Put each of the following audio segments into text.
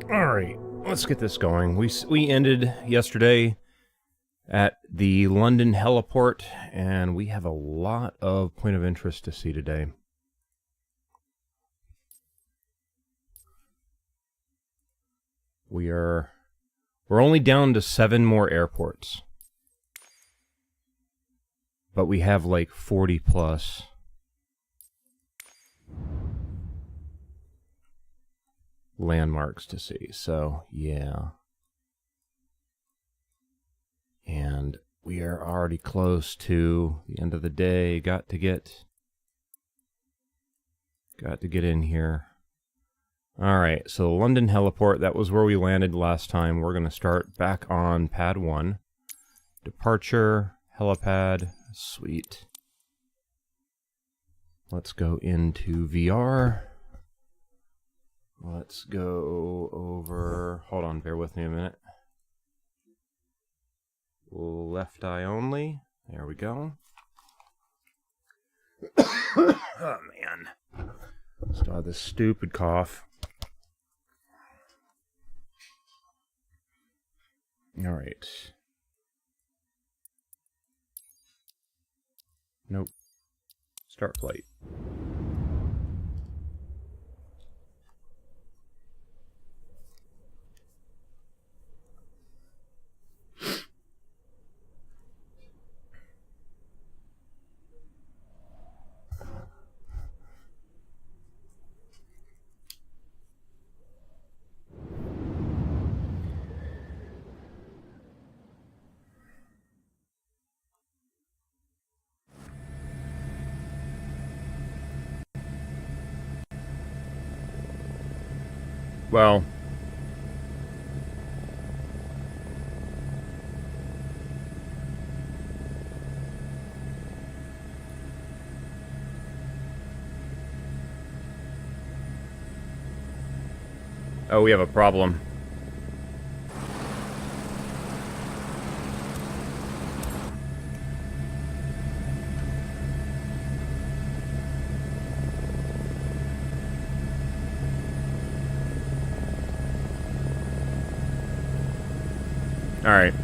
Alright, let's get this going. We ended yesterday at the London heliport, and we have a lot of point of interest to see today. We're only down to 7 more airports. But we have like 40 plus. Landmarks to see, so yeah. And we are already close to the end of the day. Got to get in here. Alright, so London heliport, that was where we landed last time. We're going to start back on pad 1. Departure, helipad, sweet. Let's go into VR. Let's go over... Hold on, bear with me a minute. Left eye only. There we go. Oh, man. Still have this stupid cough. Alright. Nope. Start flight. Well, oh, we have a problem. Alright,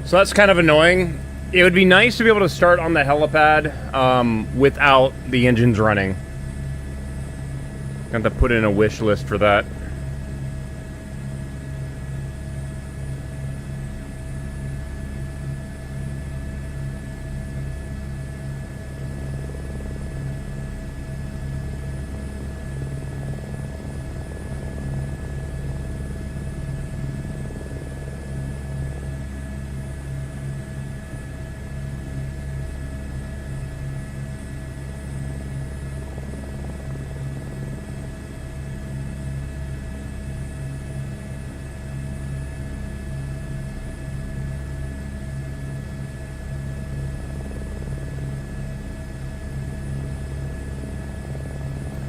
so that's kind of annoying. It would be nice to be able to start on the helipad without the engines running. Got to put in a wish list for that.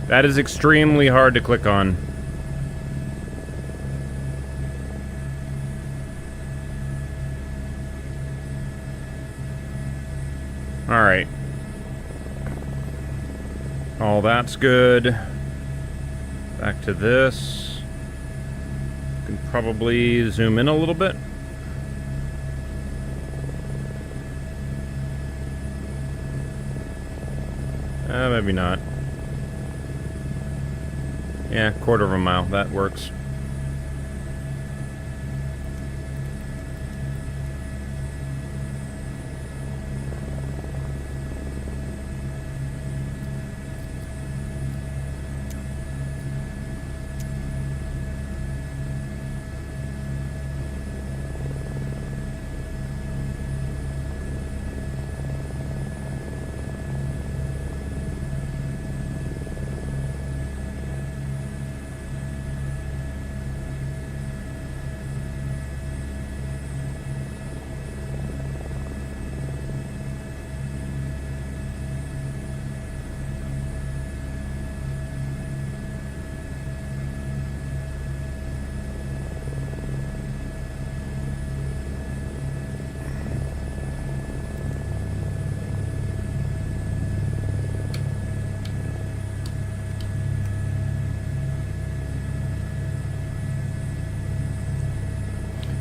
That is extremely hard to click on. Alright. All that's good. Back to this. Can probably zoom in a little bit. Maybe not. Yeah, quarter of a mile. That works.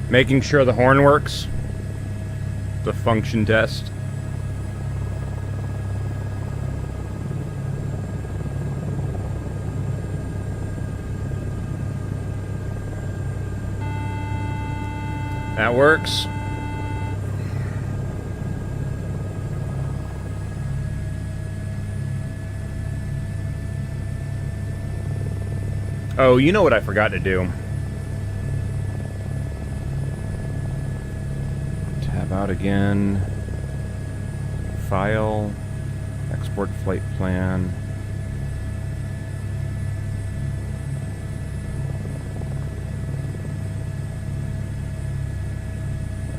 Making sure the horn works. The function test. That works. Oh, you know what I forgot to do? Tab out again. File. Export flight plan.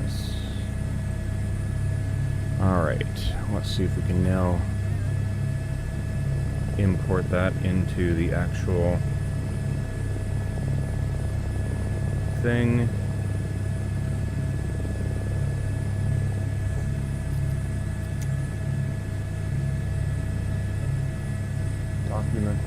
Yes. Alright, let's see if we can now import that into the actual thing. Documents.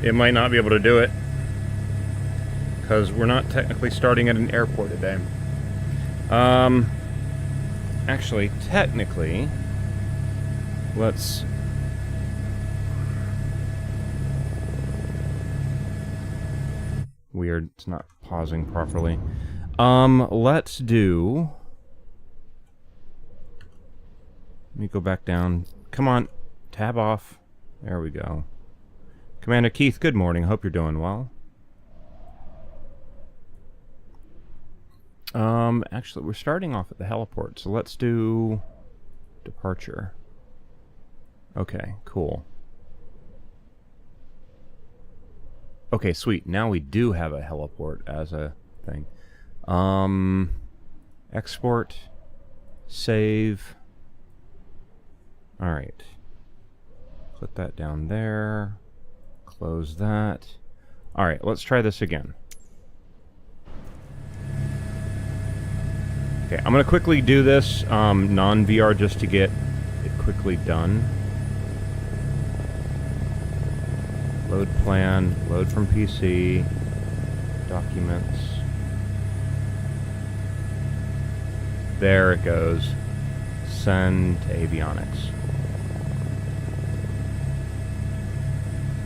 It might not be able to do it because we're not technically starting at an airport today. Actually, technically, let's... Weird, it's not pausing properly. Let's do... Let me go back down. Come on, tab off. There we go. Commander Keith, good morning. Hope you're doing well. Actually, we're starting off at the heliport, so let's do departure. Okay, cool. Okay, sweet. Now we do have a heliport as a thing. Export, save. All right. Put that down there. Close that. All right, let's try this again. Okay, I'm going to quickly do this non-VR just to get it quickly done. Load plan, load from PC, documents. There it goes. Send to avionics.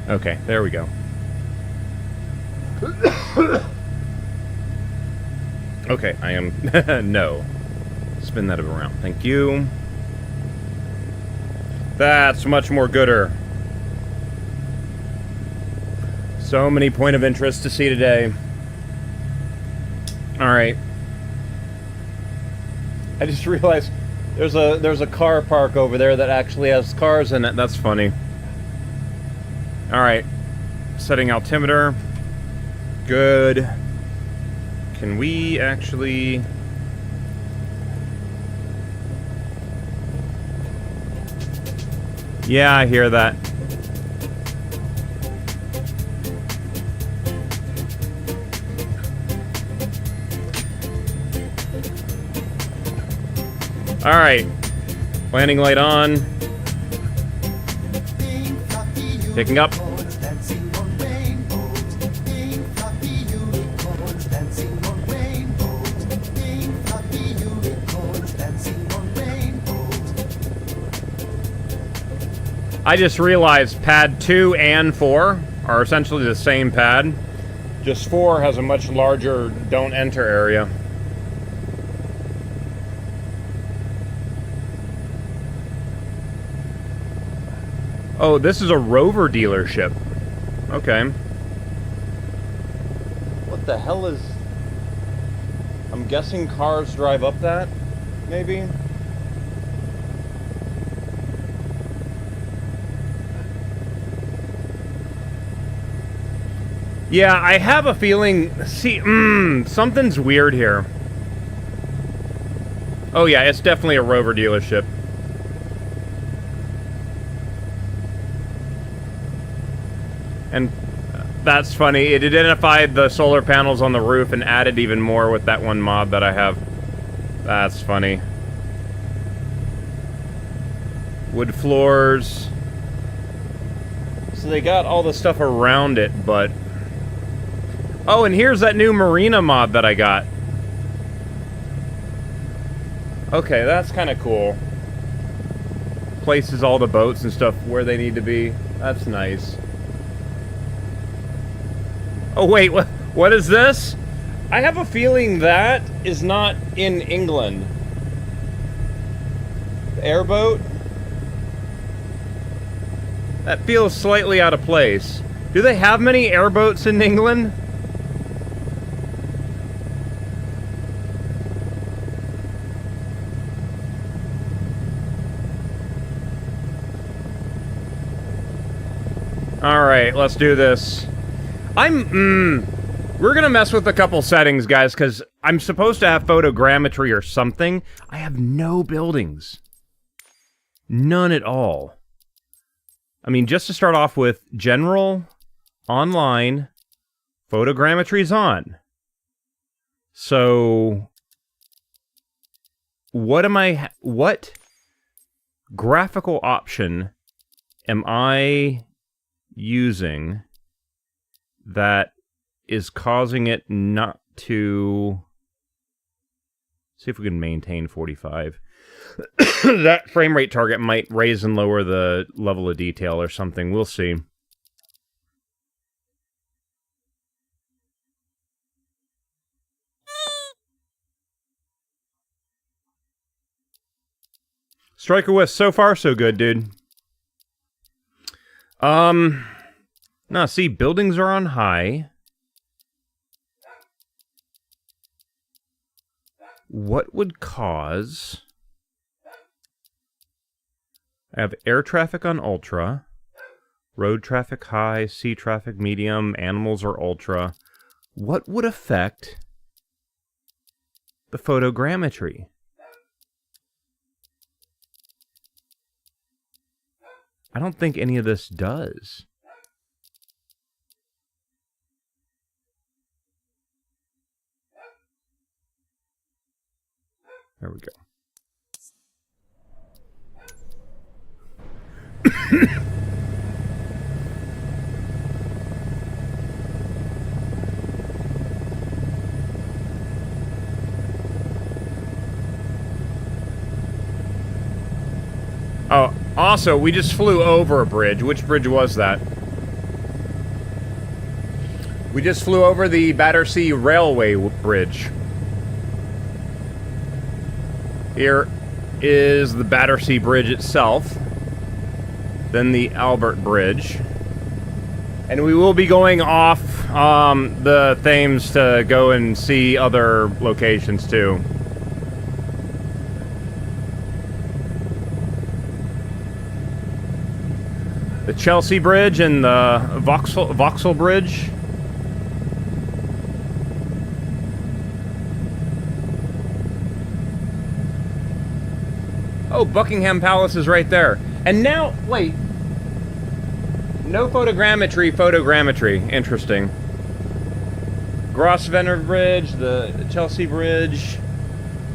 Okay, there we go. Okay, I am... no. Spin that around. Thank you. That's much more gooder. So many point of interest to see today. Alright. I just realized there's a car park over there that actually has cars in it. That's funny. Alright. Setting altimeter. Good. Can we actually... Yeah, I hear that. Alright. Landing light on. Picking up. I just realized pad 2 and 4 are essentially the same pad. Just 4 has a much larger don't enter area. Oh, this is a Rover dealership. Okay. What the hell is... I'm guessing cars drive up that, maybe? Yeah, I have a feeling... See, something's weird here. Oh yeah, it's definitely a Rover dealership. That's funny. It identified the solar panels on the roof and added even more with that one mod that I have. That's funny. Wood floors. So they got all the stuff around it, but... Oh, and here's that new marina mod that I got. Okay, that's kind of cool. Places all the boats and stuff where they need to be. That's nice. Oh, wait, what is this? I have a feeling that is not in England. The airboat? That feels slightly out of place. Do they have many airboats in England? Alright, let's do this. We're gonna mess with a couple settings, guys, because I'm supposed to have photogrammetry or something. I have no buildings. None at all. I mean, just to start off with, general, online, photogrammetry's on. So, what graphical option am I using that is causing it not to... See if we can maintain 45. That frame rate target might raise and lower the level of detail or something. We'll see. Striker West, so far so good, dude. Now, see, buildings are on high. What would cause... I have air traffic on ultra, road traffic high, sea traffic medium, animals are ultra. What would affect the photogrammetry? I don't think any of this does. There we go. Oh, also, we just flew over a bridge. Which bridge was that? We just flew over the Battersea Railway Bridge. Here is the Battersea Bridge itself. Then the Albert Bridge. And we will be going off the Thames to go and see other locations too. The Chelsea Bridge and the Vauxhall Bridge. Oh, Buckingham Palace is right there. And now, wait. No photogrammetry. Interesting. Grosvenor Bridge, the Chelsea Bridge.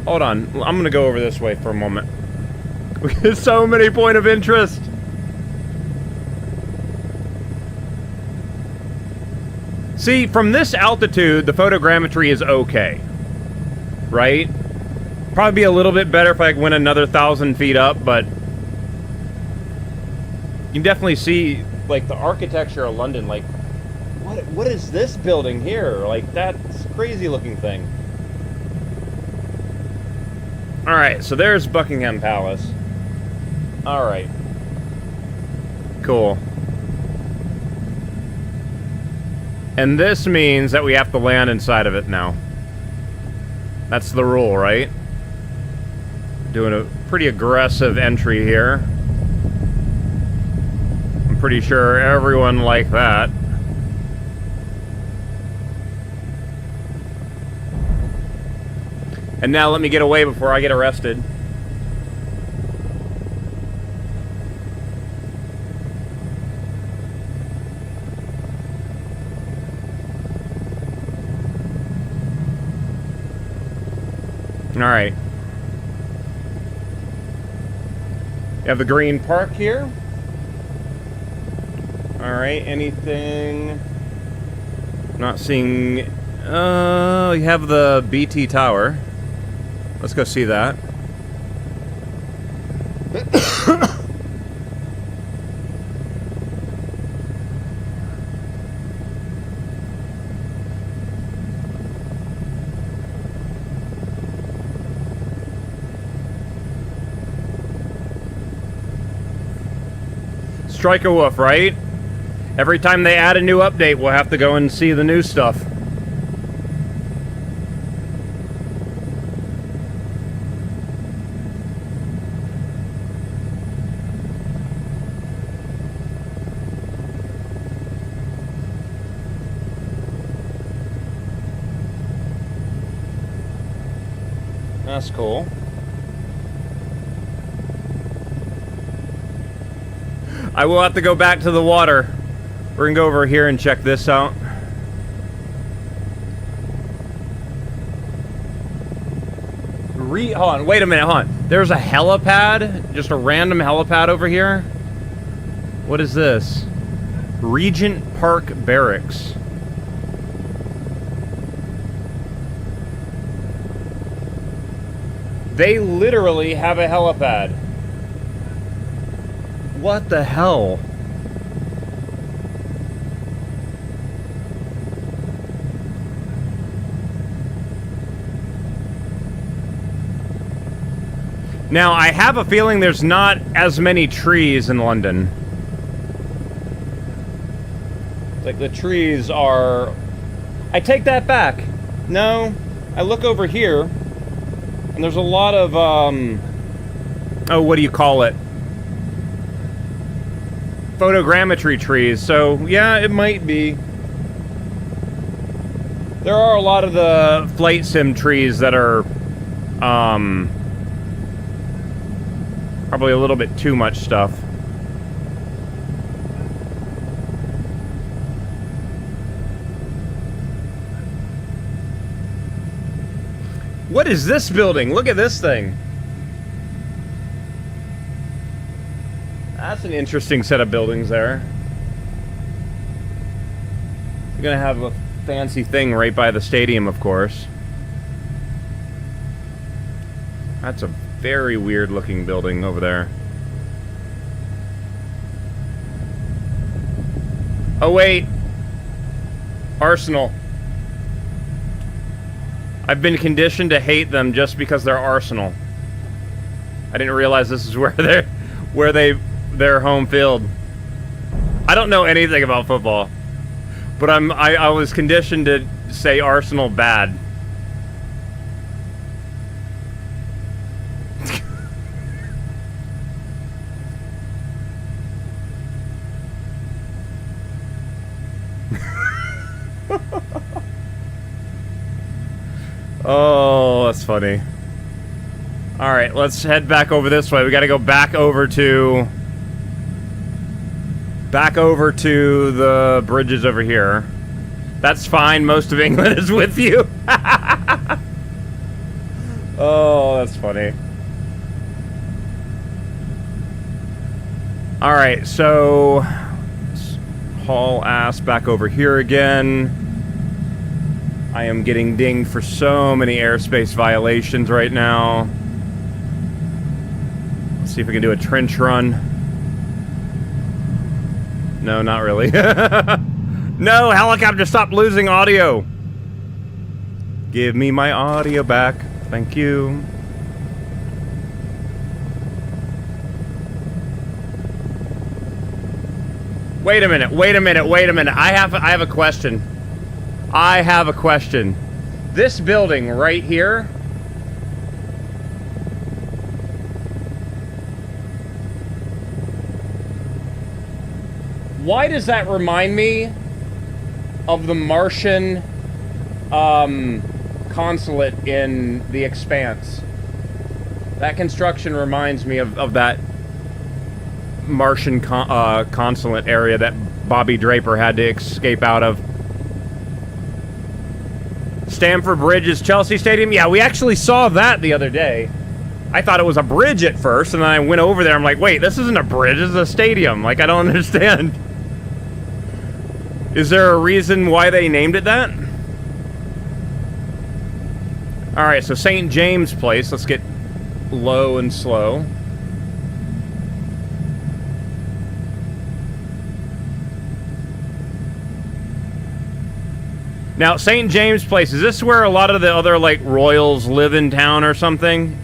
Hold on, I'm gonna go over this way for a moment. There's so many point of interest. See, from this altitude, the photogrammetry is okay. Right? Probably be a little bit better if I went another 1,000 feet up, but you can definitely see, like, the architecture of London. Like, what is this building here? Like, that's a crazy looking thing. Alright, so there's Buckingham Palace. Alright. Cool. And this means that we have to land inside of it now. That's the rule, right? Doing a pretty aggressive entry here. I'm pretty sure everyone liked that. And now let me get away before I get arrested. Alright. You have the green park here. Alright, anything... Not seeing... you have the BT tower. Let's go see that. Strike a wolf, right? Every time they add a new update, we'll have to go and see the new stuff. That's cool. I will have to go back to the water. We're gonna go over here and check this out. Hold on, wait a minute, hold on. There's a helipad, just a random helipad over here. What is this? Regent Park Barracks. They literally have a helipad. What the hell? Now, I have a feeling there's not as many trees in London. Like, the trees are... I take that back. No, I look over here, and there's a lot of, oh, what do you call it? Photogrammetry trees, so yeah, it might be. There are a lot of the flight sim trees that are, probably a little bit too much stuff. What is this building? Look at this thing. That's an interesting set of buildings there. You're gonna have a fancy thing right by the stadium, of course. That's a very weird looking building over there. Oh wait! Arsenal. I've been conditioned to hate them just because they're Arsenal. I didn't realize this is their home field. I don't know anything about football, but I was conditioned to say Arsenal bad. Oh, that's funny. Alright, let's head back over this way. We gotta go back over to the bridges over here. That's fine, most of England is with you. Oh, that's funny. Alright, so let's haul ass back over here again. I am getting dinged for so many airspace violations right now. Let's see if we can do a trench run. No, not really. No, helicopter, stop losing audio. Give me my audio back. Thank you. Wait a minute, wait a minute, wait a minute. I have a question. I have a question. This building right here, why does that remind me of the Martian consulate in The Expanse? That construction reminds me of that Martian consulate area that Bobby Draper had to escape out of. Stamford Bridge is Chelsea Stadium. Yeah, we actually saw that the other day. I thought it was a bridge at first, and then I went over there. I'm like, wait, this isn't a bridge, this is a stadium. Like, I don't understand. Is there a reason why they named it that? Alright, so St. James Place. Let's get low and slow. Now, St. James Place, is this where a lot of the other, like, royals live in town or something?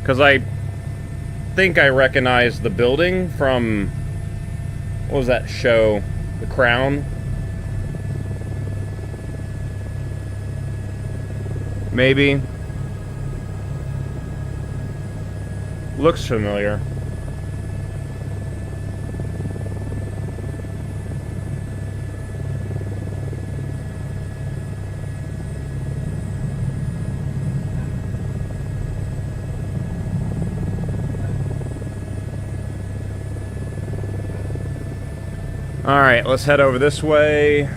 Because I think I recognize the building from, what was that show? The Crown? Maybe. Looks familiar. Alright, let's head over this way.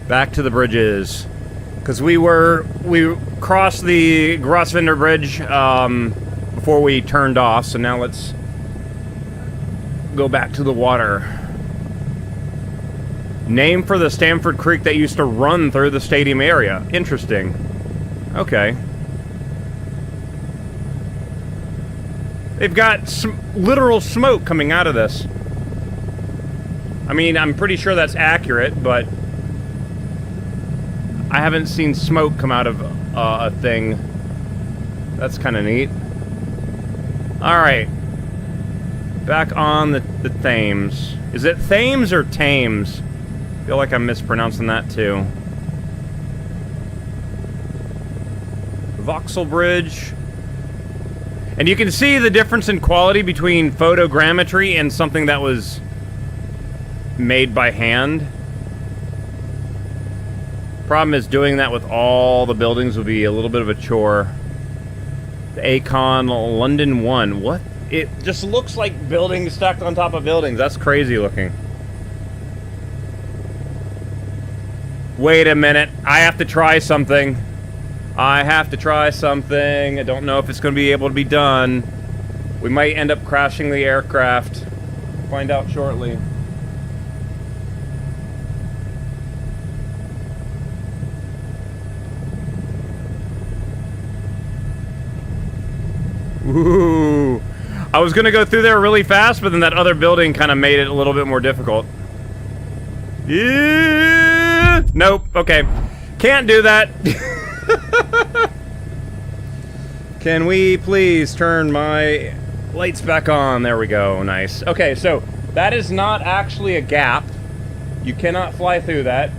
Back to the bridges. Because we crossed the Grosvenor Bridge before we turned off, so now let's go back to the water. Name for the Stamford Creek that used to run through the stadium area. Interesting. Okay. They've got literal smoke coming out of this. I mean, I'm pretty sure that's accurate, but I haven't seen smoke come out of a thing. That's kind of neat. Alright. Back on the Thames. Is it Thames or Thames? I feel like I'm mispronouncing that too. Vauxhall Bridge. And you can see the difference in quality between photogrammetry and something that was made by hand. Problem is, doing that with all the buildings would be a little bit of a chore. The Acon London 1. What? It just looks like buildings stacked on top of buildings. That's crazy looking. Wait a minute. I have to try something. I have to try something. I don't know if it's going to be able to be done. We might end up crashing the aircraft. Find out shortly. Ooh. I was gonna go through there really fast, but then that other building kind of made it a little bit more difficult. Yeah. Nope. Okay. Can't do that. Can we please turn my lights back on? There we go. Nice. Okay, so that is not actually a gap. You cannot fly through that.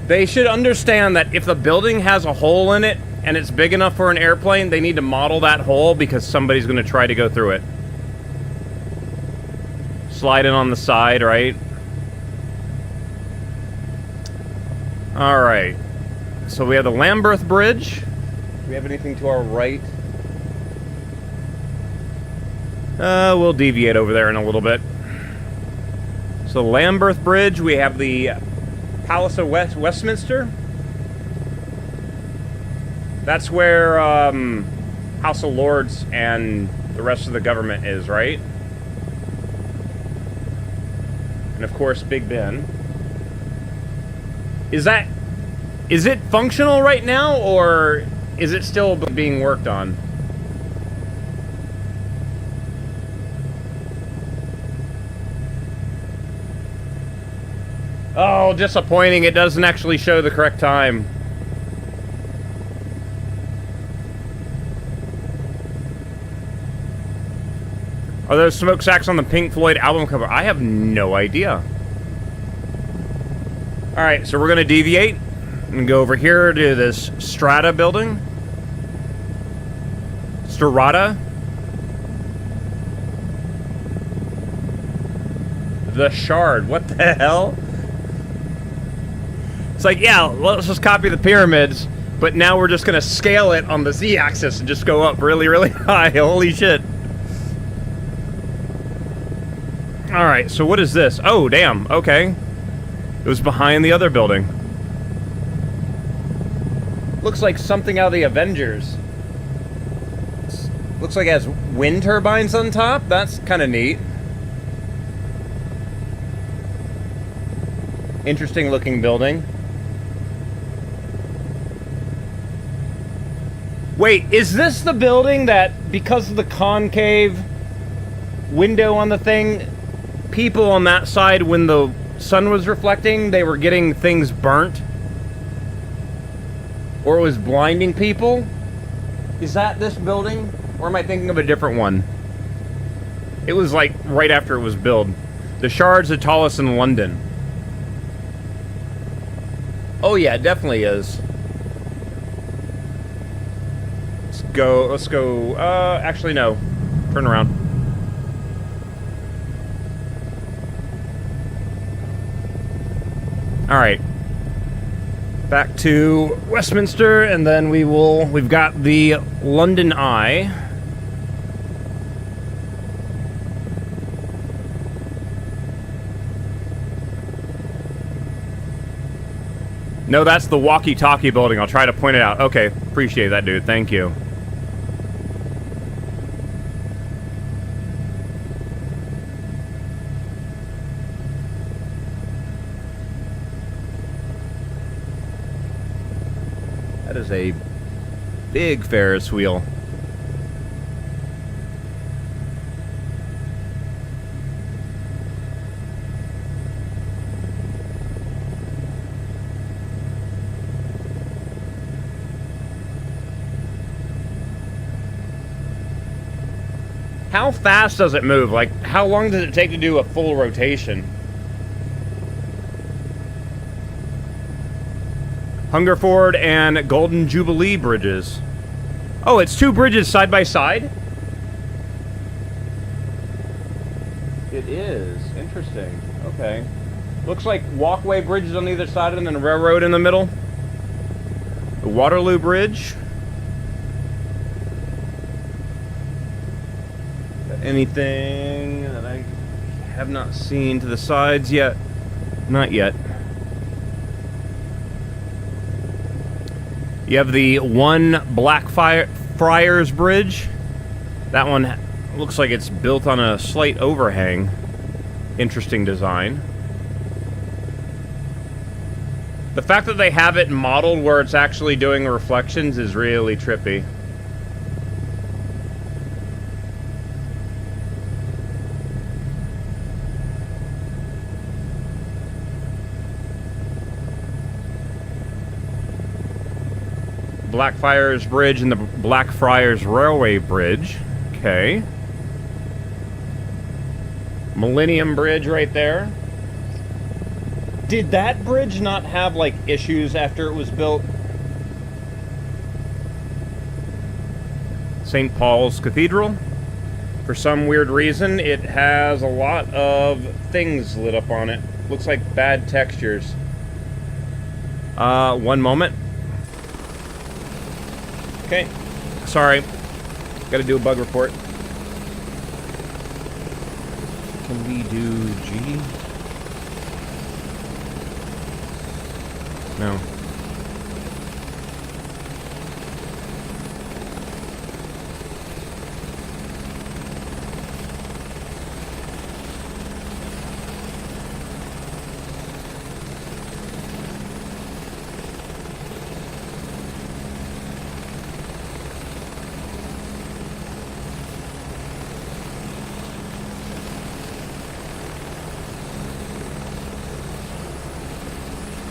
They should understand that if the building has a hole in it, and it's big enough for an airplane, they need to model that hole because somebody's going to try to go through it. Slide in on the side, right? Alright. So we have the Lambeth Bridge. Do we have anything to our right? We'll deviate over there in a little bit. So Lambeth Bridge, we have the Palace of Westminster. That's where House of Lords and the rest of the government is, right? And of course, Big Ben. Is it functional right now, or is it still being worked on? Oh, disappointing. It doesn't actually show the correct time. Are those smokestacks on the Pink Floyd album cover? I have no idea. Alright, so we're going to deviate and go over here to this Strata building. Strata. The Shard. What the hell? It's like, yeah, let's just copy the pyramids, but now we're just going to scale it on the Z-axis and just go up really, really high. Holy shit. Alright, so what is this? Oh, damn. Okay. It was behind the other building. Looks like something out of the Avengers. Looks like it has wind turbines on top. That's kind of neat. Interesting looking building. Wait, is this the building that, because of the concave window on the thing, people on that side, when the sun was reflecting, they were getting things burnt? Or it was blinding people? Is that this building? Or am I thinking of a different one? It was like right after it was built. The Shard's the tallest in London. Oh yeah, it definitely is. Let's go, actually no. Turn around. Alright. Back to Westminster, and then we've got the London Eye. No, that's the walkie-talkie building. I'll try to point it out. Okay, appreciate that, dude. Thank you. That is a big Ferris wheel. How fast does it move? Like, how long does it take to do a full rotation? Hungerford and Golden Jubilee bridges. Oh, it's two bridges side by side? It is. Interesting. Okay. Looks like walkway bridges on either side and then a railroad in the middle. The Waterloo Bridge. Anything that I have not seen to the sides yet? Not yet. You have the one Blackfriars Bridge. That one looks like it's built on a slight overhang. Interesting design. The fact that they have it modeled where it's actually doing reflections is really trippy. Blackfriars Bridge and the Blackfriars Railway Bridge. Okay. Millennium Bridge right there. Did that bridge not have, like, issues after it was built? St. Paul's Cathedral. For some weird reason, it has a lot of things lit up on it. Looks like bad textures. One moment. Okay, sorry. Gotta do a bug report. Can we do G? No.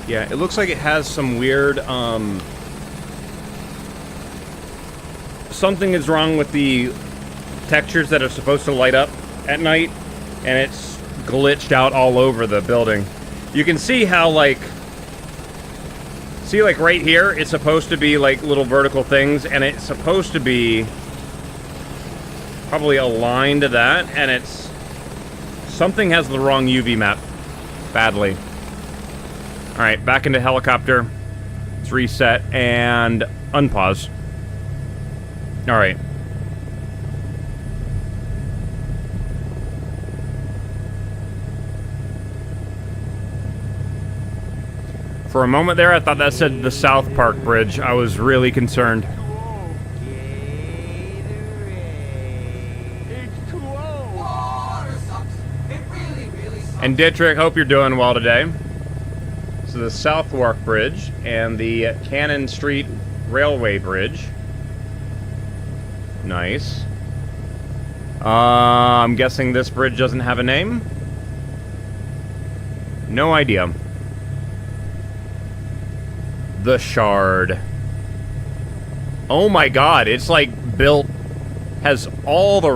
Yeah, it looks like it has some weird, something is wrong with the textures that are supposed to light up at night, and it's glitched out all over the building. You can see how, like, right here, it's supposed to be, like, little vertical things, and it's supposed to be probably aligned to that, and it's, something has the wrong UV map, badly. Alright, back into helicopter. Let's reset and unpause. Alright. For a moment there, I thought that said the South Park Bridge. I was really concerned. And Dietrich, hope you're doing well today. So the Southwark Bridge and the Cannon Street Railway Bridge. Nice. I'm guessing this bridge doesn't have a name? No idea. The Shard. Oh my god, it's like built, has all the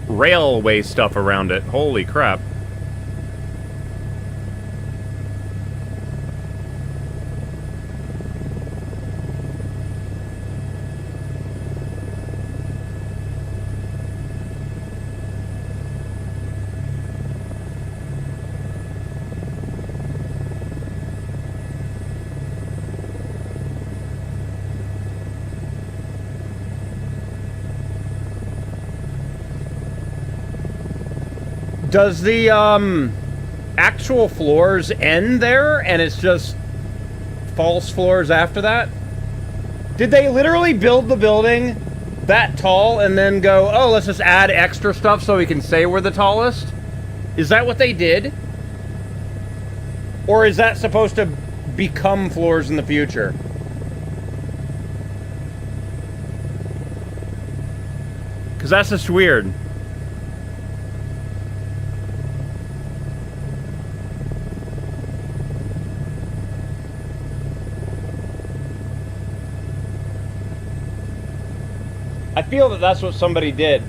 railway stuff around it. Holy crap. Does the actual floors end there and it's just false floors after that? Did they literally build the building that tall and then go, oh, let's just add extra stuff so we can say we're the tallest? Is that what they did? Or is that supposed to become floors in the future? Because that's just weird. I feel that that's what somebody did.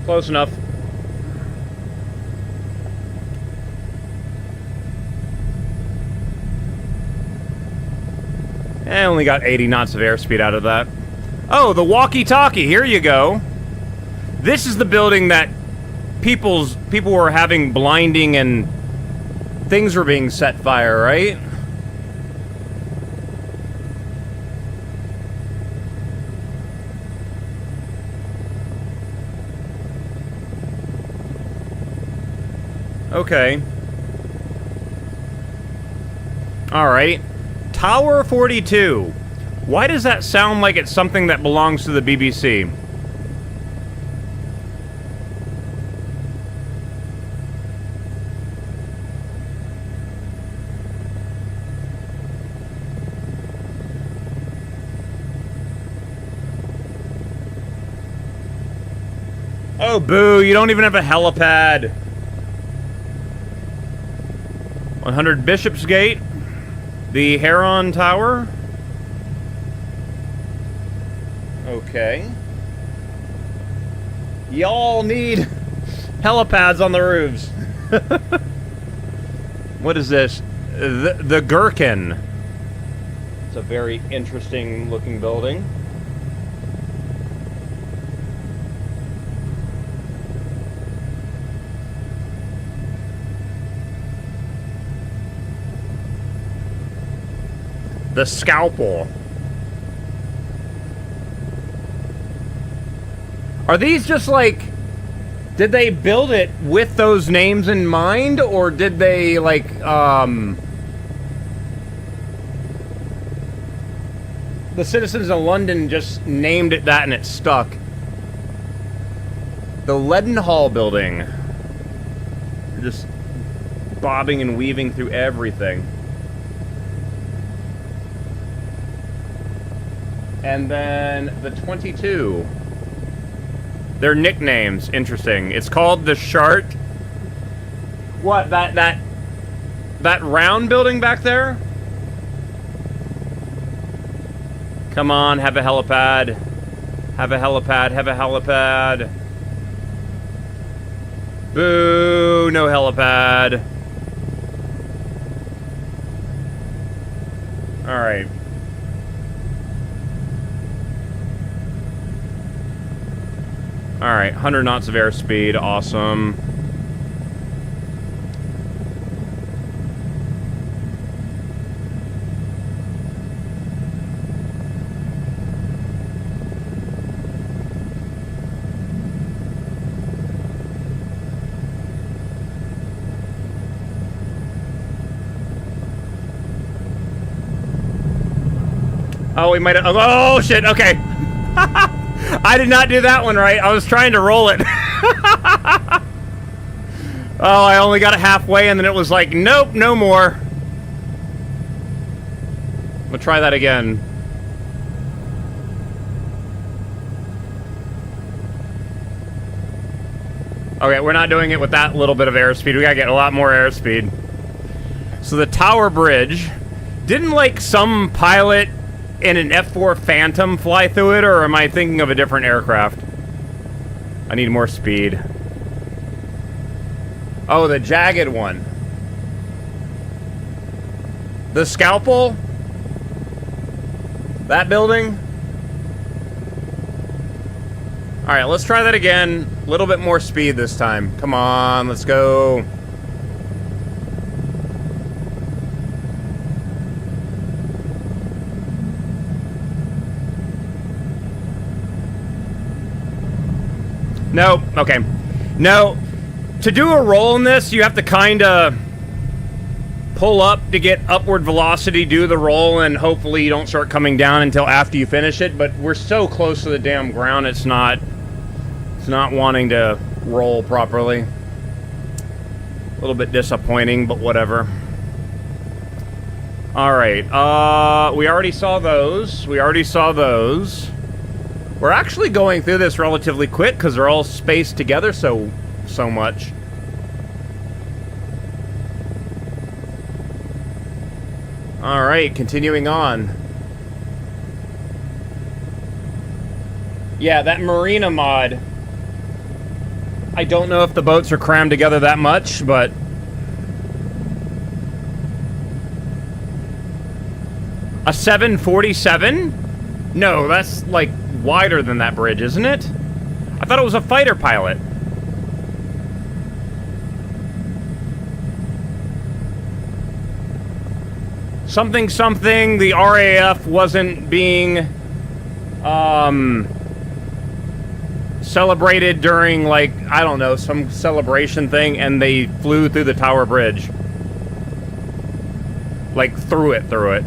Close enough. I only got 80 knots of airspeed out of that. Oh, the walkie-talkie. Here you go. This is the building that people were having blinding and things were being set fire, right? Okay. Alright. Tower 42. Why does that sound like it's something that belongs to the BBC? Oh, boo, you don't even have a helipad. 100 Bishopsgate, the Heron Tower. Okay. Y'all need helipads on the roofs. What is this? The Gherkin. It's a very interesting looking building. The Scalpel. Are these just like... Did they build it with those names in mind? Or did they, like, the citizens of London just named it that and it stuck? The Leadenhall Building. They're just bobbing and weaving through everything. And then the 22. Their nicknames, interesting. It's called the Shark. What, that round building back there? Come on, have a helipad. Have a helipad, have a helipad. Boo, no helipad. Alright. Alright, 100 knots of airspeed, awesome. Oh, we might have... Oh, shit, okay. I did not do that one right. I was trying to roll it. Oh, I only got it halfway, and then it was like, nope, no more. We'll try that again. Okay, we're not doing it with that little bit of airspeed. We gotta get a lot more airspeed. So the Tower Bridge... Didn't, like, some pilot in an F4 Phantom fly through it, or am I thinking of a different aircraft? I need more speed. Oh, the jagged one. The Scalpel? That building? Alright, let's try that again. A little bit more speed this time. Come on, let's go. No, okay. No, to do a roll in this, you have to kind of pull up to get upward velocity, do the roll, and hopefully you don't start coming down until after you finish it, but we're so close to the damn ground, it's not wanting to roll properly. A little bit disappointing, but whatever. Alright, we already saw those. We're actually going through this relatively quick because they're all spaced together so much. Alright, continuing on. Yeah, that Marina mod. I don't know if the boats are crammed together that much, but... A 747? No, that's like wider than that bridge, isn't it? I thought it was a fighter pilot. Something, the RAF wasn't being celebrated during, like, I don't know, some celebration thing, and they flew through the Tower Bridge. Like, through it.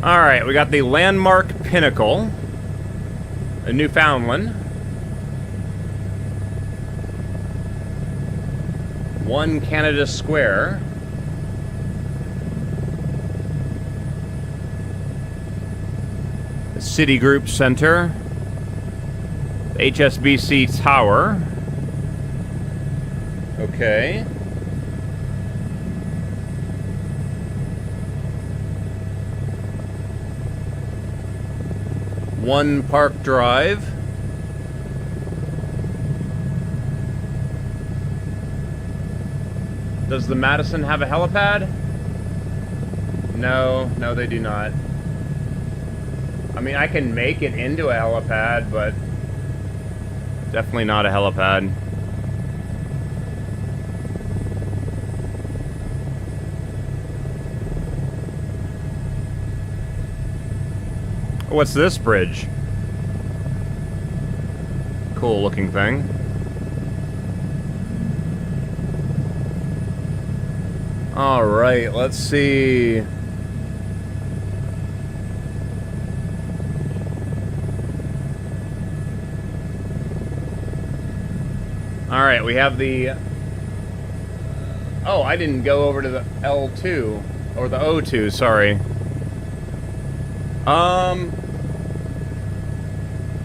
Alright, we got the Landmark Pinnacle. A Newfoundland. One Canada Square. The Citigroup Center. The HSBC Tower. Okay. One Park Drive. Does the Madison have a helipad? No, they do not. I mean, I can make it into a helipad, but definitely not a helipad. What's this bridge? Cool looking thing. Alright, let's see. Alright, we have the... Oh, I didn't go over to the L2. Or the O2, sorry.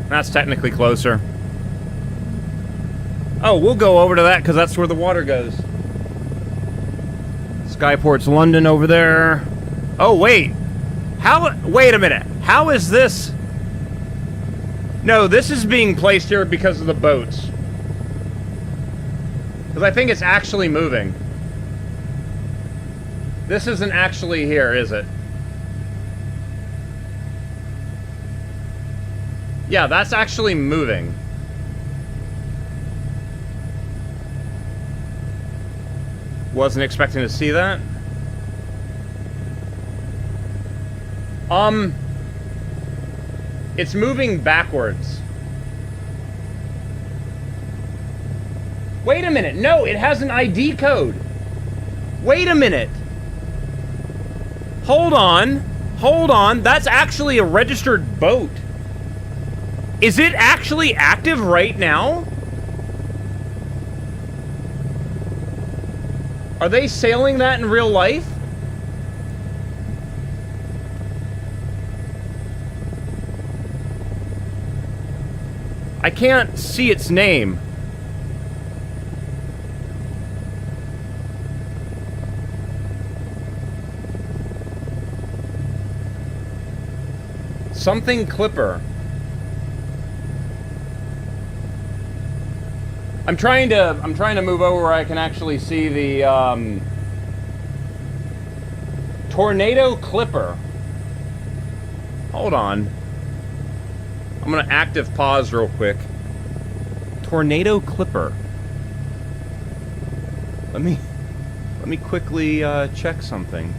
That's technically closer. Oh, we'll go over to that because that's where the water goes. Skyport's London over there. Oh, wait. Wait a minute. How is this? No, this is being placed here because of the boats. Because I think it's actually moving. This isn't actually here, is it? Yeah, that's actually moving. Wasn't expecting to see that. It's moving backwards. Wait a minute. No, it has an ID code. Wait a minute. Hold on. Hold on. That's actually a registered boat. Is it actually active right now? Are they sailing that in real life? I can't see its name. Something Clipper. I'm trying to move over where I can actually see the Tornado Clipper. Hold on. I'm gonna active pause real quick. Tornado Clipper. Let me quickly check something.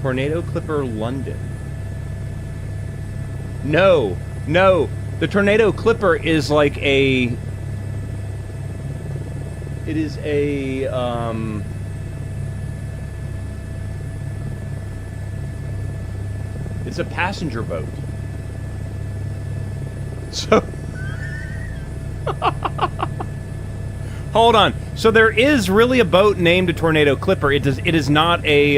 Tornado Clipper London. No, no. The Tornado Clipper is like a... It is a, it's a passenger boat. So... Hold on. So there is really a boat named a Tornado Clipper. It is not a,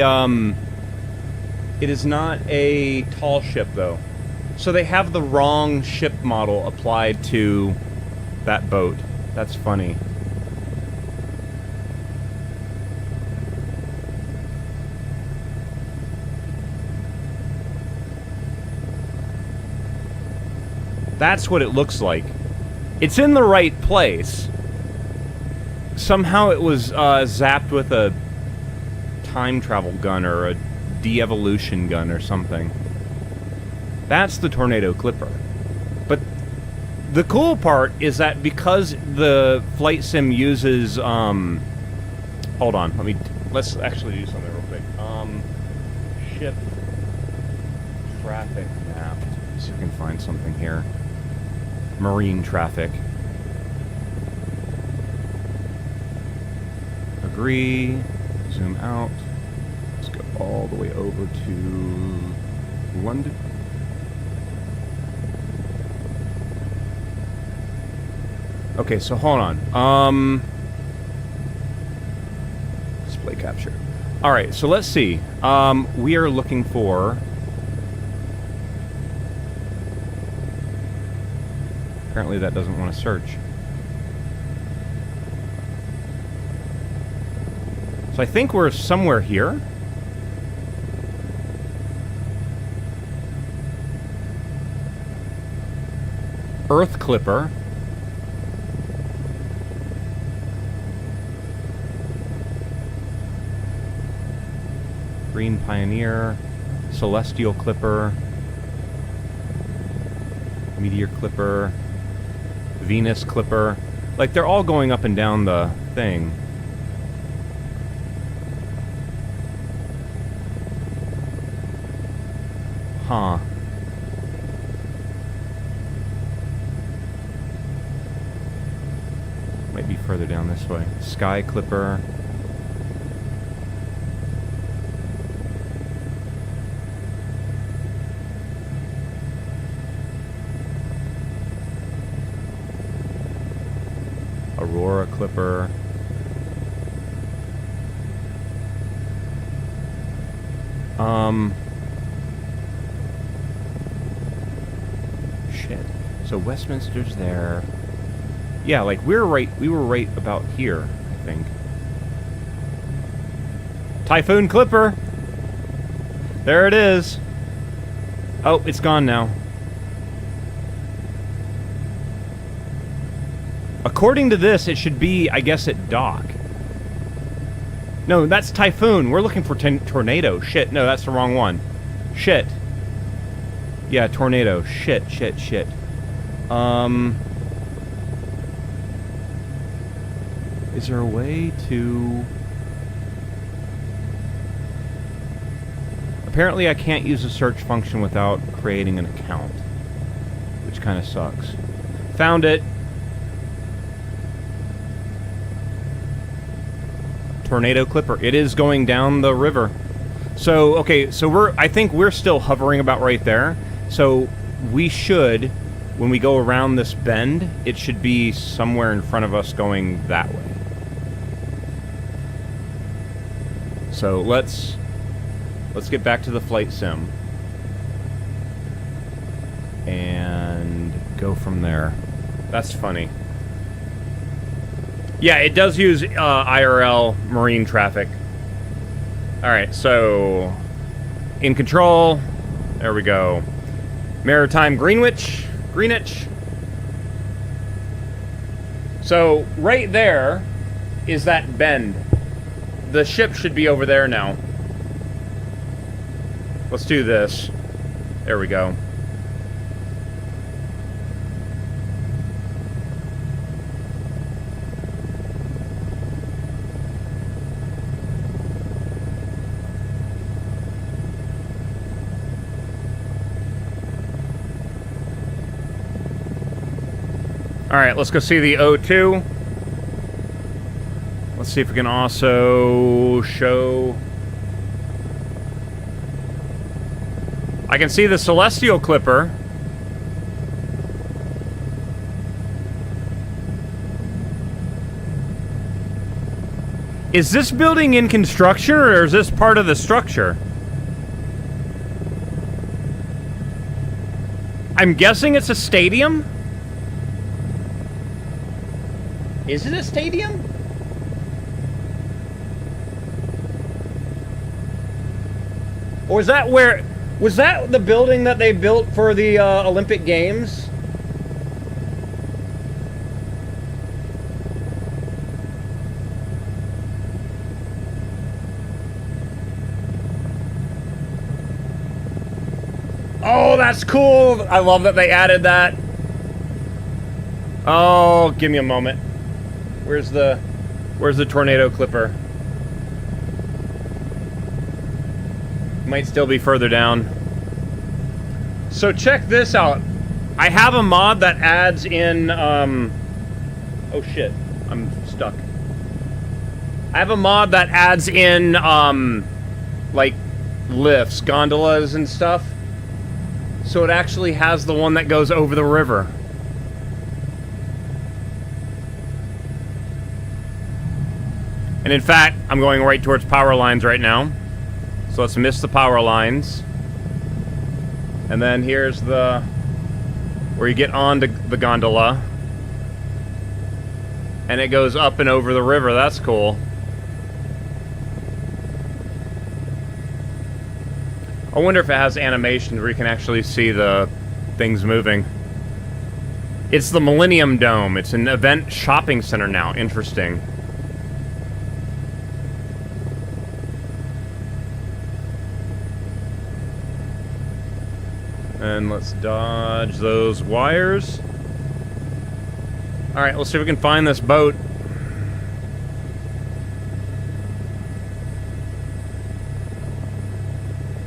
it is not a tall ship, though. So they have the wrong ship model applied to that boat. That's funny. That's what it looks like. It's in the right place. Somehow it was zapped with a time travel gun or a de-evolution gun or something. That's the Tornado Clipper. But the cool part is that because the flight sim uses hold on, let's actually do something real quick. Ship traffic map. See if we can find something here. Marine traffic. Agree. Zoom out. Let's go all the way over to London. Okay, so hold on. Display capture. Alright, so let's see. We are looking for... Apparently that doesn't want to search. So I think we're somewhere here. Earth Clipper. Green Pioneer. Celestial Clipper. Meteor Clipper. Venus Clipper. Like, they're all going up and down the thing. Huh. Might be further down this way. Sky Clipper. Aurora Clipper. Shit. So Westminster's there. Yeah, like we were right about here, I think. Typhoon Clipper. There it is. Oh, it's gone now. According to this, it should be, I guess, at dock. No, that's Typhoon. We're looking for Tornado. Shit, no, that's the wrong one. Shit. Yeah, Tornado. Shit. Is there a way to... apparently I can't use the search function without creating an account, which kind of sucks. Found it. Tornado Clipper. It is going down the river. So, okay, so I think we're still hovering about right there. So we should, when we go around this bend, it should be somewhere in front of us going that way. So let's get back to the flight sim and go from there. That's funny. Yeah, it does use IRL marine traffic. Alright, so in control. There we go. Maritime Greenwich. So right there is that bend. The ship should be over there now. Let's do this. There we go. Alright, let's go see the O2. Let's see if we can also show... I can see the Celestial Clipper. Is this building in construction, or is this part of the structure? I'm guessing it's a stadium? Is it a stadium? Or is that where... Was that the building that they built for the Olympic Games? Oh, that's cool! I love that they added that. Oh, give me a moment. Where's the Tornado Clipper? Might still be further down. So check this out. I have a mod that adds in, oh shit, I'm stuck. I have a mod that adds in, like, lifts, gondolas and stuff. So it actually has the one that goes over the river. And in fact, I'm going right towards power lines right now. So let's miss the power lines. And then here's the... where you get onto the gondola. And it goes up and over the river. That's cool. I wonder if it has animations where you can actually see the things moving. It's the Millennium Dome. It's an event shopping center now. Interesting. And let's dodge those wires. Alright, let's see if we can find this boat.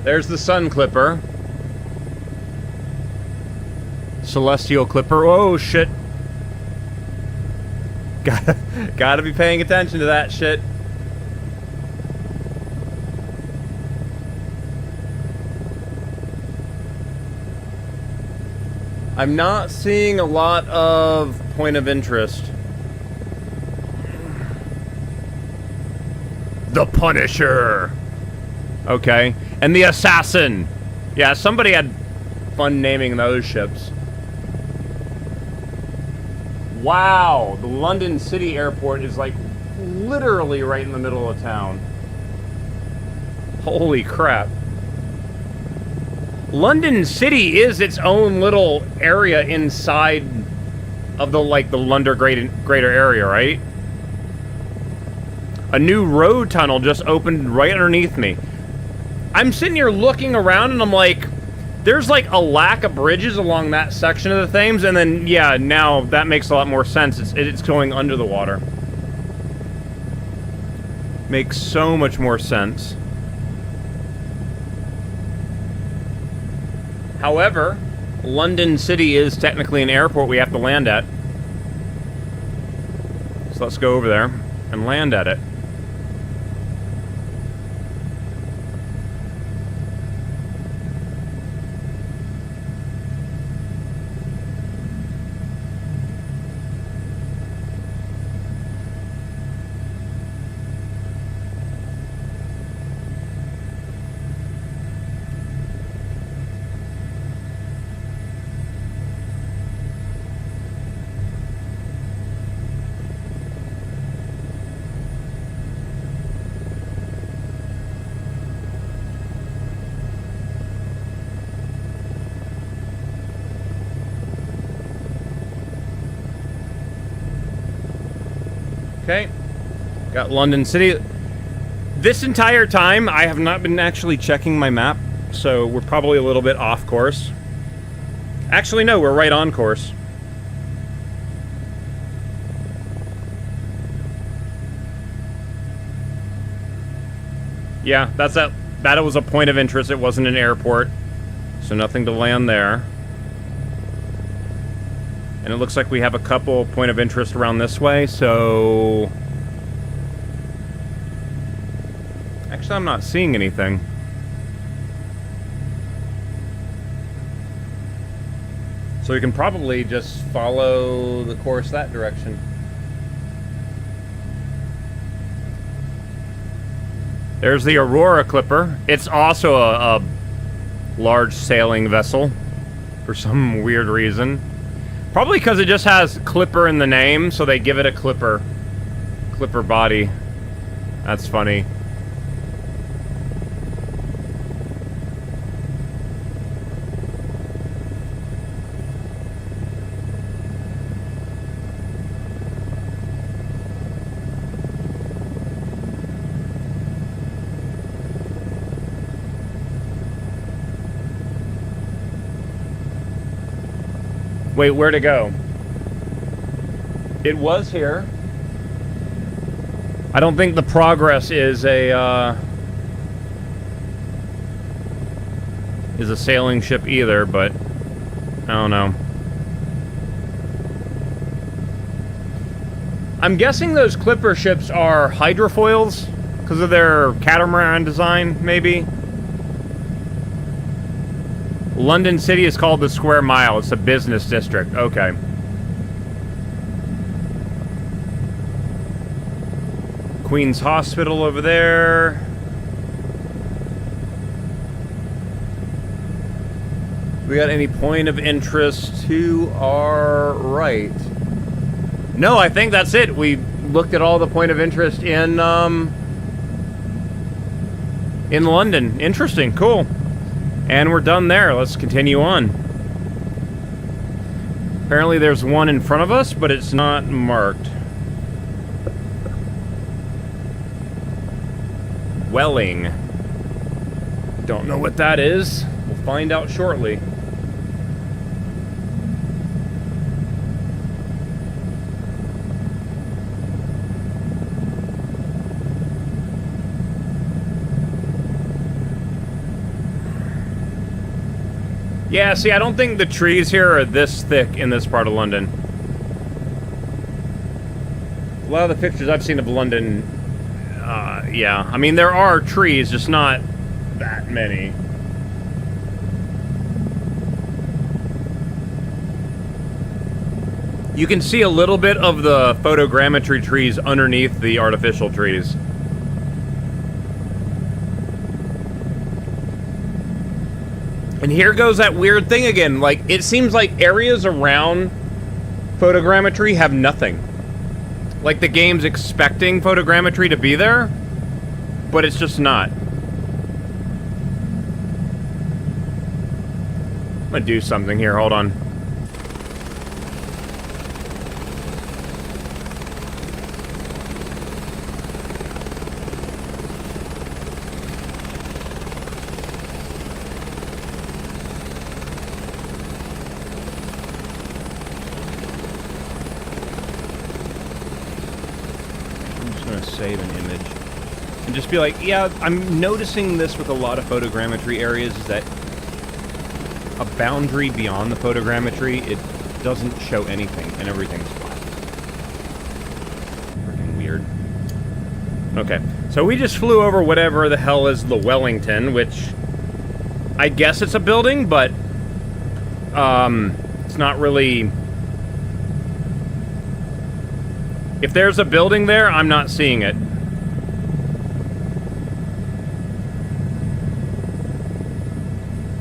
There's the Sun Clipper. Celestial Clipper. Oh, shit. Gotta be paying attention to that shit. I'm not seeing a lot of point of interest. The Punisher. Okay. And the Assassin. Yeah, somebody had fun naming those ships. Wow. The London City Airport is like literally right in the middle of town. Holy crap. London City is its own little area inside of the, like, the London greater area, right? A new road tunnel just opened right underneath me. I'm sitting here looking around and I'm like, there's like a lack of bridges along that section of the Thames, and then, yeah, now that makes a lot more sense. It's going under the water. Makes so much more sense. However, London City is technically an airport we have to land at. So let's go over there and land at it. Okay, got London City. This entire time, I have not been actually checking my map, so we're probably a little bit off course. Actually, no, we're right on course. Yeah, that was a point of interest. It wasn't an airport, so nothing to land there. And it looks like we have a couple point of interest around this way, so... Actually, I'm not seeing anything. So we can probably just follow the course that direction. There's the Aurora Clipper. It's also a large sailing vessel for some weird reason. Probably because it just has Clipper in the name, so they give it a Clipper body. That's funny. Wait, where to go? It was here. I don't think the Progress is a sailing ship either, but I don't know. I'm guessing those Clipper ships are hydrofoils because of their catamaran design, maybe. London City is called the Square Mile. It's a business district. Okay. Queen's Hospital over there. We got any point of interest to our right? No, I think that's it. We looked at all the point of interest in London. Interesting. Cool. And we're done there. Let's continue on. Apparently there's one in front of us, but it's not marked. Welling. Don't know what that is. We'll find out shortly. Yeah, see, I don't think the trees here are this thick in this part of London. A lot of the pictures I've seen of London, yeah. I mean, there are trees, just not that many. You can see a little bit of the photogrammetry trees underneath the artificial trees. And here goes that weird thing again. Like, it seems like areas around photogrammetry have nothing. Like, the game's expecting photogrammetry to be there, but it's just not. I'm gonna do something here. Hold on. Save an image and just be like, yeah, I'm noticing this with a lot of photogrammetry areas is that a boundary beyond the photogrammetry, it doesn't show anything, and everything's flat. Freaking weird. Okay, so we just flew over whatever the hell is the Wellington, which I guess it's a building, but it's not really... If there's a building there, I'm not seeing it.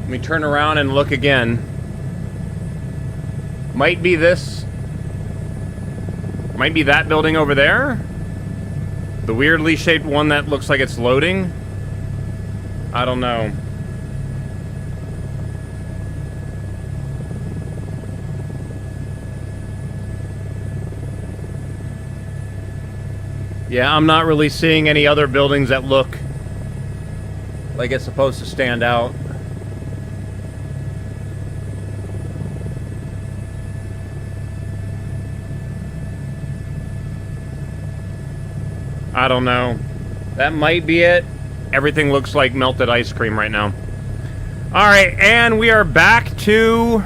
Let me turn around and look again. Might be this. Might be that building over there. The weirdly shaped one that looks like it's loading. I don't know. Yeah, I'm not really seeing any other buildings that look like it's supposed to stand out. I don't know. That might be it. Everything looks like melted ice cream right now. Alright, and we are back to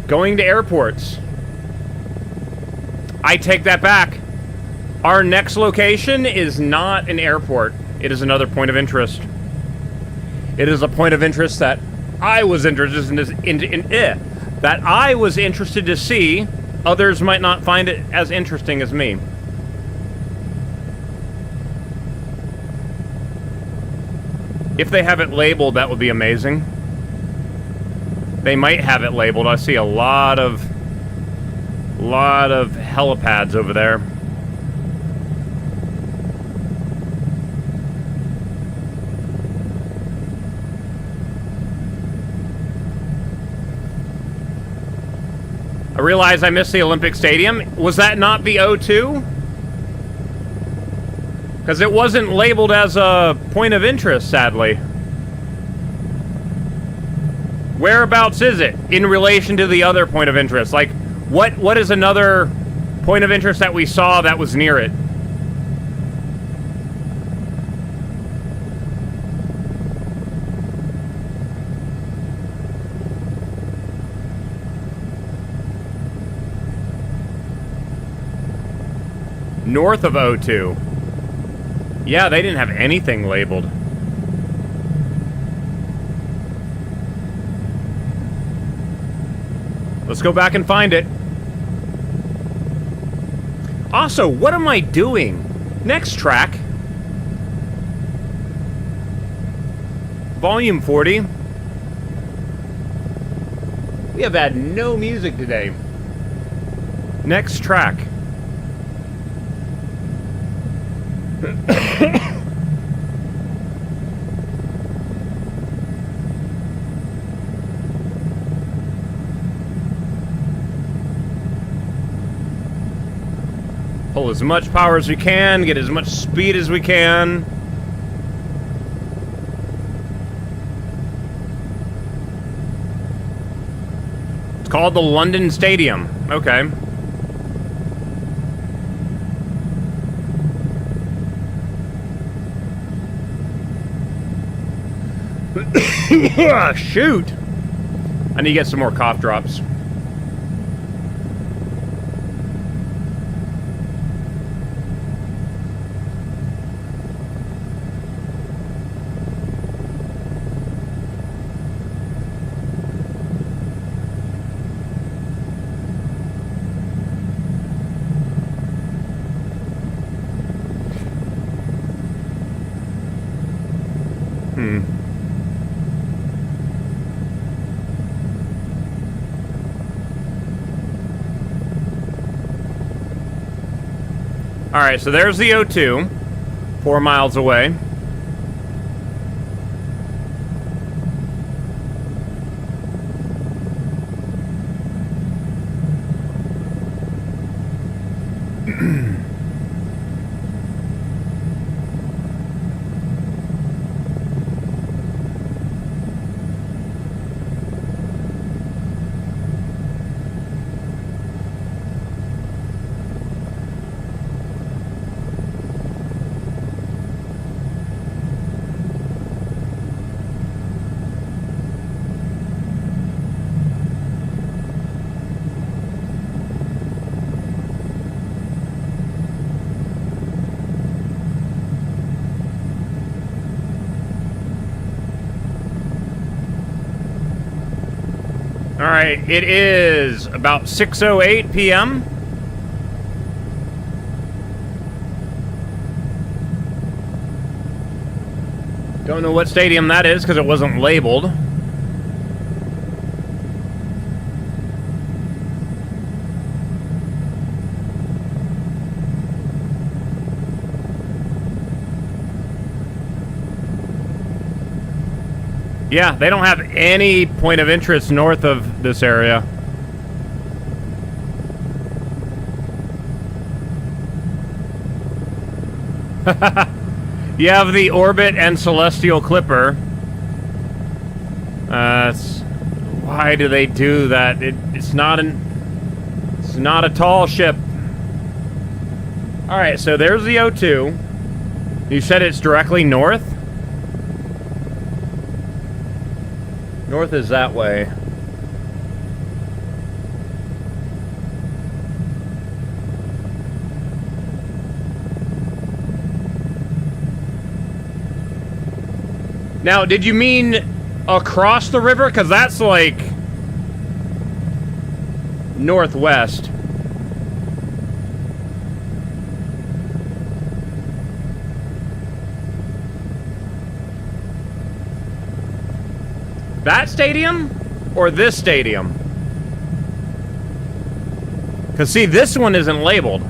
going to airports. I take that back. Our next location is not an airport. It is another point of interest. It is a point of interest that I was interested that I was interested to see. Others might not find it as interesting as me. If they have it labeled, that would be amazing. They might have it labeled. I see a lot of helipads over there. I realize I missed the Olympic Stadium. Was that not the O2? Because it wasn't labeled as a point of interest, sadly. Whereabouts is it in relation to the other point of interest? Like, what is another point of interest that we saw that was near it? North of O2. Yeah, they didn't have anything labeled. Let's go back and find it. Also, what am I doing? Next track. Volume 40. We have had no music today. Next track. Pull as much power as we can, get as much speed as we can. It's called the London Stadium. Okay. Shoot! I need to get some more cough drops. Alright, so there's the O2, 4 miles away. Alright, it is about 6:08 p.m. Don't know what stadium that is because it wasn't labeled. Yeah, they don't have any point of interest north of this area. You have the Orbit and Celestial Clipper. Why do they do that? It's not a tall ship. All right, so there's the O2. You said it's directly north? North is that way. Now, did you mean across the river? Because that's like northwest. That stadium or this stadium? Because see, this one isn't labeled.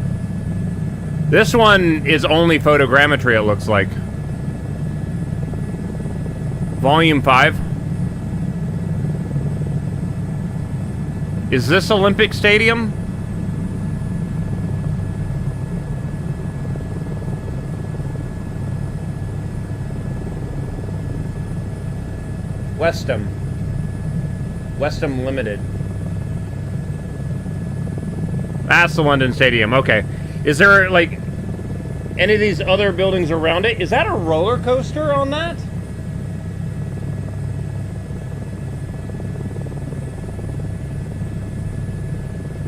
This one is only photogrammetry, it looks like. Volume 5. Is this Olympic Stadium? Westham Limited. That's the London Stadium, okay. Is there, like, any of these other buildings around it? Is that a roller coaster on that?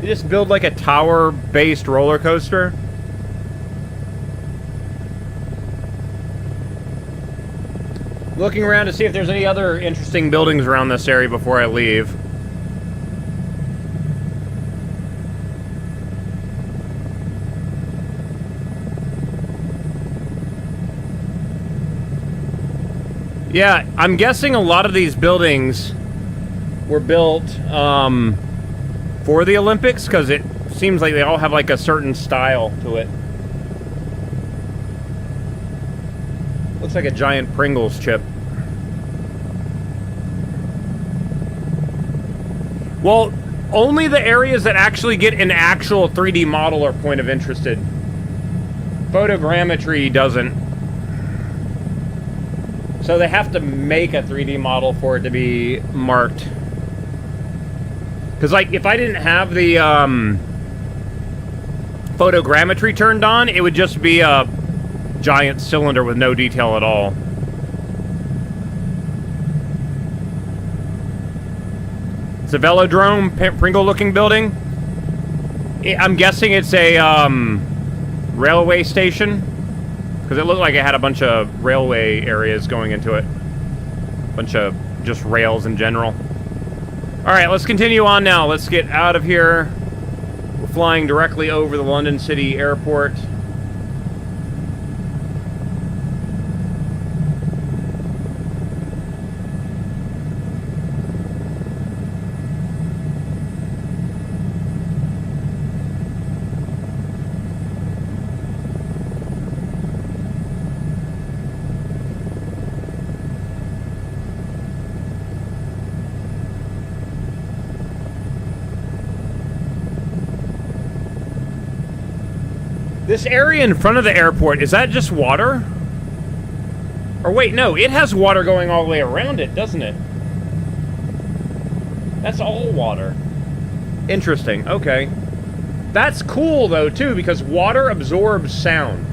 You just build like a tower-based roller coaster? Looking around to see if there's any other interesting buildings around this area before I leave. Yeah, I'm guessing a lot of these buildings were built for the Olympics, because it seems like they all have like a certain style to it. Looks like a giant Pringles chip. Well, only the areas that actually get an actual 3D model are point of interested. Photogrammetry doesn't. So they have to make a 3D model for it to be marked. Because, like, if I didn't have the photogrammetry turned on, it would just be a giant cylinder with no detail at all. It's a velodrome, Pringle-looking building. I'm guessing it's a railway station, because it looked like it had a bunch of railway areas going into it. A bunch of just rails in general. Alright, let's continue on now. Let's get out of here. We're flying directly over the London City Airport. This area in front of the airport, is that just water? Or wait, no, it has water going all the way around it, doesn't it? That's all water. Interesting, okay. That's cool though too, because water absorbs sound.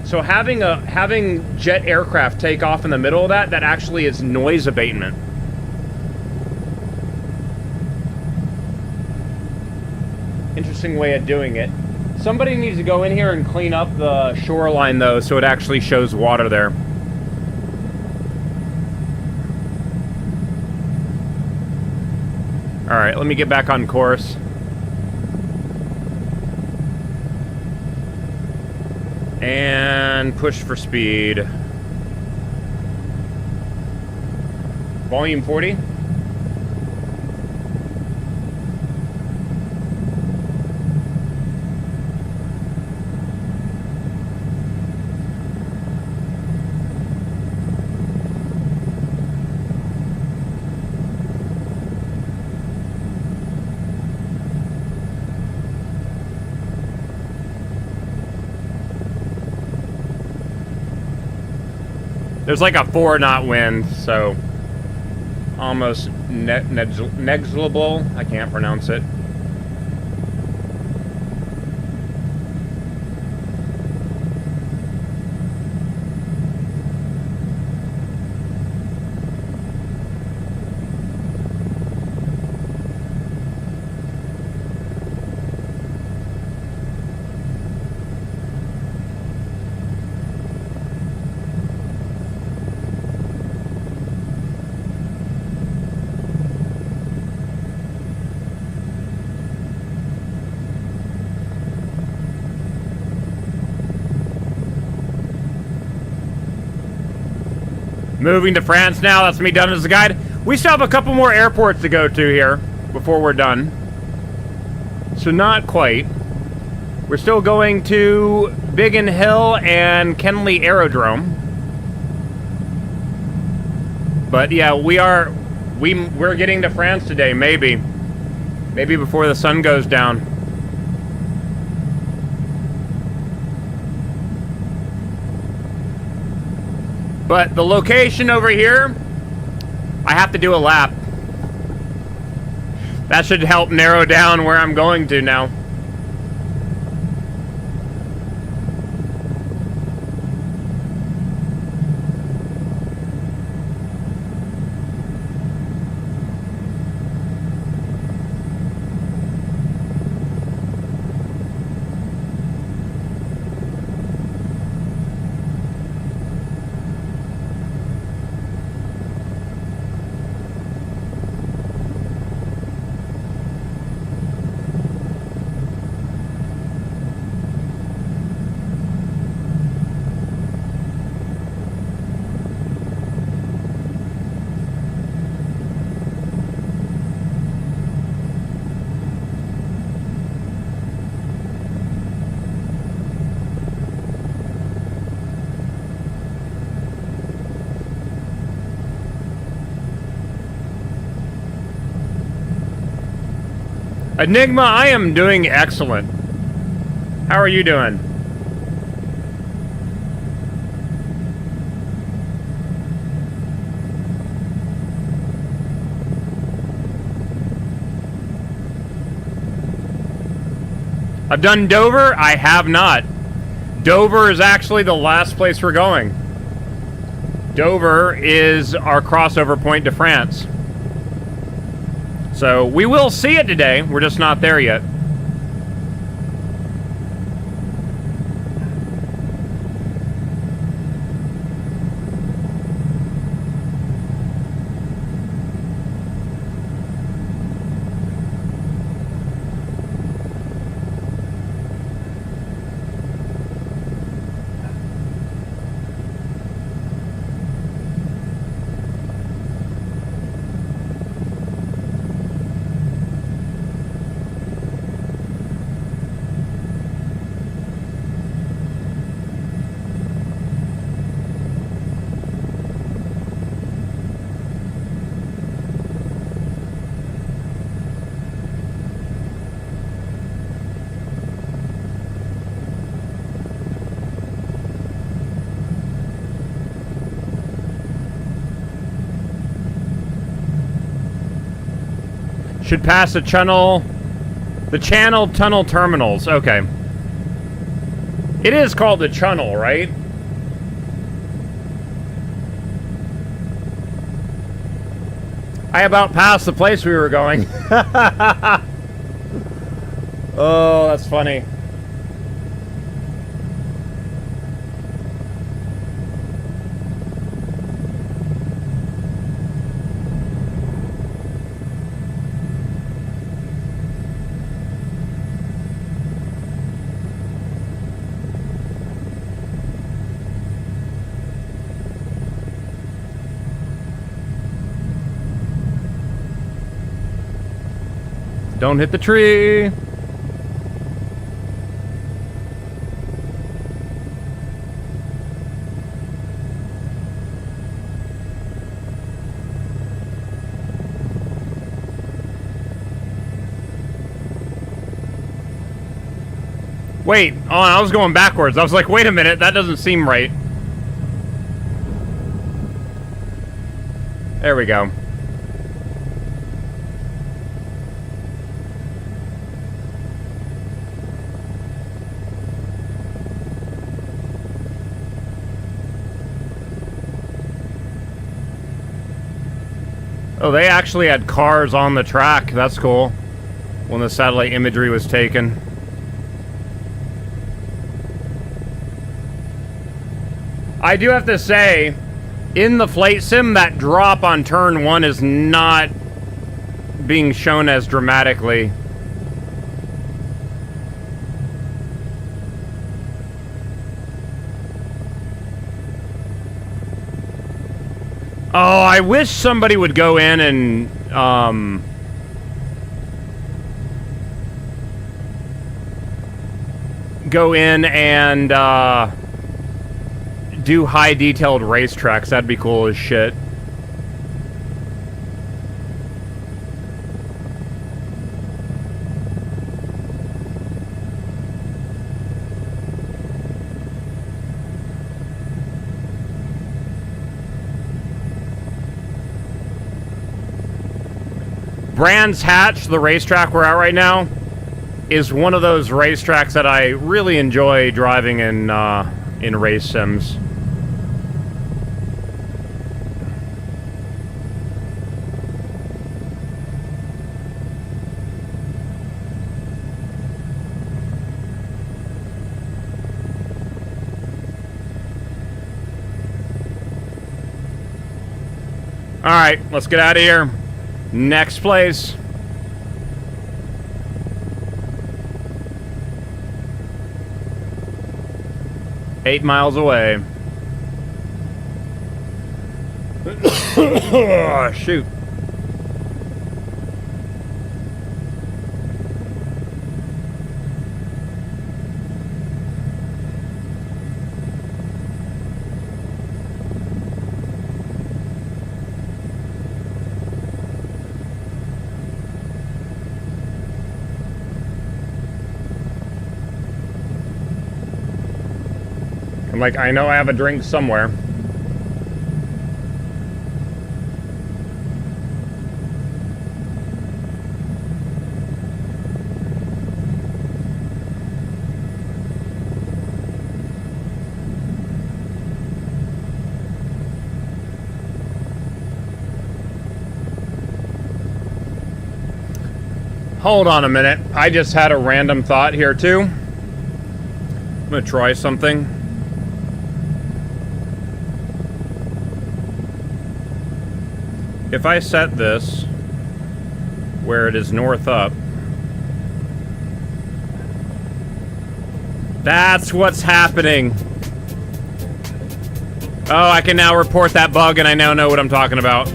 So having jet aircraft take off in the middle of that actually is noise abatement. Interesting way of doing it. Somebody needs to go in here and clean up the shoreline, though, so it actually shows water there. Alright, let me get back on course. And push for speed. Volume 40. There's like a 4-knot wind, so almost negligible. I can't pronounce it. Moving to France now. That's me done as a guide. We still have a couple more airports to go to here before we're done. So not quite. We're still going to Biggin Hill and Kenley Aerodrome. But yeah, we're getting to France today, maybe. Maybe before the sun goes down. But the location over here, I have to do a lap. That should help narrow down where I'm going to now. Enigma, I am doing excellent. How are you doing? I've done Dover. I have not. Dover is actually the last place we're going. Dover is our crossover point to France. So we will see it today. We're just not there yet. Should pass the channel tunnel terminals. Okay. It is called the channel, right? I about passed the place we were going. Oh, that's funny. Don't hit the tree. Wait, oh, I was going backwards. I was like, wait a minute, that doesn't seem right. There we go. Oh, they actually had cars on the track. That's cool. When the satellite imagery was taken. I do have to say, in the flight sim, that drop on turn 1 is not being shown as dramatically. Oh, I wish somebody would go in and, do high detailed racetracks. That'd be cool as shit. Brands Hatch, the racetrack we're at right now, is one of those racetracks that I really enjoy driving in race sims. Alright, let's get out of here. Next place. $8 miles away. Oh, shoot. Like, I know I have a drink somewhere. Hold on a minute. I just had a random thought here, too. I'm gonna try something. If I set this where it is north up, that's what's happening. Oh, I can now report that bug and I now know what I'm talking about.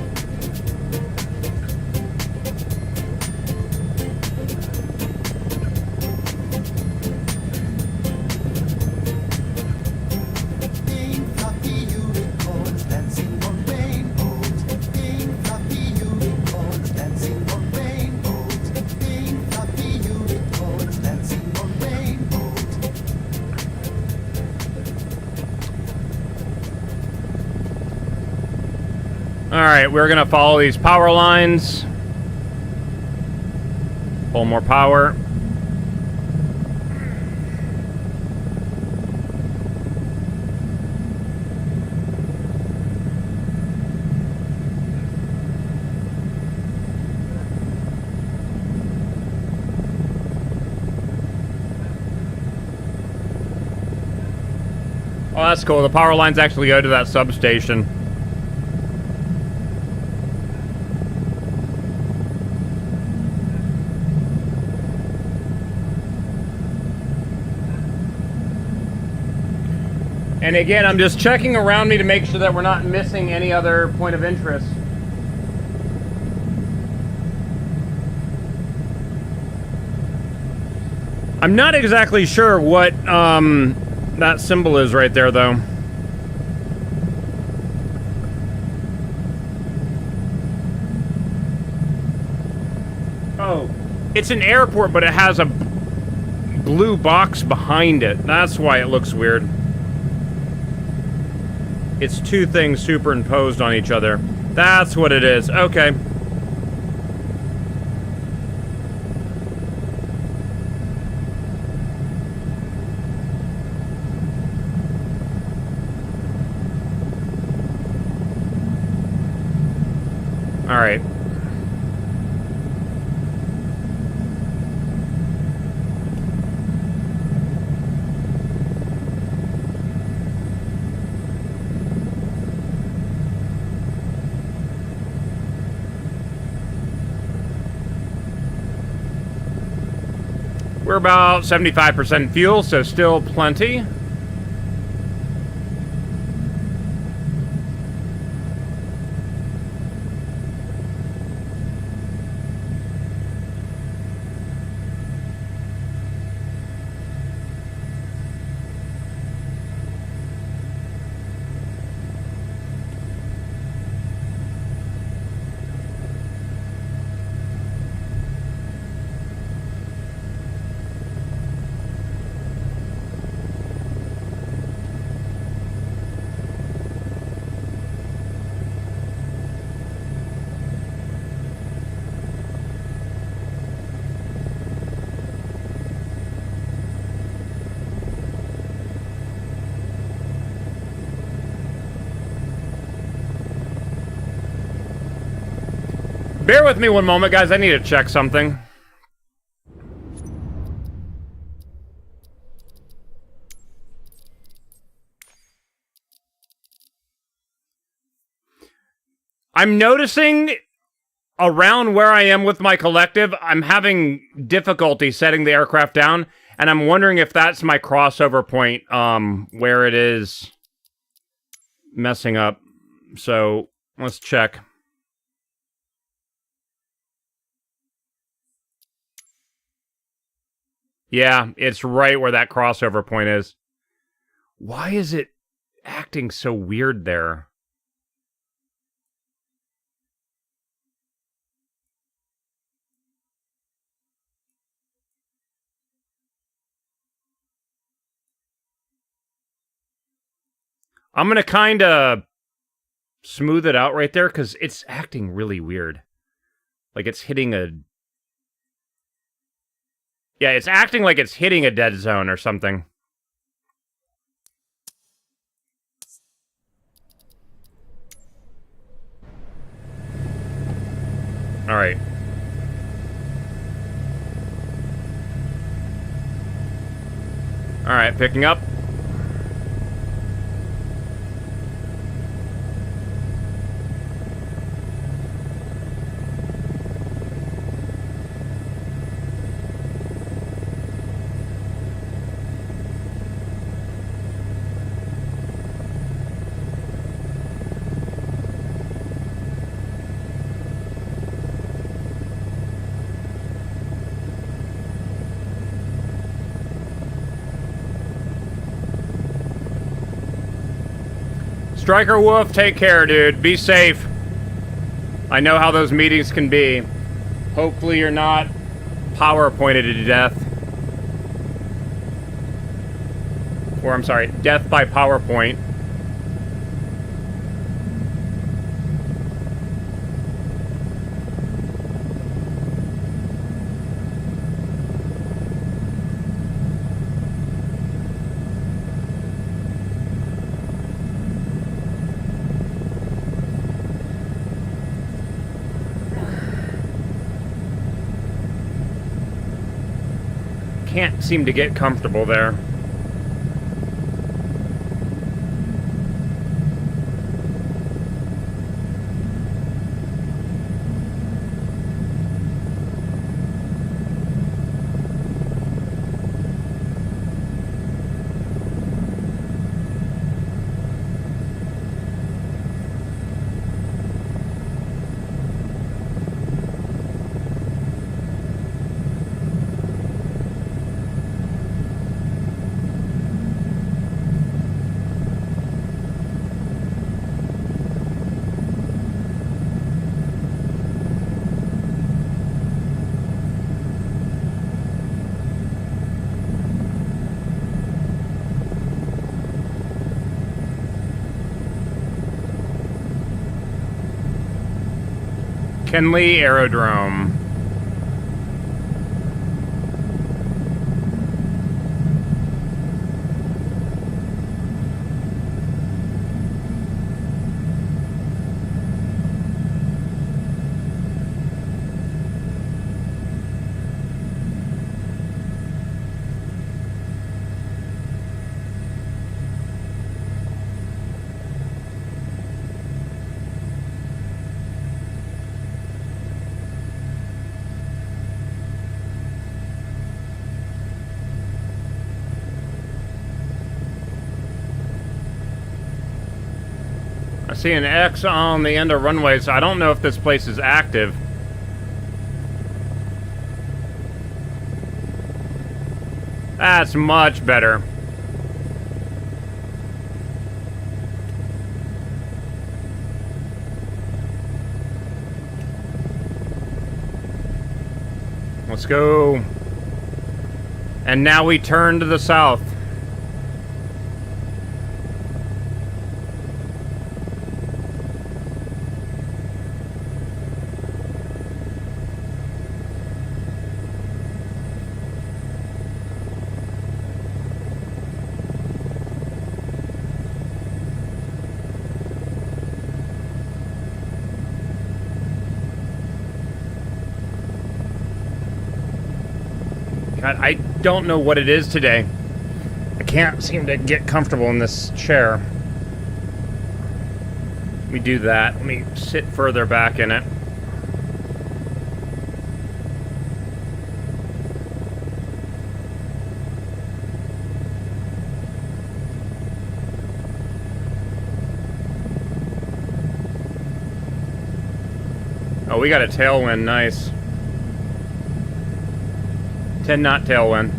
Alright, we're gonna follow these power lines. Pull more power. Oh, that's cool. The power lines actually go to that substation. And again, I'm just checking around me to make sure that we're not missing any other point of interest. I'm not exactly sure what that symbol is right there, though. Oh, it's an airport, but it has a blue box behind it. That's why it looks weird. It's two things superimposed on each other. That's what it is. Okay. All right. We're about 75% fuel, so still plenty. Bear with me one moment, guys. I need to check something. I'm noticing around where I am with my collective, I'm having difficulty setting the aircraft down, and I'm wondering if that's my crossover point, where it is messing up. So, let's check. Yeah, it's right where that crossover point is. Why is it acting so weird there? I'm going to kind of smooth it out right there because it's acting really weird. Like it's hitting a... Yeah, it's acting like it's hitting a dead zone or something. All right. All right, picking up. Striker Wolf, take care, dude. Be safe. I know how those meetings can be. Hopefully you're not power-pointed to death. Or, I'm sorry, death by PowerPoint. Can't seem to get comfortable there. Kenley Aerodrome. I see an X on the end of runway, so I don't know if this place is active. That's much better. Let's go. And now we turn to the south. God, I don't know what it is today. I can't seem to get comfortable in this chair. Let me do that. Let me sit further back in it. Oh, we got a tailwind. Nice. 10 knot tailwind.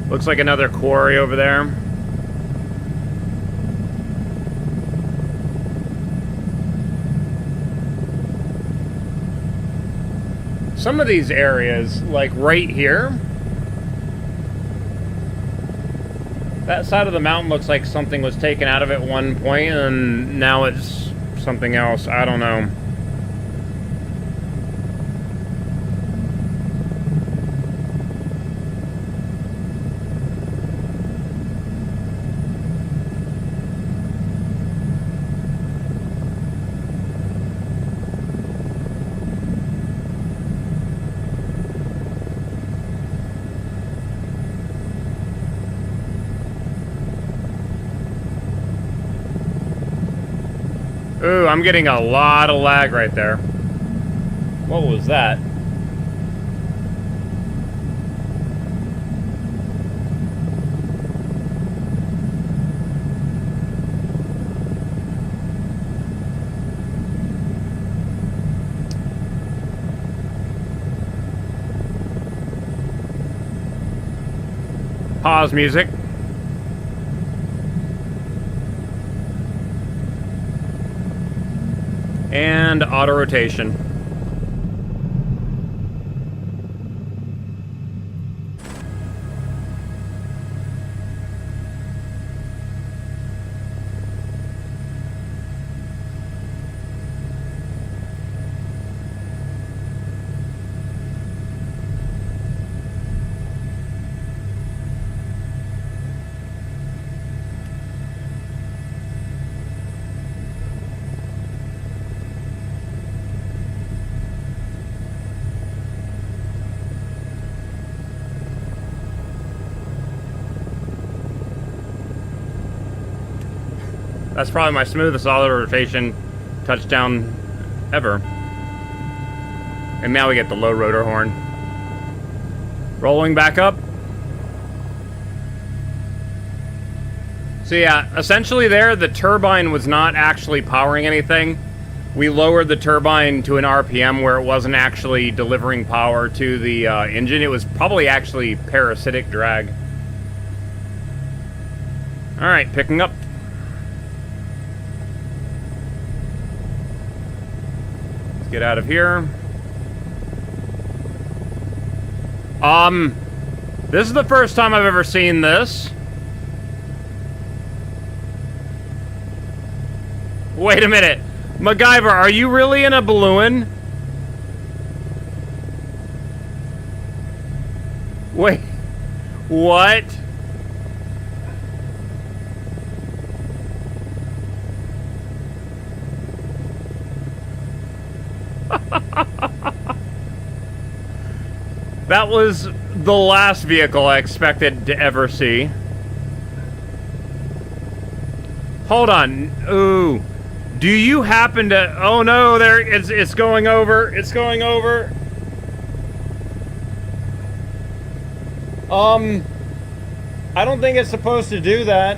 Looks like another quarry over there. Some of these areas, like right here, that side of the mountain looks like something was taken out of it at one point and now it's something else. I don't know. Ooh, I'm getting a lot of lag right there. What was that? Pause music. And auto rotation. That's probably my smoothest auto rotation touchdown ever. And now we get the low rotor horn. Rolling back up. So yeah, essentially there, the turbine was not actually powering anything. We lowered the turbine to an RPM where it wasn't actually delivering power to the engine. It was probably actually parasitic drag. Alright, picking up. Get out of here. This is the first time I've ever seen this. Wait a minute. MacGyver, are you really in a balloon? Wait. What? That was the last vehicle I expected to ever see. Hold on. Ooh. Do you happen to... Oh no, there it's going over. It's going over. I don't think it's supposed to do that.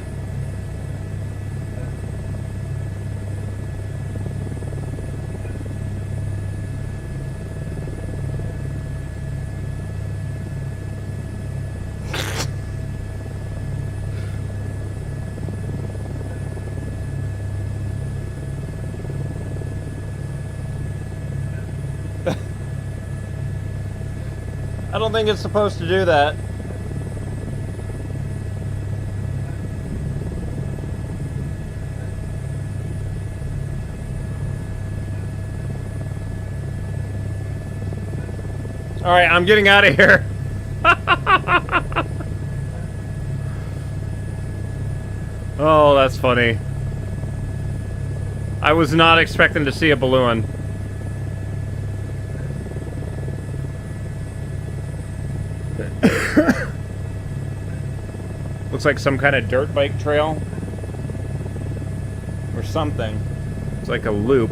I don't think it's supposed to do that. Alright, I'm getting out of here. Oh, that's funny. I was not expecting to see a balloon. Looks like some kind of dirt bike trail. Or something. It's like a loop.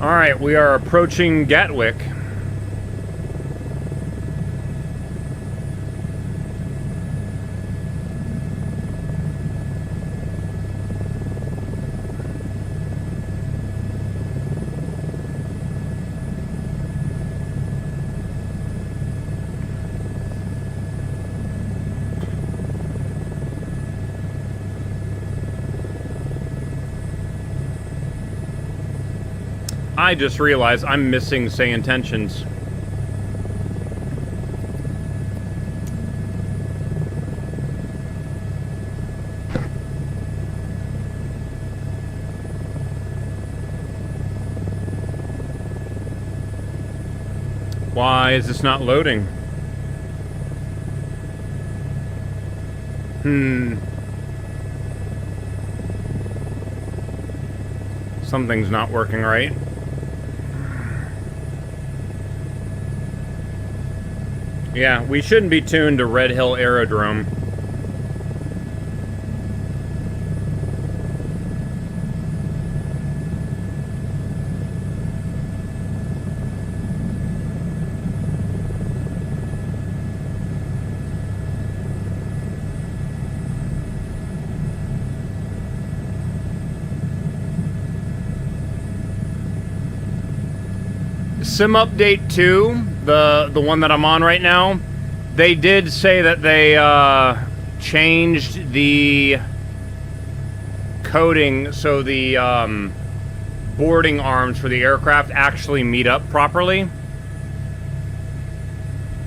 Alright, we are approaching Gatwick. I just realized I'm missing say intentions. Why is this not loading? Something's not working right. Yeah, we shouldn't be tuned to Red Hill Aerodrome. Sim Update 2, the one that I'm on right now, they did say that they changed the coding so the boarding arms for the aircraft actually meet up properly.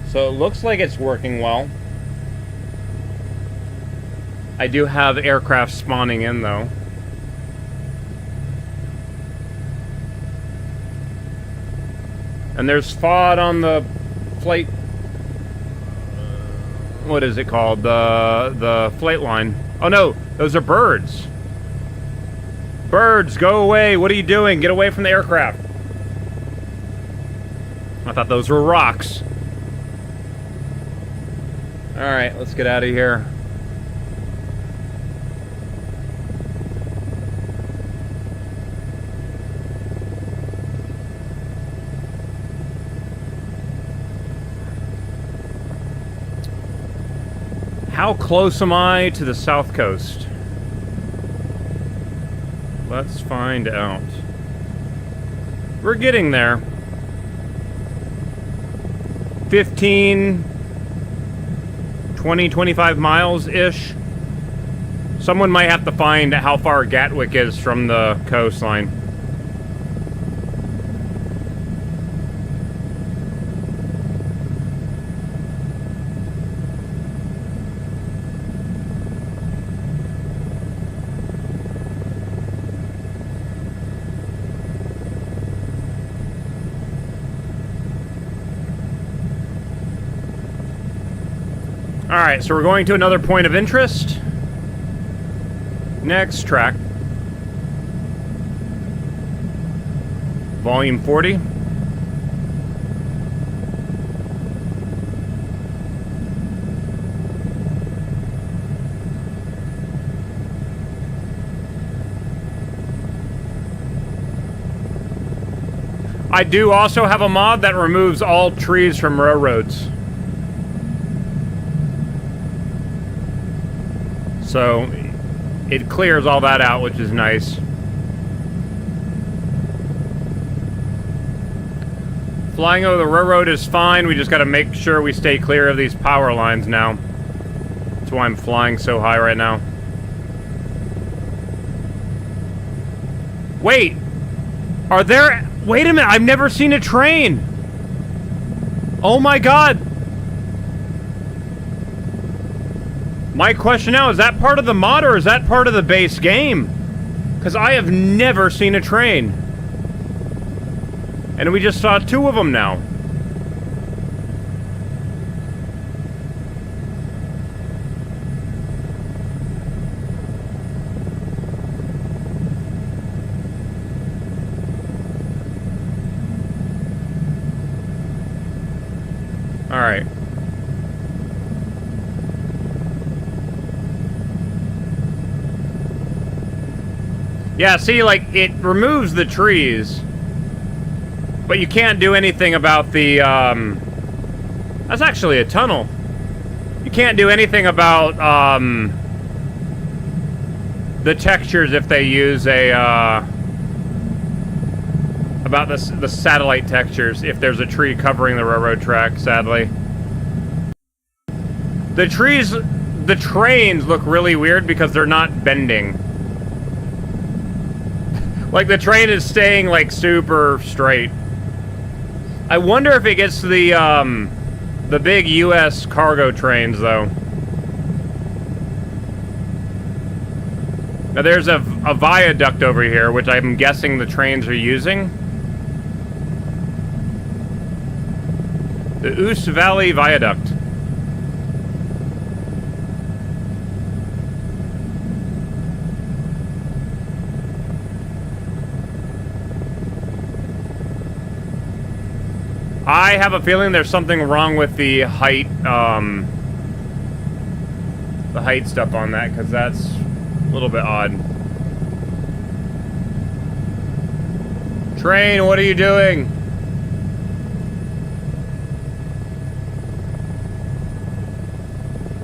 So it looks like it's working well. I do have aircraft spawning in though. And there's FOD on the flight. What is it called? The flight line. Oh no, those are birds. Birds, go away. What are you doing? Get away from the aircraft. I thought those were rocks. Alright, let's get out of here. How close am I to the south coast? Let's find out. We're getting there. 15, 20, 25 miles-ish. Someone might have to find how far Gatwick is from the coastline. Alright, so we're going to another point of interest. Next track. Volume 40. I do also have a mod that removes all trees from railroads. So it clears all that out, which is nice. Flying over the railroad is fine. We just got to make sure we stay clear of these power lines now. That's why I'm flying so high right now. Wait! Are there... Wait a minute, I've never seen a train! Oh my god! My question now, is that part of the mod or is that part of the base game? Because I have never seen a train. And we just saw 2 of them now. Alright. Yeah, see, like, it removes the trees, but you can't do anything about the, that's actually a tunnel. You can't do anything about, the textures if they use a, about the satellite textures, if there's a tree covering the railroad track, sadly. The trains look really weird because they're not bending. Like, the train is staying, like, super straight. I wonder if it gets to the big U.S. cargo trains, though. Now, there's a viaduct over here, which I'm guessing the trains are using. The Ouse Valley Viaduct. I have a feeling there's something wrong with the height stuff on that, because that's a little bit odd. Train, what are you doing?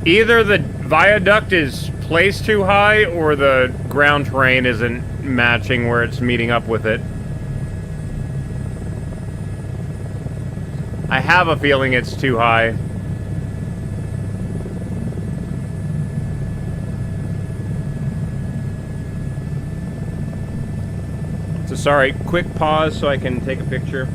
Either the viaduct is placed too high, or the ground terrain isn't matching where it's meeting up with it. I have a feeling it's too high. So sorry, quick pause so I can take a picture.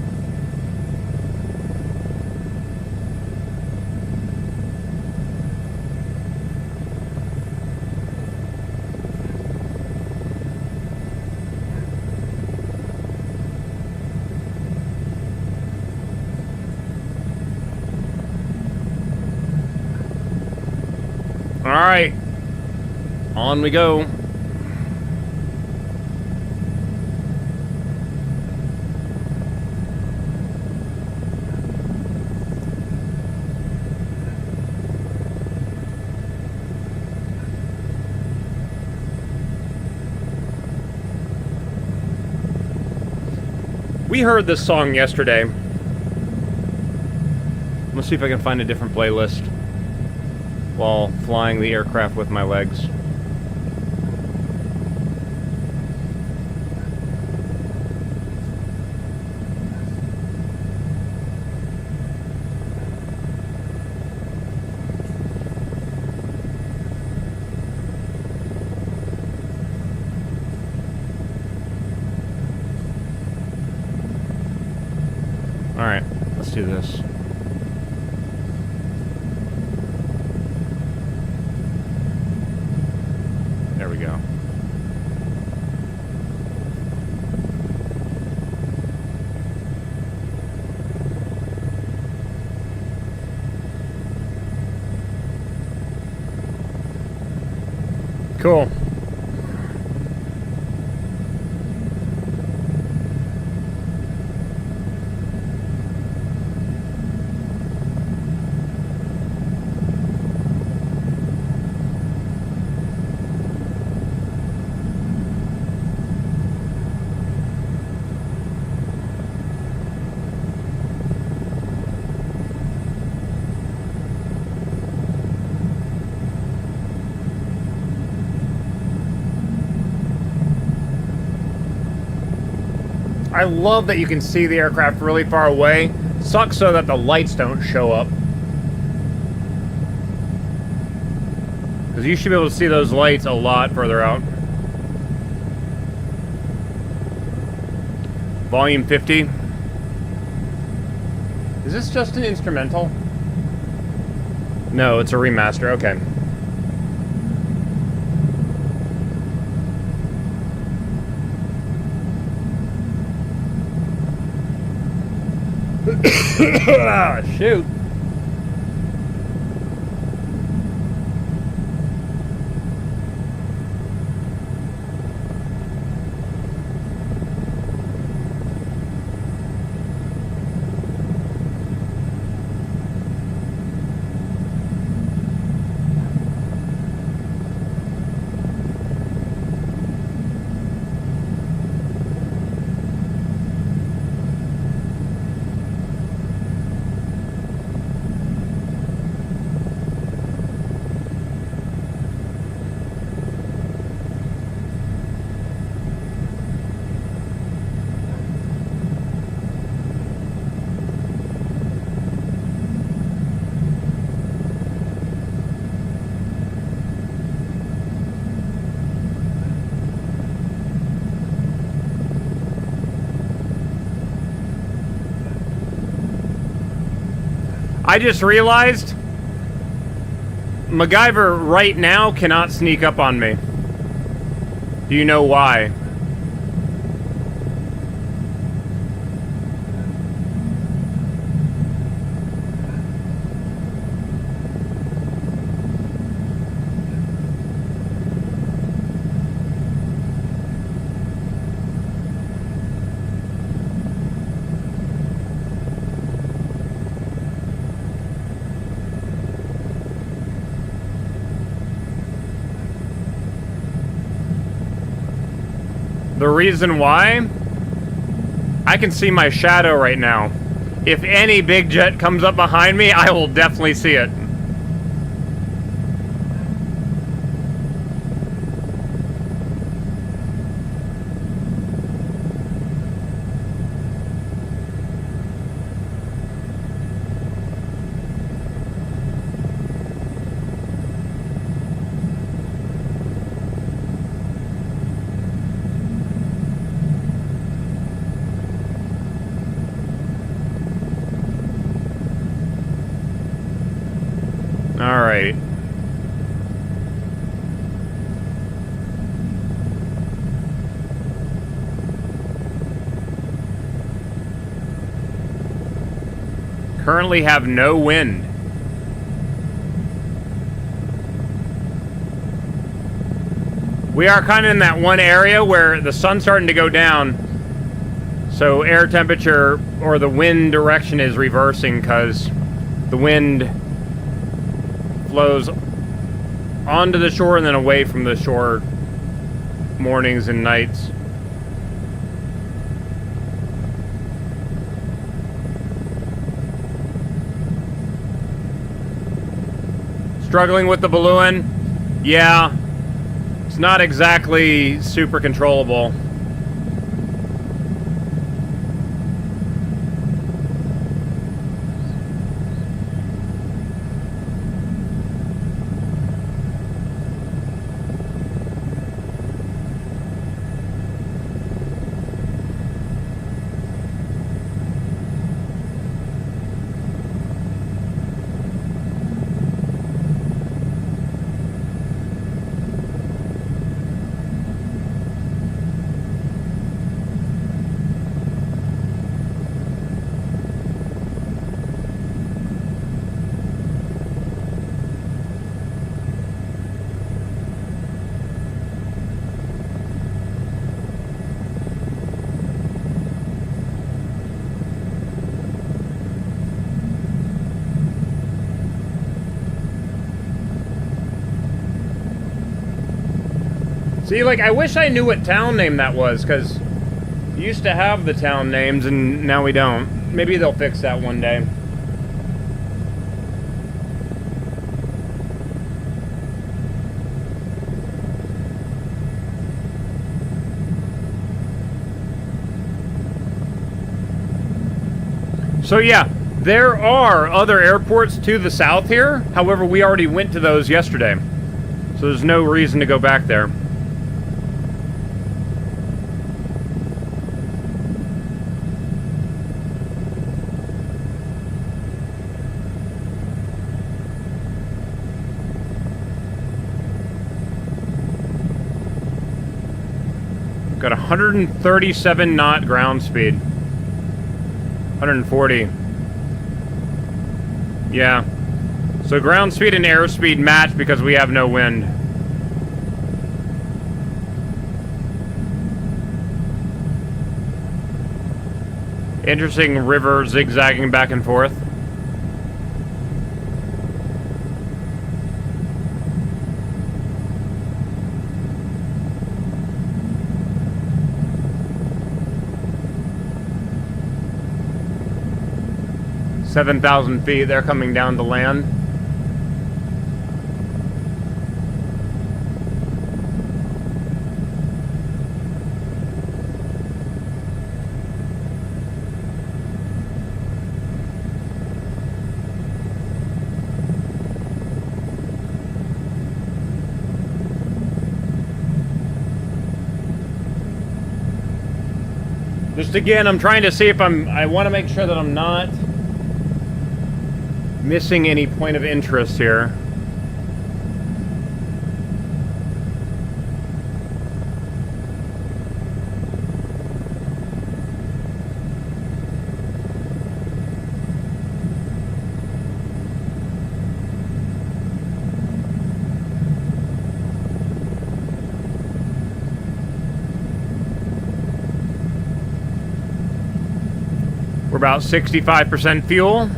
Alright, on we go. We heard this song yesterday. Let's see if I can find a different playlist while flying the aircraft with my legs. Let's do this. There we go. Cool. I love that you can see the aircraft really far away. Sucks so that the lights don't show up. Because you should be able to see those lights a lot further out. Volume 50. Is this just an instrumental? No, it's a remaster. Okay. Shoot. I just realized MacGyver right now cannot sneak up on me. Do you know why? The reason why? I can see my shadow right now. If any big jet comes up behind me, I will definitely see it. Alright. Currently have no wind. We are kind of in that one area where the sun's starting to go down. So air temperature or the wind direction is reversing because the wind flows onto the shore and then away from the shore mornings and nights. Struggling with the balloon? Yeah. It's not exactly super controllable. See, like, I wish I knew what town name that was, because we used to have the town names, and now we don't. Maybe they'll fix that one day. So yeah, there are other airports to the south here. However, we already went to those yesterday. So there's no reason to go back there. Got 137 knot ground speed. 140. Yeah. So ground speed and airspeed match because we have no wind. Interesting river zigzagging back and forth. $7,000 feet, they're coming down to land. Just again, I'm trying to see if I want to make sure that I'm not missing any point of interest here. We're about 65% fuel.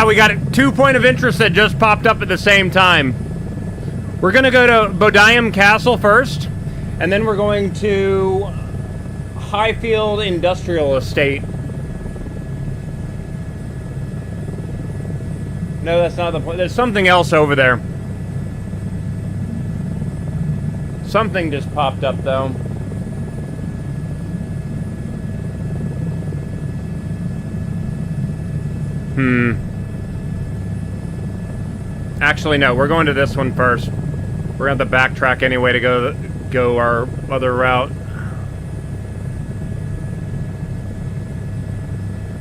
We got a 2 point of interest that just popped up at the same time. We're going to go to Bodiam Castle first, and then we're going to Highfield Industrial Estate. No, that's not the point. There's something else over there. Something just popped up, though. Actually, no. We're going to this one first. We're going to have to backtrack anyway to go our other route.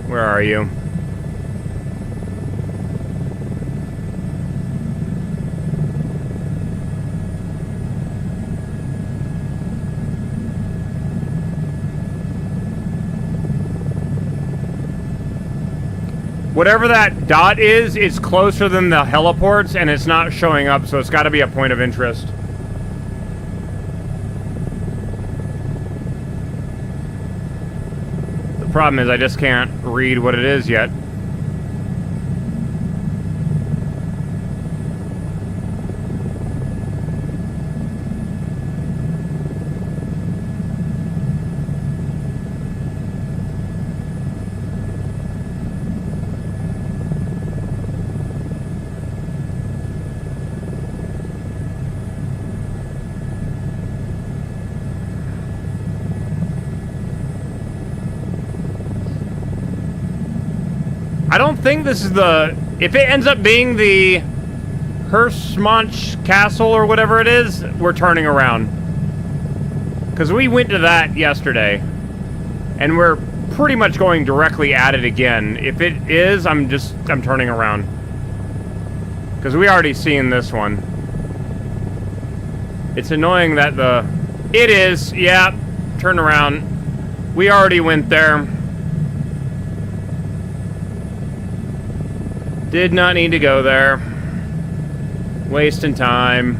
Where are you? Whatever that dot is, it's closer than the heliports, and it's not showing up, so it's got to be a point of interest. The problem is I just can't read what it is yet. I don't think this is the... If it ends up being the Hirschmansch Castle or whatever it is, we're turning around. Because we went to that yesterday. And we're pretty much going directly at it again. If it is, I'm turning around. Because we already seen this one. It's annoying that the... It is, yeah. Turn around. We already went there. Did not need to go there. Wasting time.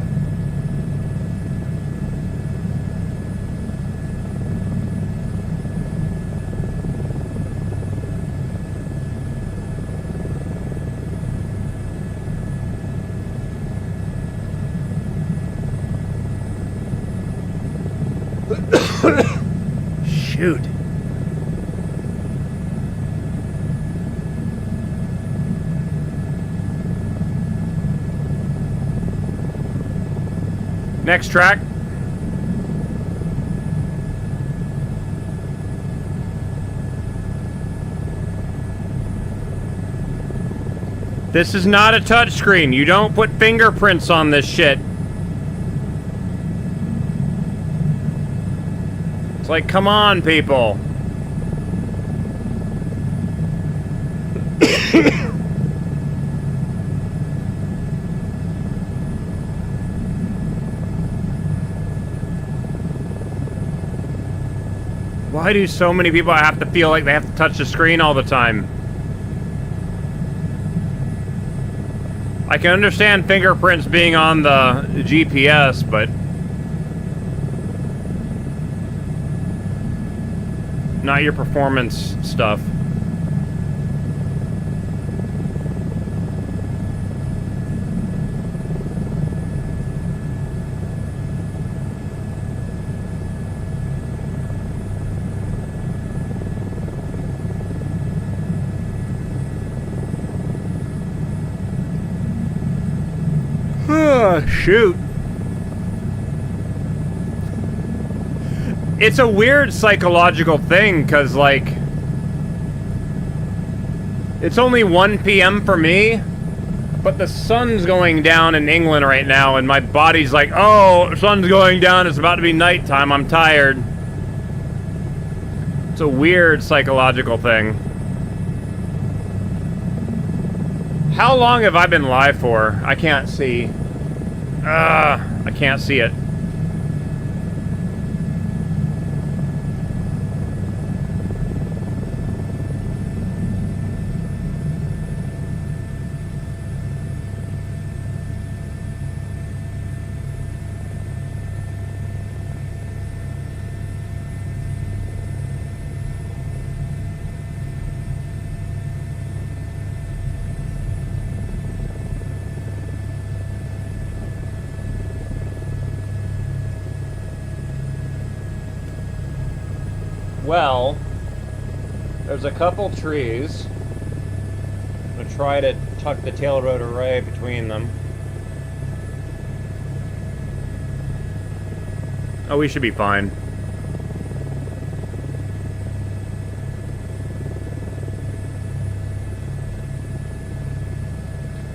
Shoot. Next track. This is not a touchscreen. You don't put fingerprints on this shit. It's like, come on, people. Why do so many people have to feel like they have to touch the screen all the time? I can understand fingerprints being on the GPS, but not your performance stuff. Shoot. It's a weird psychological thing, because, like, it's only 1 p.m. for me, but the sun's going down in England right now, and my body's like, oh, sun's going down, it's about to be nighttime, I'm tired. It's a weird psychological thing. How long have I been live for? I can't see. I can't see it. Well, there's a couple trees. I'm going to try to tuck the tail rotor right between them. Oh, we should be fine.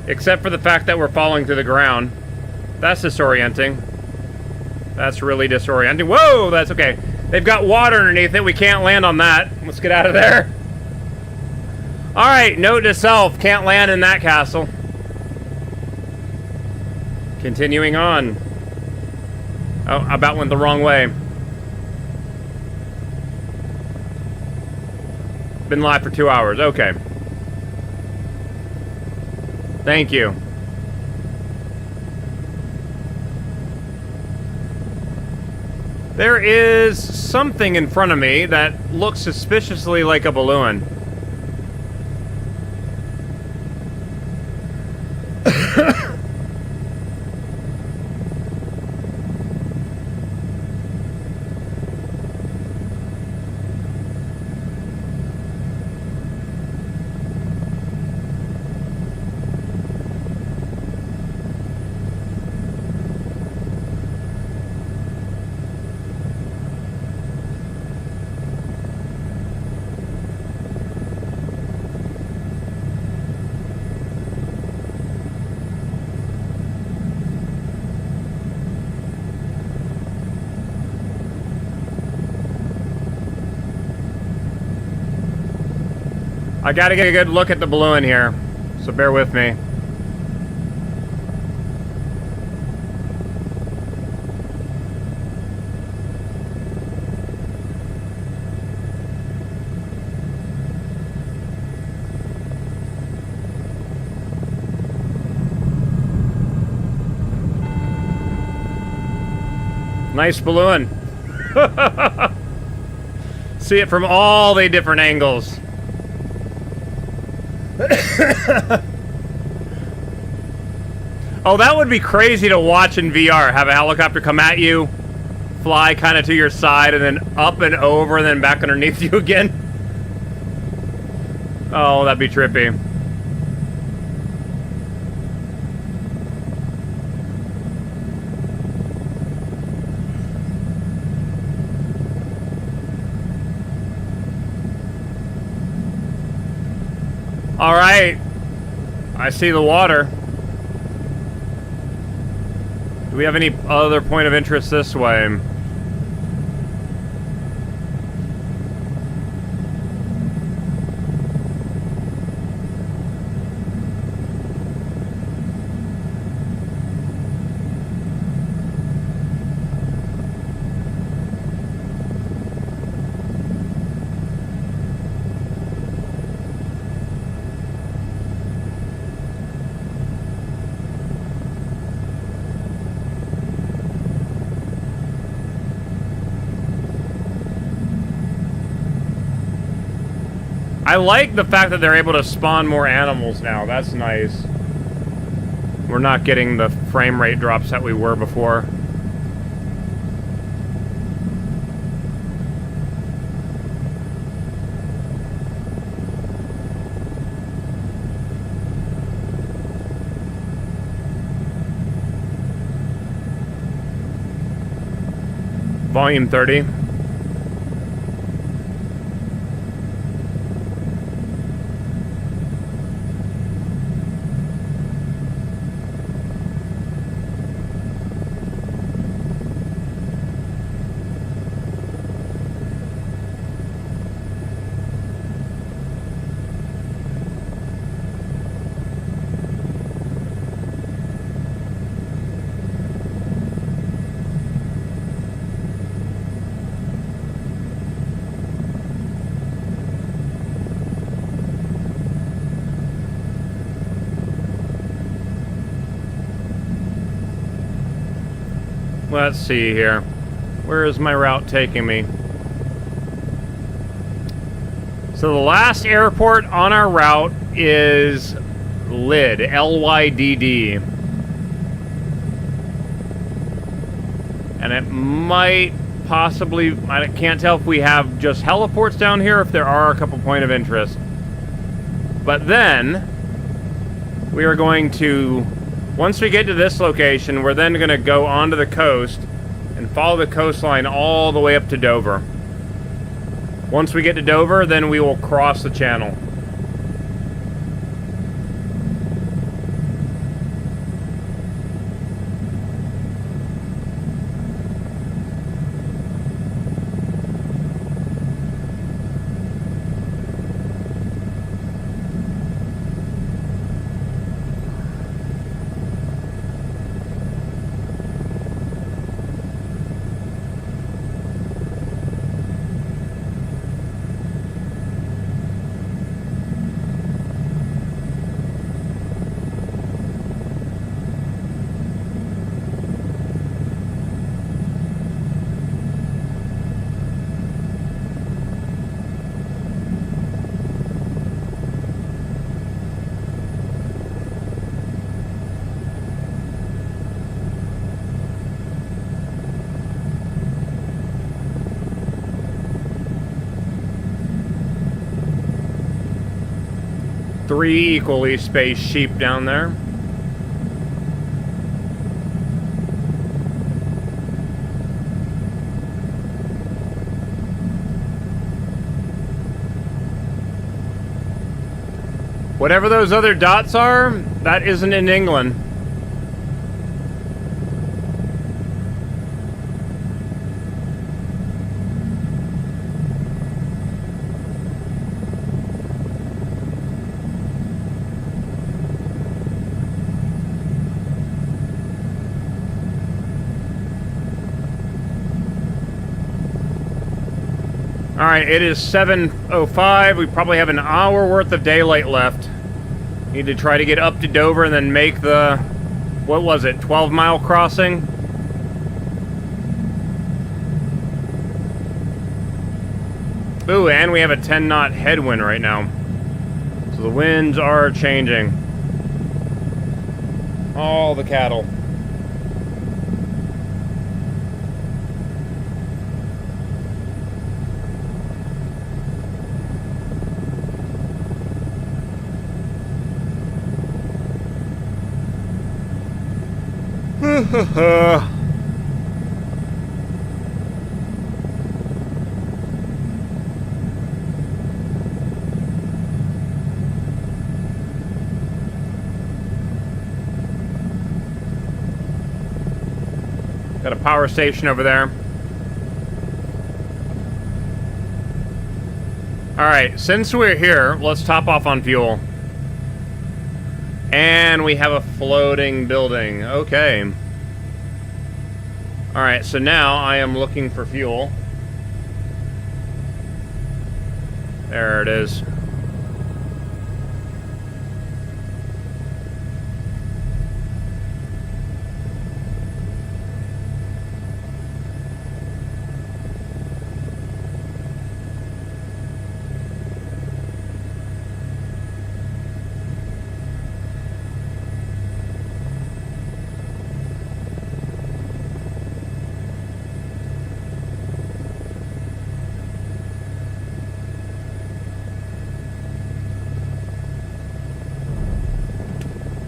Except for the fact that we're falling to the ground. That's disorienting. That's really disorienting. Whoa, that's okay. They've got water underneath it. We can't land on that. Let's get out of there. Alright, note to self. Can't land in that castle. Continuing on. Oh, I about went the wrong way. Been live for 2 hours. Okay. Thank you. There is something in front of me that looks suspiciously like a balloon. I gotta get a good look at the balloon here, so bear with me. Nice balloon. See it from all the different angles. Oh, that would be crazy to watch in VR. Have a helicopter come at you, fly kind of to your side, and then up and over, and then back underneath you again. Oh, that'd be trippy. All right, I see the water. Do we have any other point of interest this way? I like the fact that they're able to spawn more animals now. That's nice. We're not getting the frame rate drops that we were before. Volume 30. Let's see here. Where is my route taking me? So the last airport on our route is Lyd, L-Y-D-D. And it might possibly, I can't tell if we have just heliports down here, or if there are a couple point of interest. But then, we are going to, once we get to this location, we're then going to go onto the coast and follow the coastline all the way up to Dover. Once we get to Dover, then we will cross the channel. Three equally spaced sheep down there. Whatever those other dots are, that isn't in England. Alright, it is 7:05. We probably have an hour worth of daylight left. Need to try to get up to Dover and then make the, what was it, 12-mile crossing? Ooh, and we have a 10-knot headwind right now. So the winds are changing. All the cattle. Got a power station over there. Alright, since we're here, let's top off on fuel. And we have a floating building. Okay. Alright, so now I am looking for fuel. There it is.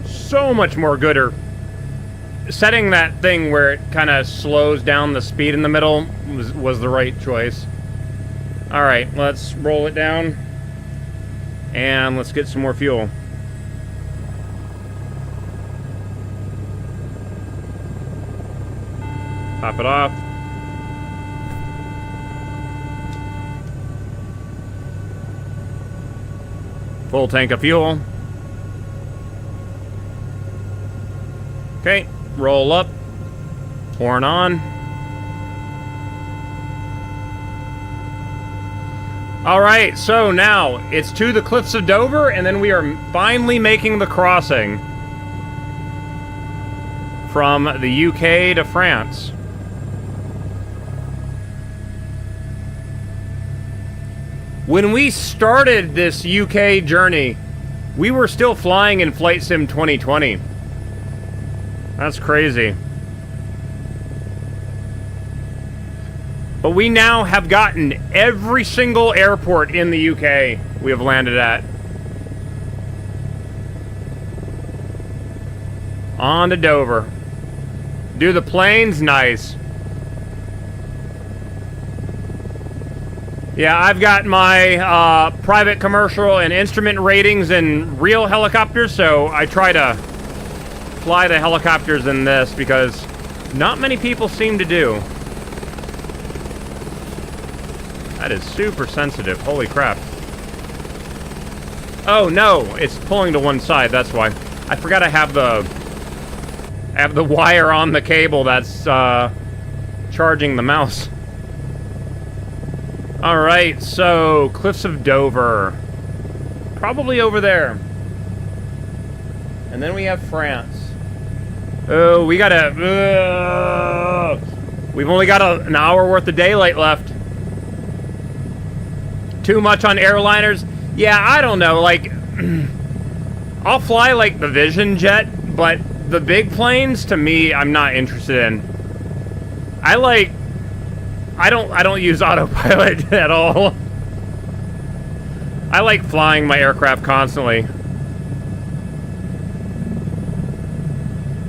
So much more gooder. Setting that thing where it kind of slows down the speed in the middle was the right choice. Alright, let's roll it down. And let's get some more fuel. Top it off. Full tank of fuel. Okay, roll up, horn on. Alright, so now it's to the cliffs of Dover, and then we are finally making the crossing from the UK to France. When we started this UK journey, we were still flying in Flight Sim 2020. That's crazy. But we now have gotten every single airport in the UK we have landed at. On to Dover. Do the planes? Nice. Yeah, I've got my private, commercial, and instrument ratings in real helicopters, so I try to fly the helicopters in this because not many people seem to do. That is super sensitive. Holy crap. Oh no, it's pulling to one side, that's why. I forgot I have the wire on the cable that's charging the mouse. Alright, so Cliffs of Dover. Probably over there. And then we have France. Oh, we gotta... we've only got an hour worth of daylight left. Too much on airliners? Yeah, I don't know, like... I'll fly, like, the Vision jet, but the big planes, to me, I'm not interested in. I don't use autopilot at all. I like flying my aircraft constantly.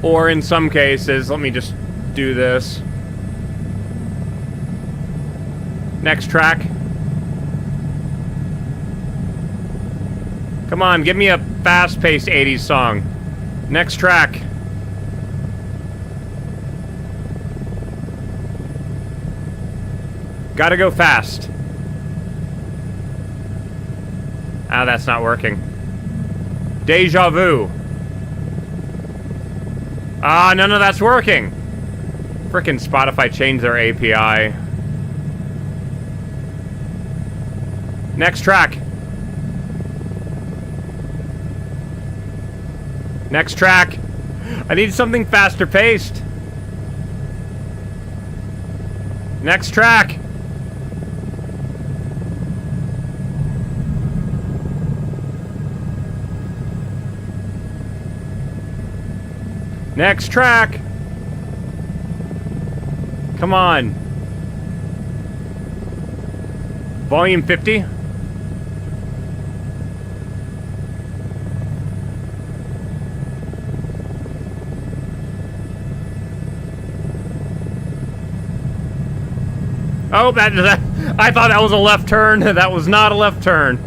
Or in some cases, let me just do this. Next track. Come on, give me a fast-paced 80s song. Next track. Gotta go fast. Ah, that's not working. Deja vu. Ah, none of that's working. Frickin' Spotify changed their API. Next track. Next track. I need something faster paced. Next track. Next track! Come on. Volume 50? Oh, that I thought that was a left turn. That was not a left turn.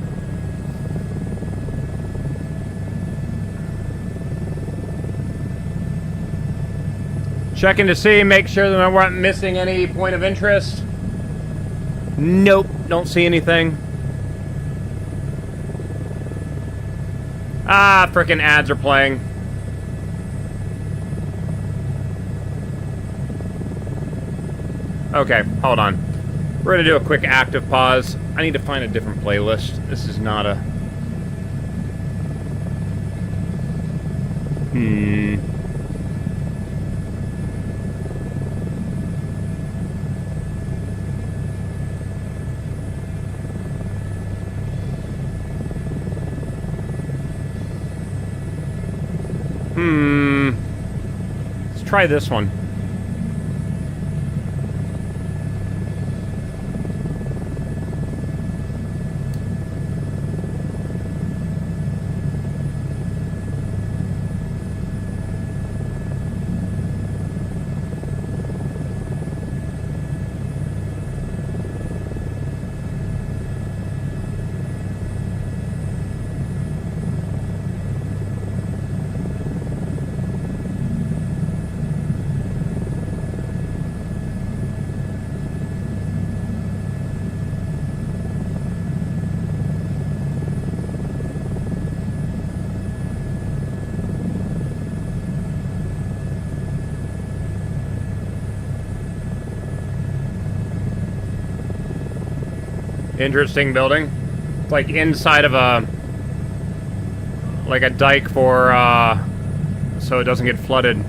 Checking to see, make sure that we're not missing any point of interest. Nope, don't see anything. Ah, frickin' ads are playing. Okay, hold on. We're gonna do a quick active pause. I need to find a different playlist. This is not a... Let's try this one. Interesting building. It's like inside of a... like a dike for, so it doesn't get flooded.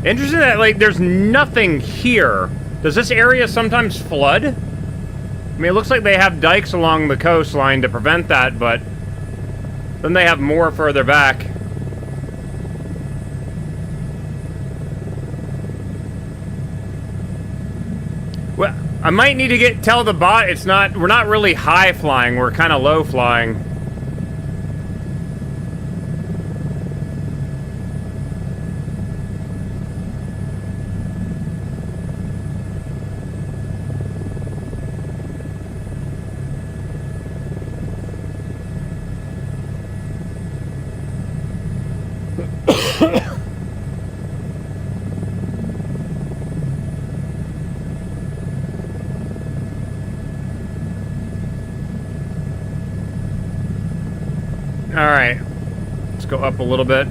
Interesting that, like, there's nothing here. Does this area sometimes flood? I mean, it looks like they have dikes along the coastline to prevent that, but then they have more further back. Well, I might need to tell the bot it's not, we're not really high flying, we're kind of low flying. Alright, let's go up a little bit.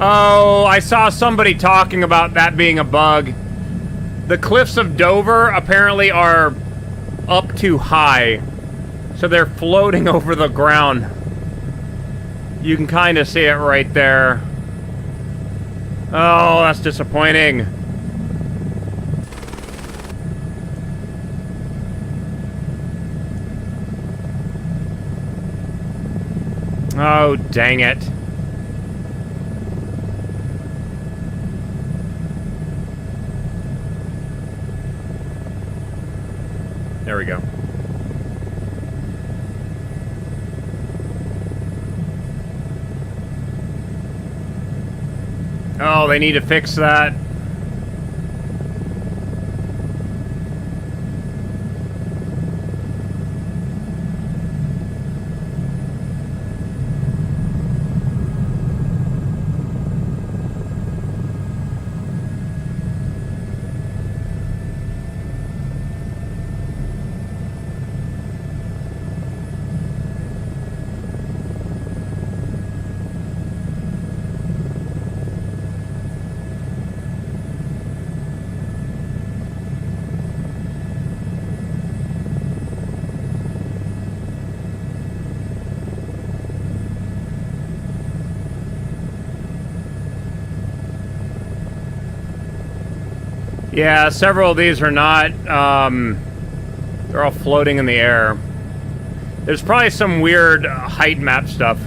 Oh, I saw somebody talking about that being a bug. The cliffs of Dover apparently are up too high, so they're floating over the ground. You can kind of see it right there. Oh, that's disappointing. Oh, dang it. There we go. Oh, they need to fix that. Yeah, several of these are not, they're all floating in the air. There's probably some weird height map stuff.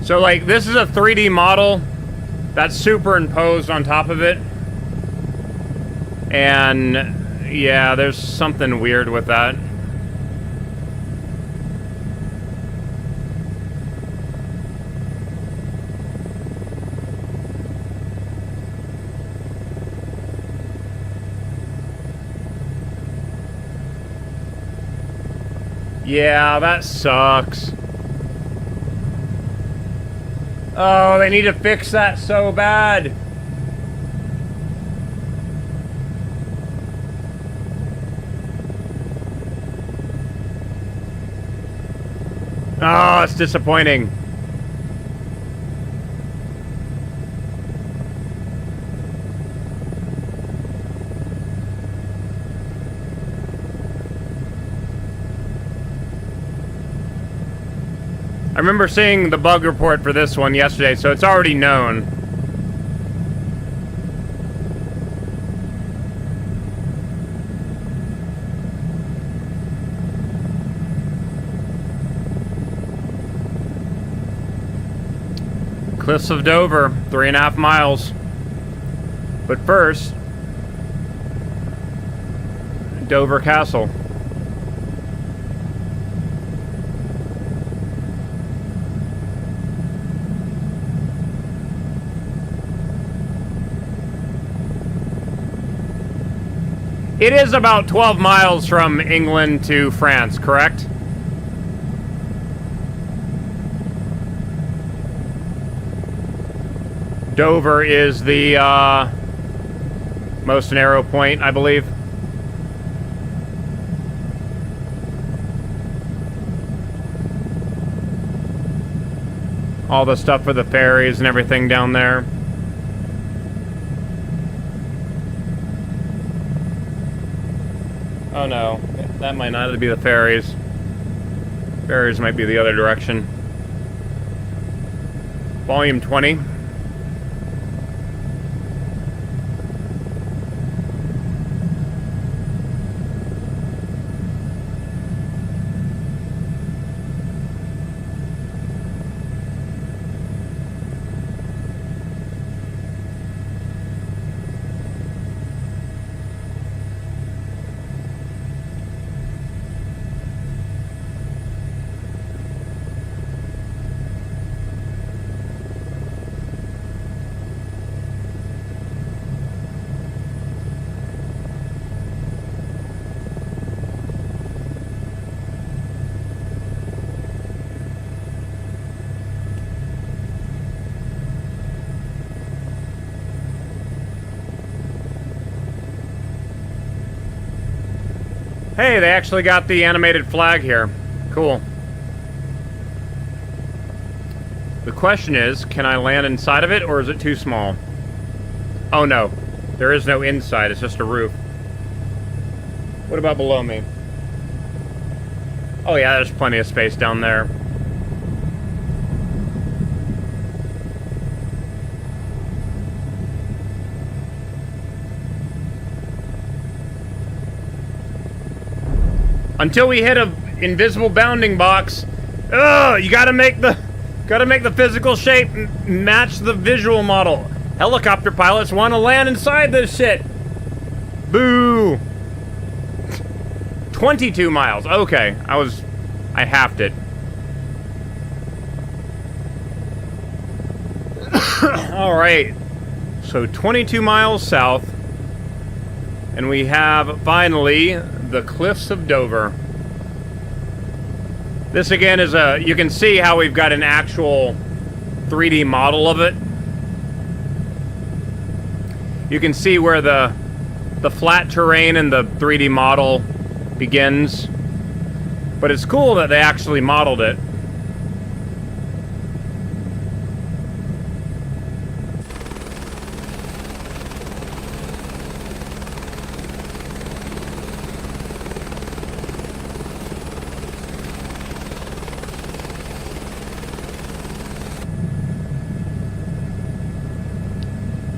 So, like, this is a 3D model that's superimposed on top of it. And, yeah, there's something weird with that. Yeah, that sucks. Oh, they need to fix that so bad. Oh, it's disappointing. I remember seeing the bug report for this one yesterday, so it's already known. Cliffs of Dover, 3.5 miles. But first, Dover Castle. It is about 12 miles from England to France, correct? Dover is the most narrow point, I believe. All the stuff for the ferries and everything down there. Oh no, that might not be the ferries. Ferries might be the other direction. Volume 20. Hey, they actually got the animated flag here. Cool. The question is, can I land inside of it, or is it too small? Oh no, there is no inside, it's just a roof. What about below me? Oh yeah, there's plenty of space down there. Until we hit an invisible bounding box, Ugh, you gotta make the physical shape match the visual model. Helicopter pilots want to land inside this shit. Boo. 22 miles. Okay, I halved it. All right. So 22 miles south, and we have finally the Cliffs of Dover. This again is you can see how we've got an actual 3D model of it. You can see where the flat terrain and the 3D model begins. But it's cool that they actually modeled it.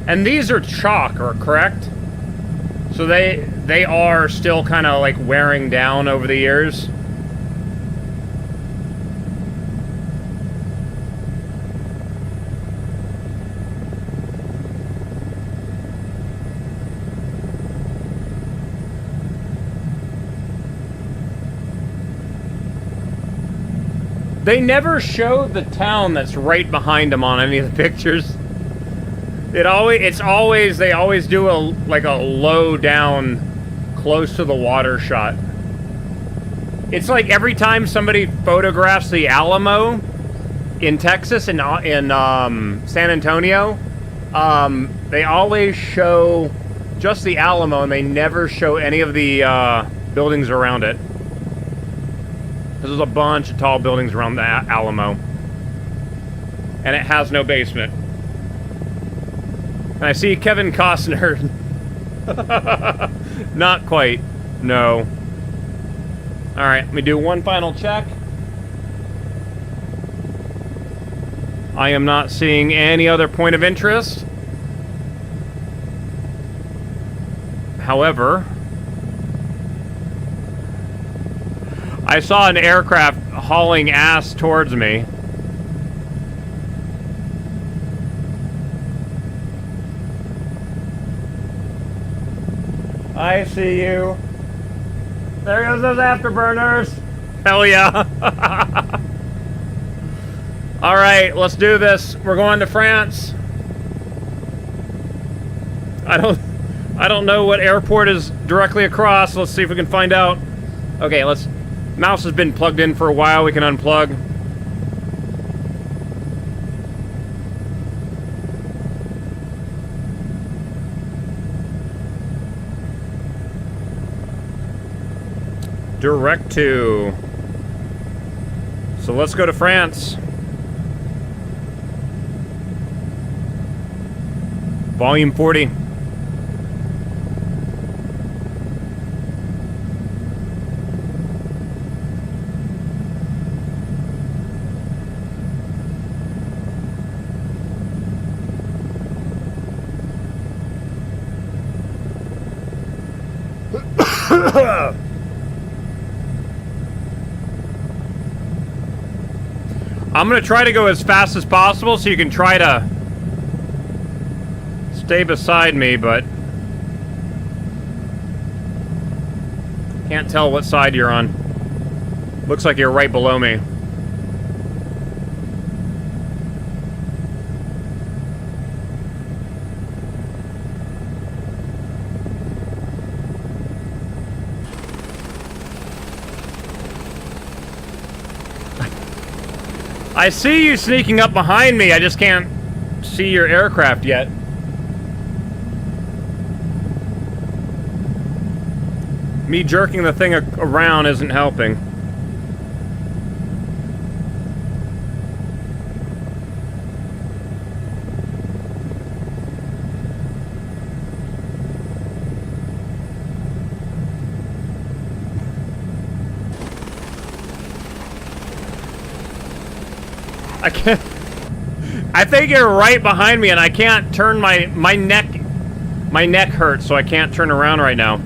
And these are chalk, correct? So they are still kind of like wearing down over the years. They never showed the town that's right behind them on any of the pictures. They always do a low down close to the water shot. It's like every time somebody photographs the Alamo in Texas and in San Antonio, they always show just the Alamo and they never show any of the buildings around it. There's a bunch of tall buildings around the Alamo, and it has no basement. And I see Kevin Costner. Not quite. No. Alright, let me do one final check. I am not seeing any other point of interest. However, I saw an aircraft hauling ass towards me. I see you. There goes those afterburners. Hell yeah. All right, let's do this. We're going to France. I don't know what airport is directly across. Let's see if we can find out. Okay, mouse has been plugged in for a while. We can unplug. Direct to. So let's go to France. Volume 40. I'm going to try to go as fast as possible so you can try to stay beside me, but can't tell what side you're on. Looks like you're right below me. I see you sneaking up behind me. I just can't see your aircraft yet. Me jerking the thing around isn't helping. I can't. I think you're right behind me, and I can't turn my neck. My neck hurts, so I can't turn around right now.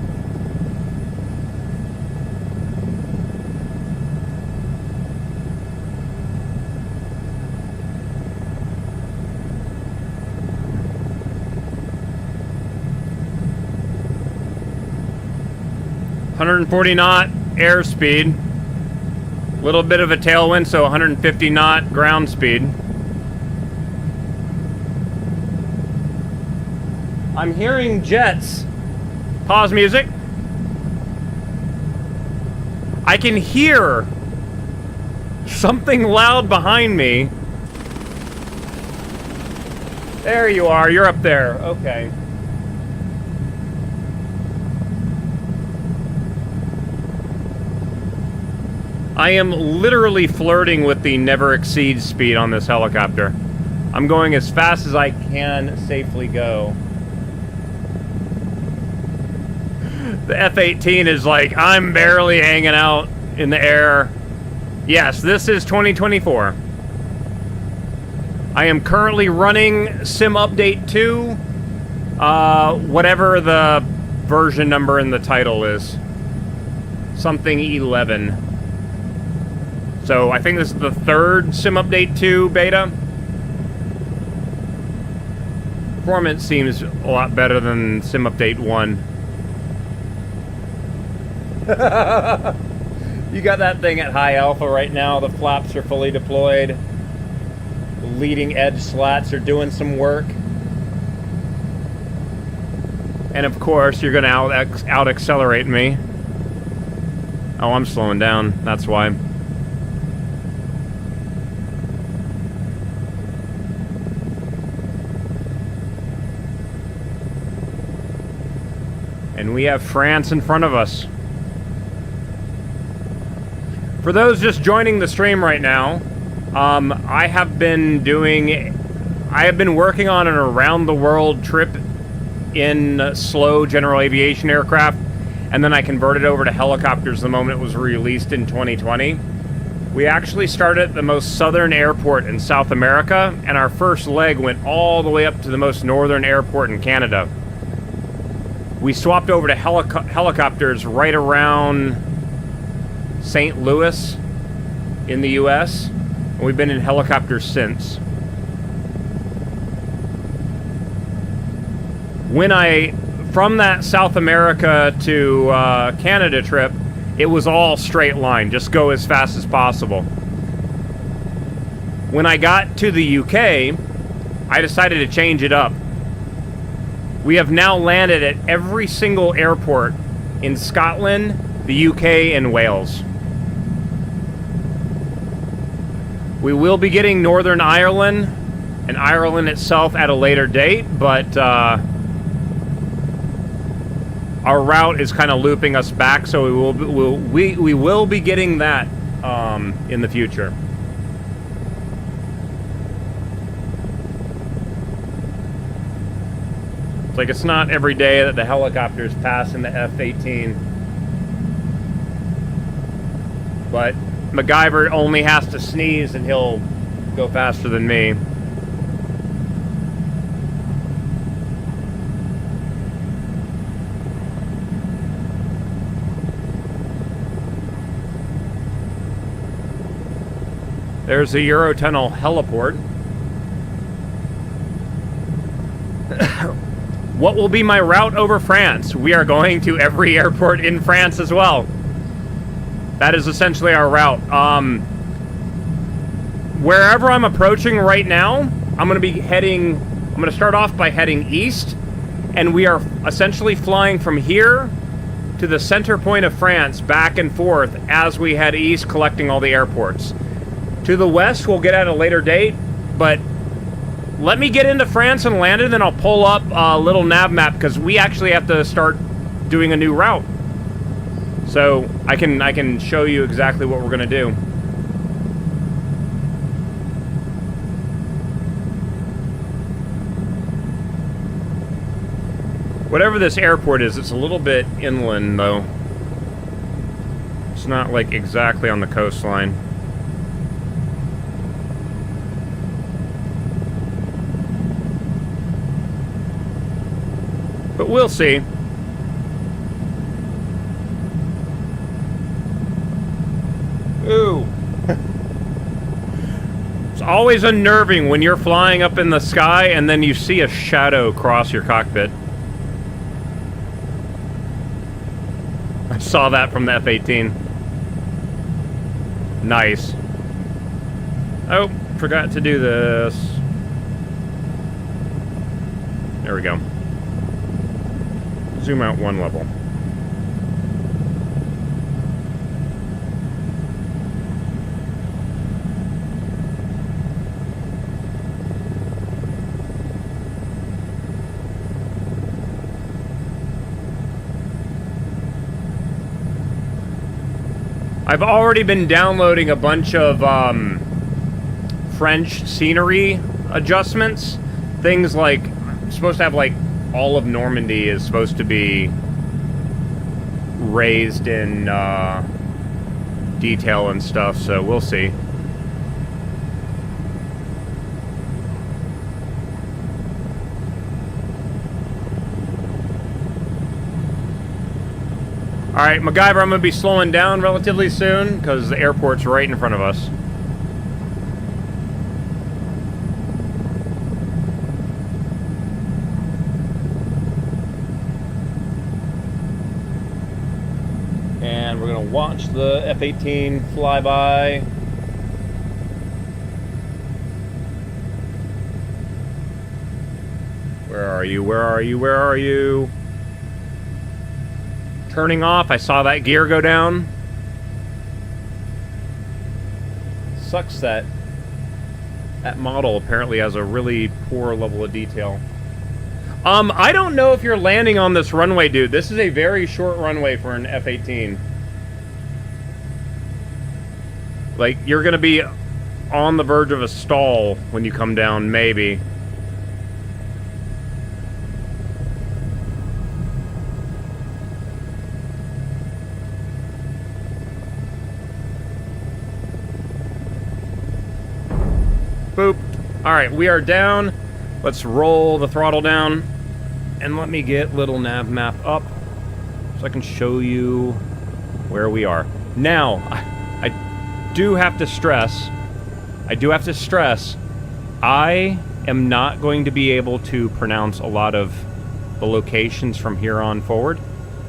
140 knot airspeed. Little bit of a tailwind, so 150 knot ground speed. I'm hearing jets. Pause music. I can hear something loud behind me. There you are, you're up there. Okay. I am literally flirting with the never exceed speed on this helicopter. I'm going as fast as I can safely go. The F-18 is like, I'm barely hanging out in the air. Yes, this is 2024. I am currently running Sim Update 2, whatever the version number in the title is. Something 11. So I think this is the third Sim Update 2 beta. Performance seems a lot better than Sim Update 1. You got that thing at high alpha right now. The flaps are fully deployed. The leading edge slats are doing some work. And of course, you're going to out accelerate me. Oh, I'm slowing down. That's why. And we have France in front of us. For those just joining the stream right now, I have been working on an around-the-world trip in slow general aviation aircraft, and then I converted over to helicopters the moment it was released in 2020. We actually started at the most southern airport in South America, and our first leg went all the way up to the most northern airport in Canada. We swapped over to helicopters right around St. Louis in the US, and we've been in helicopters since. From that South America to Canada trip, it was all straight line, just go as fast as possible. When I got to the UK, I decided to change it up. We have now landed at every single airport in Scotland, the UK, and Wales. We will be getting Northern Ireland and Ireland itself at a later date, but our route is kind of looping us back, so we will be getting that in the future. It's like it's not every day that the helicopters pass in the F-18. But MacGyver only has to sneeze and he'll go faster than me. There's the Eurotunnel heliport. What will be my route over France? We are going to every airport in France as well. That is essentially our route. Wherever I'm approaching right now, I'm going to start off by heading east, and we are essentially flying from here to the center point of France, back and forth as we head east, collecting all the airports. To the west, we'll get at a later date, but let me get into France and land it, and then I'll pull up a little nav map, because we actually have to start doing a new route. So I can show you exactly what we're going to do. Whatever this airport is, it's a little bit inland, though. It's not, like, exactly on the coastline. But we'll see. Ooh. It's always unnerving when you're flying up in the sky and then you see a shadow cross your cockpit. Saw that from the F-18. Nice. Oh, forgot to do this. There we go. Zoom out one level. I've already been downloading a bunch of French scenery adjustments. Things like, I'm supposed to have like all of Normandy is supposed to be raised in detail and stuff, so we'll see. Alright, MacGyver, I'm going to be slowing down relatively soon, because the airport's right in front of us. And we're going to watch the F-18 fly by. Where are you? Where are you? Where are you? Turning off, I saw that gear go down. Sucks that that model apparently has a really poor level of detail. I don't know if you're landing on this runway, dude. This is a very short runway for an F-18. Like, you're gonna be on the verge of a stall when you come down, maybe. Boop. Alright, we are down. Let's roll the throttle down. And let me get little nav map up so I can show you where we are. Now, I do have to stress, I am not going to be able to pronounce a lot of the locations from here on forward,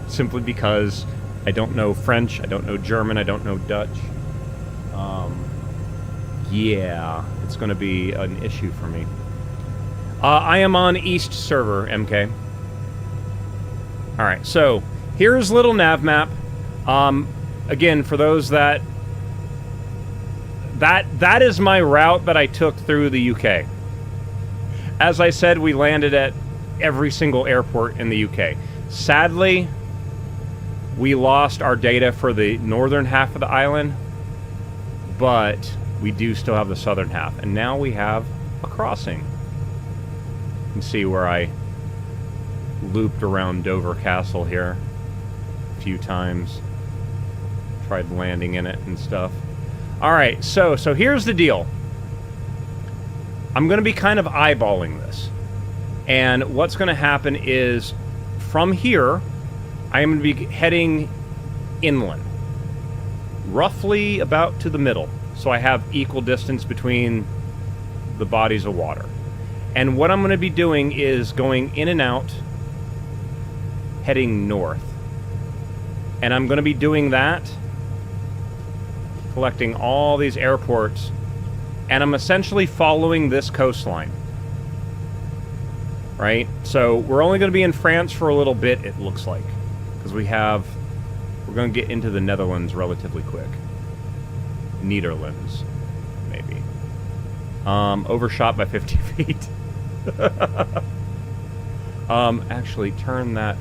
simply because I don't know French, I don't know German, I don't know Dutch. Yeah, it's going to be an issue for me. I am on East server, MK. Alright, so here's little nav map. Again, for those that is my route that I took through the UK. As I said, we landed at every single airport in the UK. Sadly, we lost our data for the northern half of the island, but we do still have the southern half, and now we have a crossing. You can see where I looped around Dover Castle here a few times. Tried landing in it and stuff. Alright, so here's the deal. I'm going to be kind of eyeballing this. And what's going to happen is, from here, I am going to be heading inland. Roughly about to the middle. So I have equal distance between the bodies of water. And what I'm going to be doing is going in and out, heading north. And I'm going to be doing that, collecting all these airports, and I'm essentially following this coastline. Right? So we're only going to be in France for a little bit, it looks like. Because we're going to get into the Netherlands relatively quick. Netherlands, maybe. Overshot by 50 feet. Actually, turn that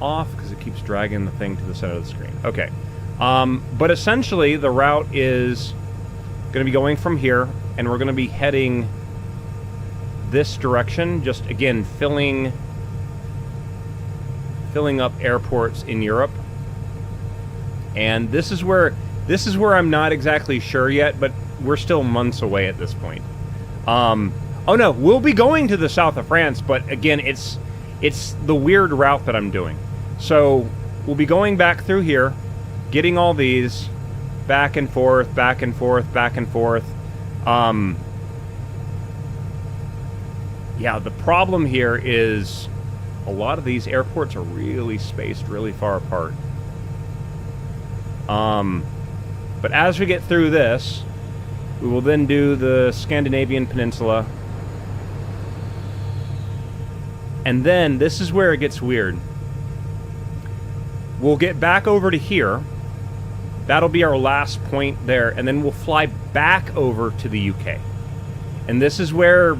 off because it keeps dragging the thing to the center of the screen. Okay. But essentially, the route is going to be going from here, and we're going to be heading this direction, just, again, filling up airports in Europe. And this is where I'm not exactly sure yet, but we're still months away at this point. Oh no, we'll be going to the south of France, but again, it's the weird route that I'm doing. So we'll be going back through here, getting all these, back and forth, back and forth, back and forth. Yeah, the problem here is a lot of these airports are really spaced really far apart. But as we get through this, we will then do the Scandinavian Peninsula. And then, this is where it gets weird. We'll get back over to here. That'll be our last point there. And then we'll fly back over to the UK. And this is where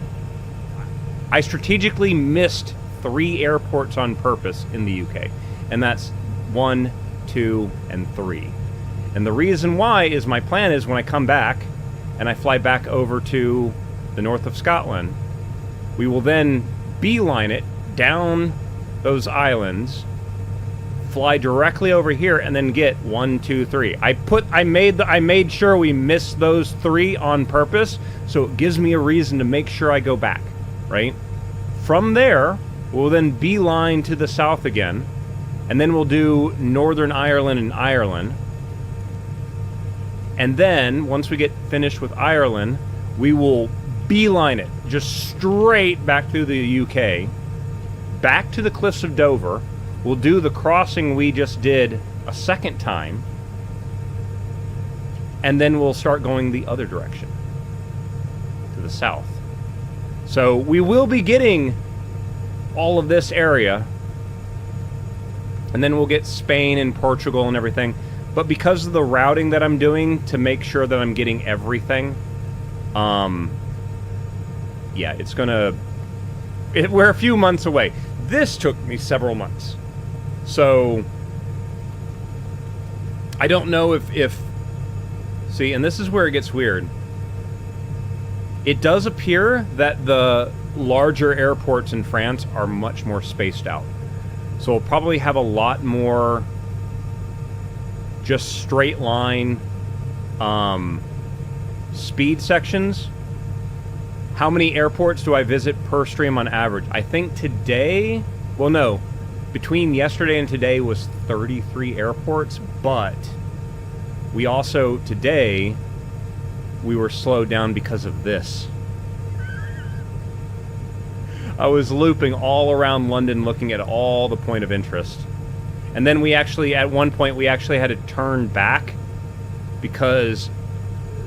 I strategically missed 3 airports on purpose in the UK. And that's 1, 2, and 3. And the reason why is my plan is when I come back and I fly back over to the north of Scotland, we will then beeline it down those islands, fly directly over here, and then get 1, 2, 3. I made sure we missed those 3 on purpose, so it gives me a reason to make sure I go back, right? From there, we'll then beeline to the south again, and then we'll do Northern Ireland and Ireland. And then, once we get finished with Ireland, we will beeline it just straight back through the UK, back to the Cliffs of Dover. We'll do the crossing we just did a second time, and then we'll start going the other direction, to the south. So we will be getting all of this area, and then we'll get Spain and Portugal and everything. But because of the routing that I'm doing to make sure that I'm getting everything, yeah, it's gonna... we're a few months away. This took me several months. So, I don't know if... See, and this is where it gets weird. It does appear that the larger airports in France are much more spaced out. So we'll probably have a lot more just straight line speed sections. How many airports do I visit per stream on average? I think today, well, no, between yesterday and today was 33 airports, but we also, today, we were slowed down because of this. I was looping all around London looking at all the point of interest. And then we actually, at one point, we actually had to turn back because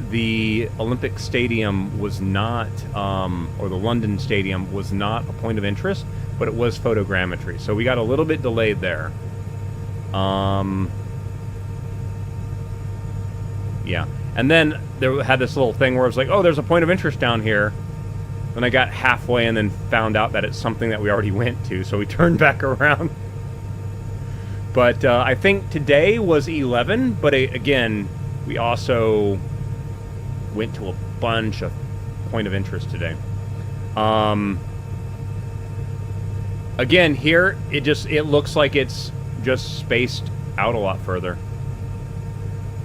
the Olympic Stadium was not, or the London Stadium was not a point of interest, but it was photogrammetry. So we got a little bit delayed there. Yeah. And then there had this little thing where I was like, oh, there's a point of interest down here. And I got halfway and then found out that it's something that we already went to, so we turned back around. But I think today was 11, but again, we also went to a bunch of point of interest today. Again, here, it looks like it's just spaced out a lot further.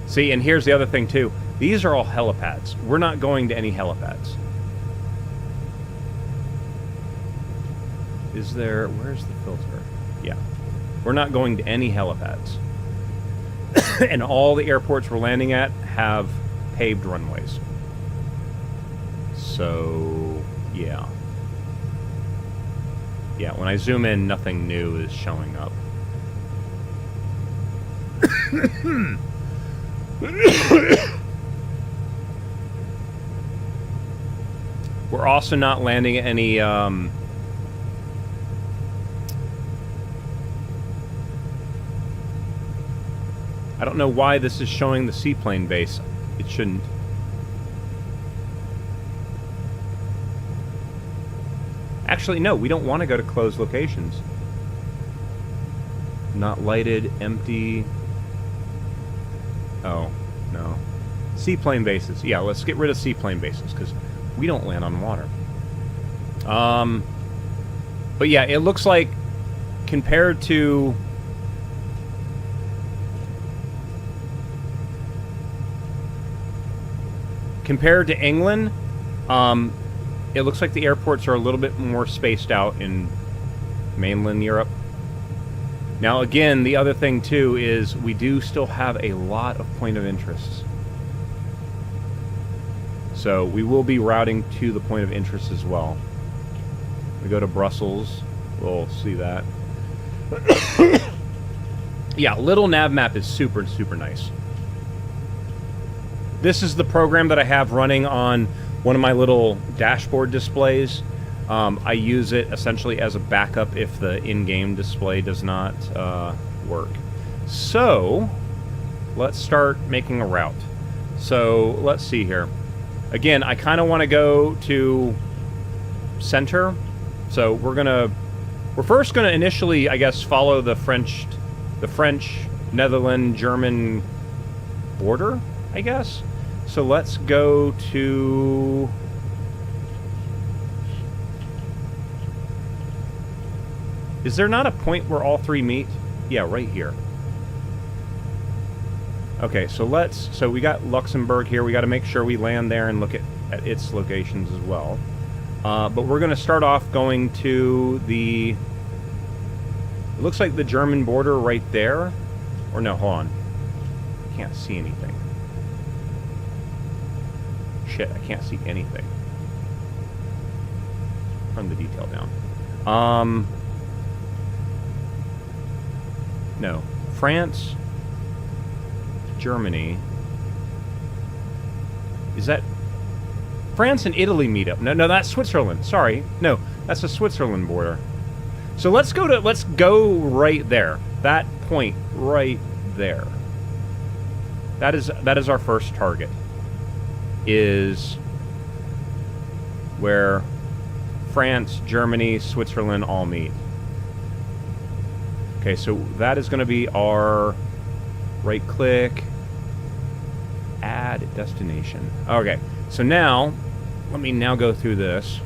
See, and here's the other thing, too. These are all helipads. We're not going to any helipads. Is there... Where's the filter? Yeah. We're not going to any helipads. And all the airports we're landing at have paved runways. So, yeah. Yeah, when I zoom in, nothing new is showing up. We're also not landing at any... I don't know why this is showing the seaplane base. It shouldn't. Actually, no, we don't want to go to closed locations. Not lighted, empty. Oh, no. Seaplane bases. Yeah, let's get rid of seaplane bases, because we don't land on water. But yeah, it looks like compared to... Compared to England, it looks like the airports are a little bit more spaced out in mainland Europe. Now, again, the other thing, too, is we do still have a lot of point of interests. So we will be routing to the point of interest as well. We go to Brussels, we'll see that. Yeah, little nav map is super, super nice. this is the program that I have running on one of my little dashboard displays. I use it essentially as a backup if the in-game display does not work. So, let's start making a route. So, let's see here. Again, I kind of want to go to center. So, we're first gonna initially, I guess, follow the French, Netherlands, German border, I guess. So let's go to... Is there not a point where all three meet? Yeah, right here. Okay, so we got Luxembourg here. We got to make sure we land there and look at its locations as well. But we're going to start off going to the... It looks like the German border right there. Or no, hold on. Can't see anything. Shit, I can't see anything. Turn the detail down. No. France, Germany. Is that... France and Italy meet up. No, that's Switzerland. Sorry. No, that's the Switzerland border. So let's go right there. That point right there. That is our first target. Is where France, Germany, Switzerland all meet. Okay, so that is going to be our right click, add destination. Okay, so now, let me now go through this.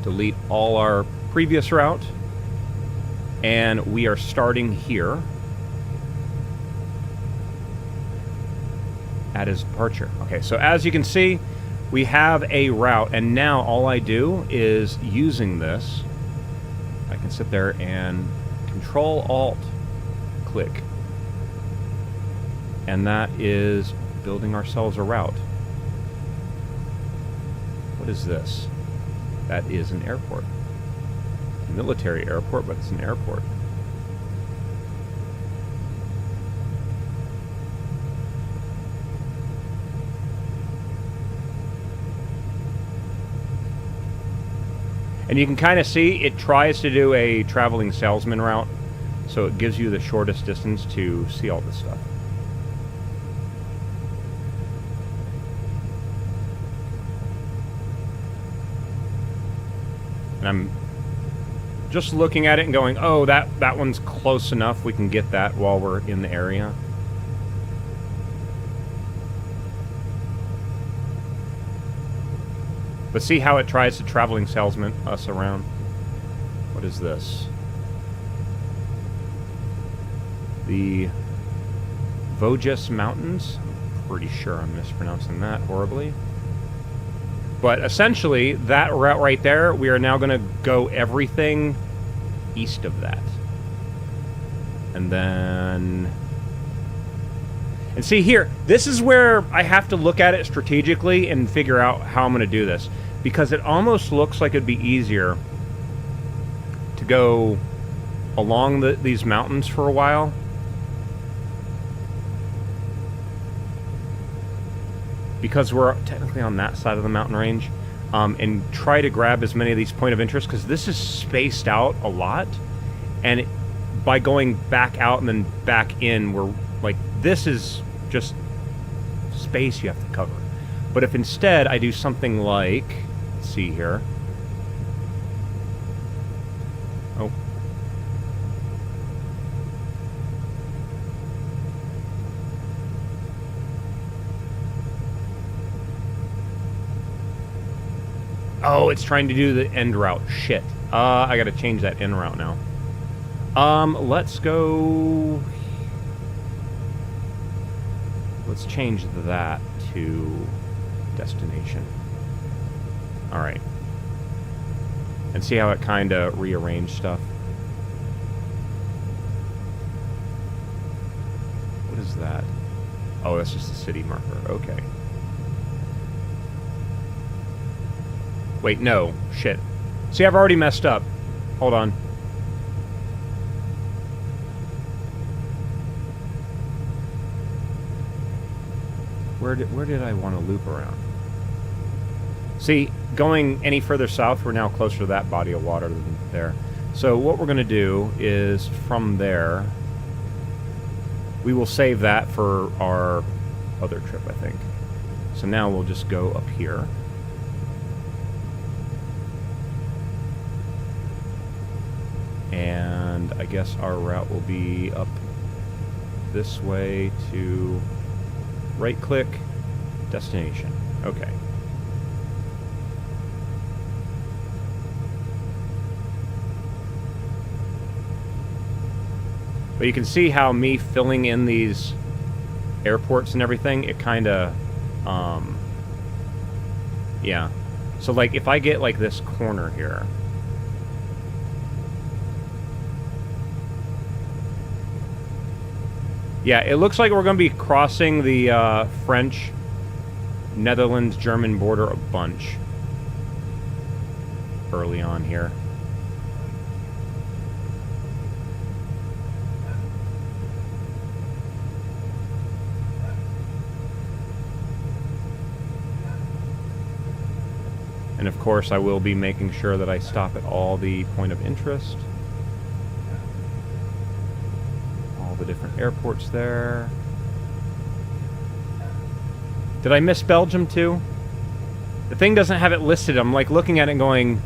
Delete all our previous route. And we are starting here. At his departure. Okay, so as you can see, we have a route, and now all I do is using this. I can sit there and Control-Alt-click. And that is building ourselves a route. What is this? That is an airport. A military airport, but it's an airport. And you can kind of see it tries to do a traveling salesman route, so it gives you the shortest distance to see all this stuff. And I'm just looking at it and going, oh, that one's close enough. We can get that while we're in the area. But see how it tries to traveling salesman us around? What is this? The Vosges Mountains? I'm pretty sure I'm mispronouncing that horribly. But essentially, that route right there, we are now going to go everything east of that. And then... And see here, this is where I have to look at it strategically and figure out how I'm going to do this. Because it almost looks like it'd be easier to go along these mountains for a while. Because we're technically on that side of the mountain range. And try to grab as many of these point of interest, because this is spaced out a lot. And by going back out and then back in, we're like, this is just space you have to cover. But if instead I do something like, let's see here. Oh. Oh, it's trying to do the end route. Shit. I gotta change that end route now. Let's go... Let's change that to destination. Alright. And see how it kind of rearranged stuff? What is that? Oh, that's just a city marker. Okay. Wait, no. Shit. See, I've already messed up. Hold on. Where did I want to loop around? See, going any further south, we're now closer to that body of water than there. So what we're going to do is, from there, we will save that for our other trip, I think. So now we'll just go up here. And I guess our route will be up this way to right-click, destination. Okay. But you can see how me filling in these airports and everything, it kind of, yeah. So, like, if I get, like, this corner here, yeah, it looks like we're going to be crossing the French, Netherlands, German border a bunch early on here. And of course, I will be making sure that I stop at all the point of interest. All the different airports there. Did I miss Belgium too? The thing doesn't have it listed. I'm like looking at it and going,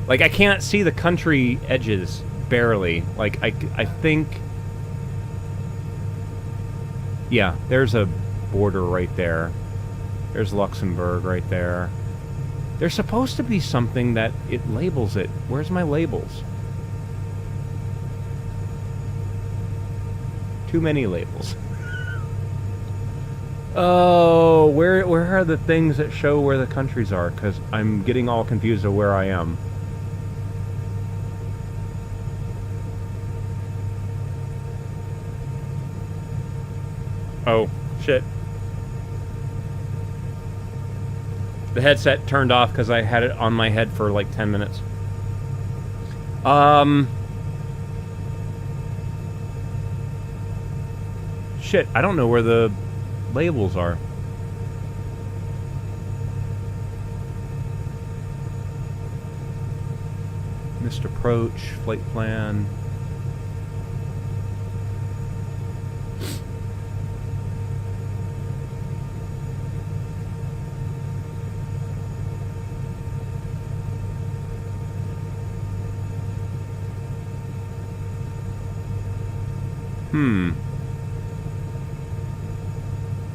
like, I can't see the country edges, barely. Like, I think, yeah, there's a border right there. There's Luxembourg right there. There's supposed to be something that it labels it. Where's my labels? Too many labels. Oh, where are the things that show where the countries are? Because I'm getting all confused of where I am. Oh, shit. The headset turned off because I had it on my head for like 10 minutes. Shit, I don't know where the labels are. Missed approach, flight plan.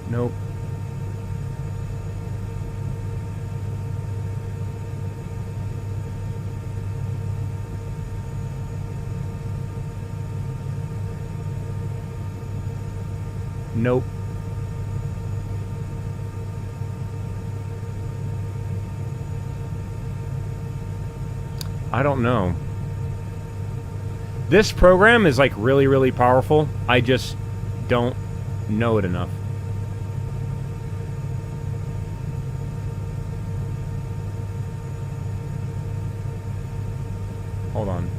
Nope. Nope. I don't know. This program is like really, really powerful. I just don't know it enough. Hold on.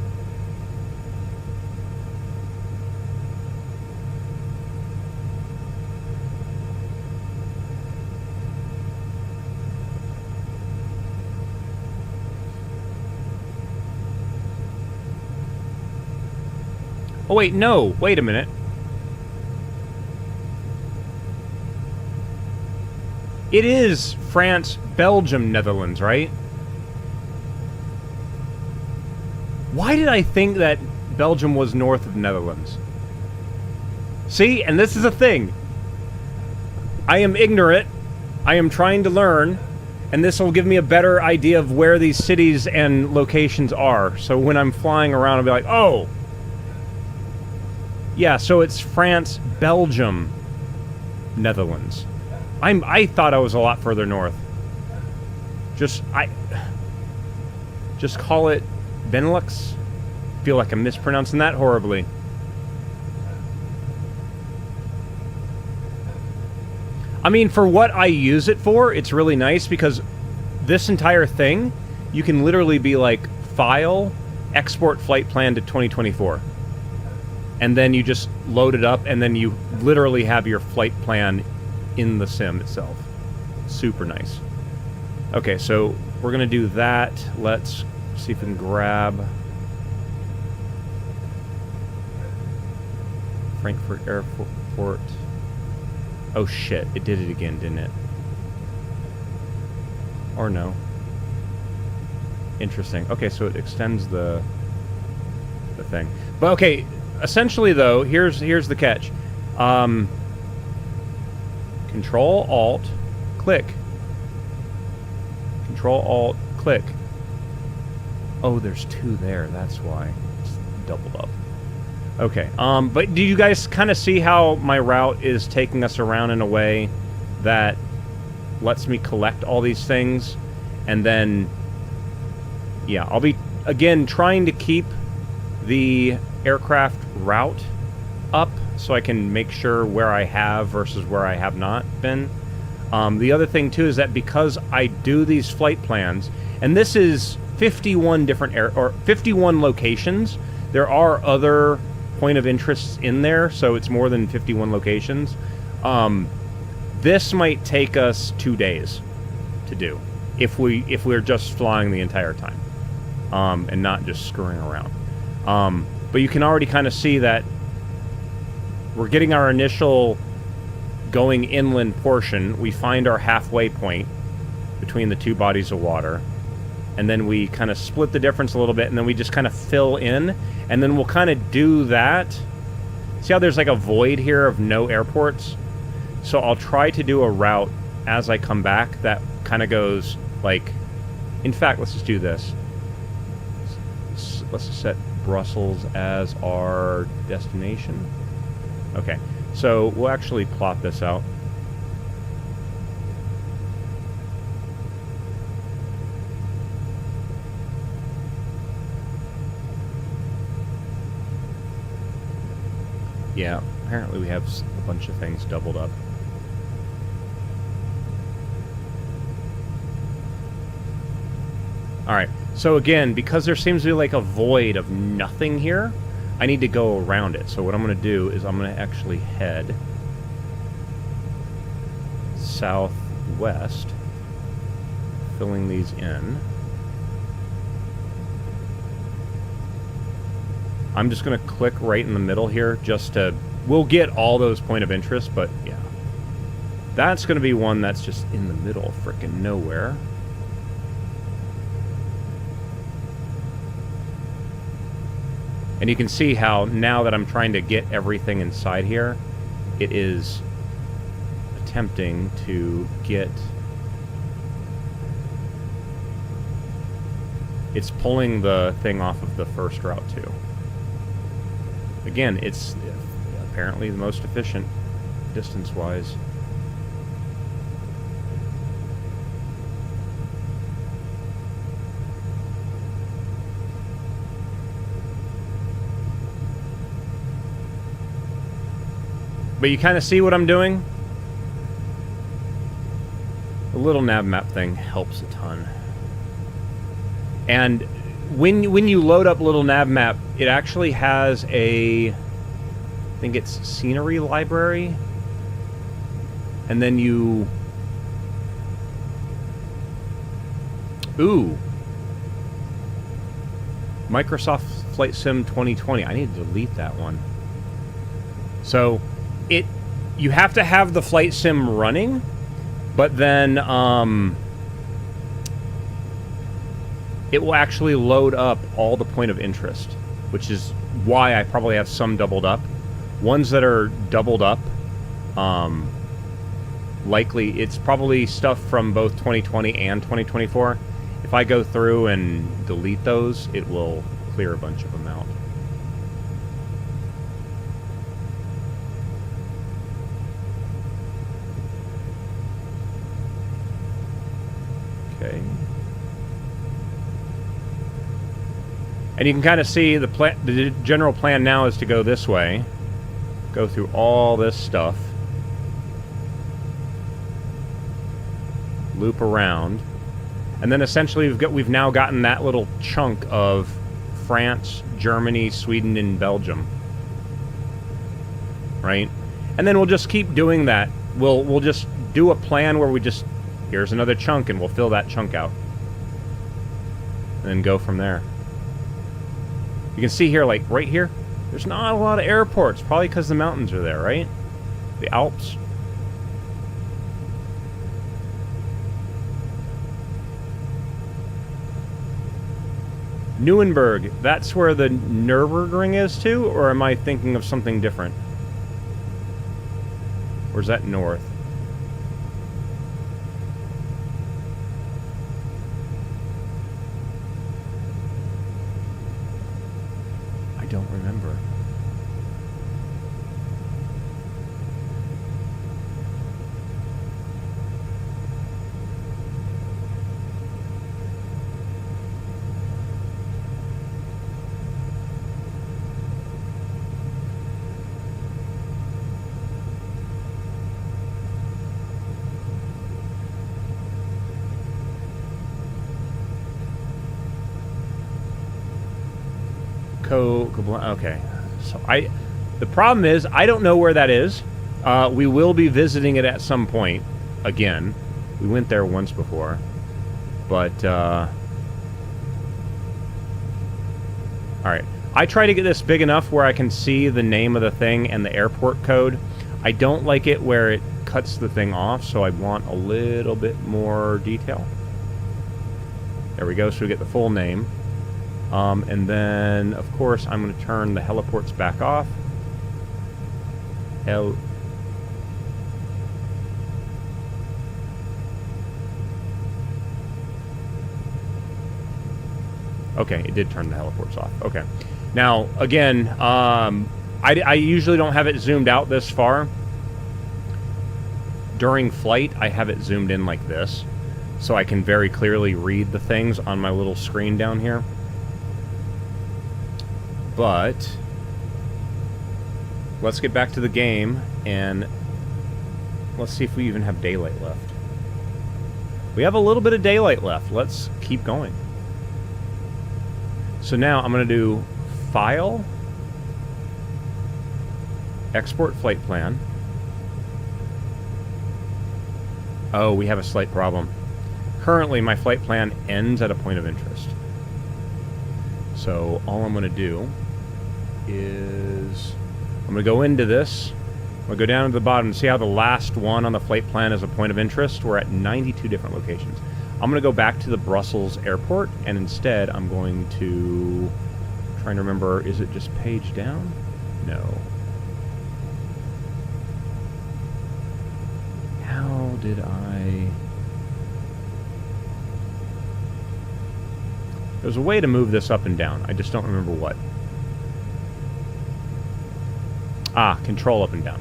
Oh wait, no. Wait a minute. It is France, Belgium, Netherlands, right? Why did I think that Belgium was north of Netherlands? See, and this is a thing. I am ignorant. I am trying to learn, and this will give me a better idea of where these cities and locations are. So when I'm flying around, I'll be like, oh! Yeah, so it's France, Belgium, Netherlands. I thought I was a lot further north. Just call it Benelux. Feel like I'm mispronouncing that horribly. I mean, for what I use it for, it's really nice because this entire thing, you can literally be like, file, export flight plan to 2024. And then you just load it up, and then you literally have your flight plan in the sim itself. Super nice. Okay, so we're going to do that. Let's see if we can grab Frankfurt Airport. Oh shit, it did it again, didn't it? Or no. Interesting. Okay, so it extends the thing. But okay, essentially though, here's the catch. Control Alt click. Control Alt click. Oh, there's 2 there. That's why it's doubled up. Okay. But do you guys kind of see how my route is taking us around in a way that lets me collect all these things? And then, yeah, I'll be, again, trying to keep the aircraft route up so I can make sure where I have versus where I have not been. The other thing, too, is that because I do these flight plans, and this is 51 different 51 locations, there are other point of interests in there, so it's more than 51 locations. This might take us 2 days to do if we're just flying the entire time, and not just screwing around. But you can already kind of see that we're getting our initial going inland portion. We find our halfway point between the 2 bodies of water, and then we kind of split the difference a little bit, and then we just kind of fill in, and then we'll kind of do that. See how there's like a void here of no airports? So I'll try to do a route as I come back that kind of goes like, in fact, let's just do this. Let's set Brussels as our destination. Okay, so we'll actually plot this out. Yeah, apparently we have a bunch of things doubled up. Alright, so again, because there seems to be like a void of nothing here, I need to go around it. So what I'm going to do is I'm going to actually head southwest, filling these in. I'm just going to click right in the middle here just to... We'll get all those point of interest, but yeah. That's going to be one that's just in the middle of frickin' nowhere. And you can see how now that I'm trying to get everything inside here, it is attempting to get... It's pulling the thing off of the first route too. Again, it's apparently the most efficient distance-wise. But you kind of see what I'm doing? The little nav map thing helps a ton. And when you load up little nav map, it actually has a, I think it's scenery library. And then you... Ooh. Microsoft Flight Sim 2020. I need to delete that one. So... you have to have the flight sim running, but then it will actually load up all the point of interest, which is why I probably have some doubled up. Ones that are doubled up, likely it's probably stuff from both 2020 and 2024. If I go through and delete those, it will clear a bunch of them out. Okay. And you can kind of see the general plan now is to go this way, go through all this stuff, loop around, and then essentially we've now gotten that little chunk of France, Germany, Sweden, and Belgium, right? And then we'll just keep doing that we'll just do a plan where we just, here's another chunk, and we'll fill that chunk out. And then go from there. You can see here, like, right here, there's not a lot of airports, probably because the mountains are there, right? The Alps. Nuremberg, that's where the Nürburgring is too, or am I thinking of something different? Or is that north? I don't remember. Okay, so the problem is I don't know where that is. We will be visiting it at some point again. We went there once before, but all right. I try to get this big enough where I can see the name of the thing and the airport code. I don't like it where it cuts the thing off, so I want a little bit more detail. There we go. So we get the full name. And then, of course, I'm going to turn the heliports back off. Okay, it did turn the heliports off. Okay. Now, again, I usually don't have it zoomed out this far. During flight, I have it zoomed in like this, so I can very clearly read the things on my little screen down here. But let's get back to the game, and let's see if we even have daylight left. We have a little bit of daylight left. Let's keep going. So now I'm going to do File, Export Flight Plan. Oh, we have a slight problem. Currently, my flight plan ends at a point of interest. So all I'm going to do is I'm going to go into this. I'm going to go down to the bottom and see how the last one on the flight plan is a point of interest. We're at 92 different locations. I'm going to go back to the Brussels airport, and instead I'm going to try and remember, is it just page down? No. How did I... There's a way to move this up and down. I just don't remember what. Ah, control up and down.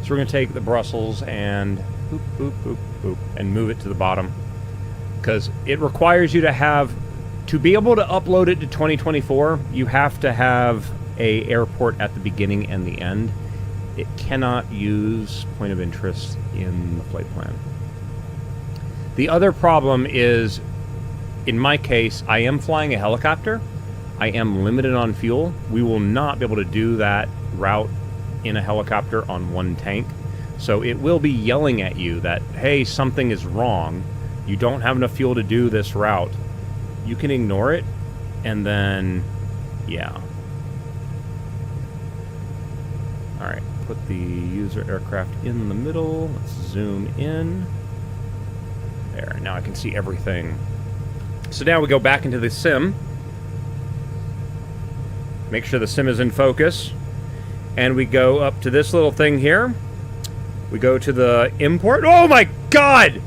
So we're going to take the Brussels and boop, boop, boop, boop, and move it to the bottom. Because it requires you to have... To be able to upload it to 2024, you have to have an airport at the beginning and the end. It cannot use point of interest in the flight plan. The other problem is, in my case, I am flying a helicopter. I am limited on fuel. We will not be able to do that route in a helicopter on one tank. So it will be yelling at you that, hey, something is wrong. You don't have enough fuel to do this route. You can ignore it, and then, yeah. Alright, put the user aircraft in the middle. Let's zoom in. There, now I can see everything. So now we go back into the sim. Make sure the sim is in focus. And we go up to this little thing here. We go to the import. Oh my god!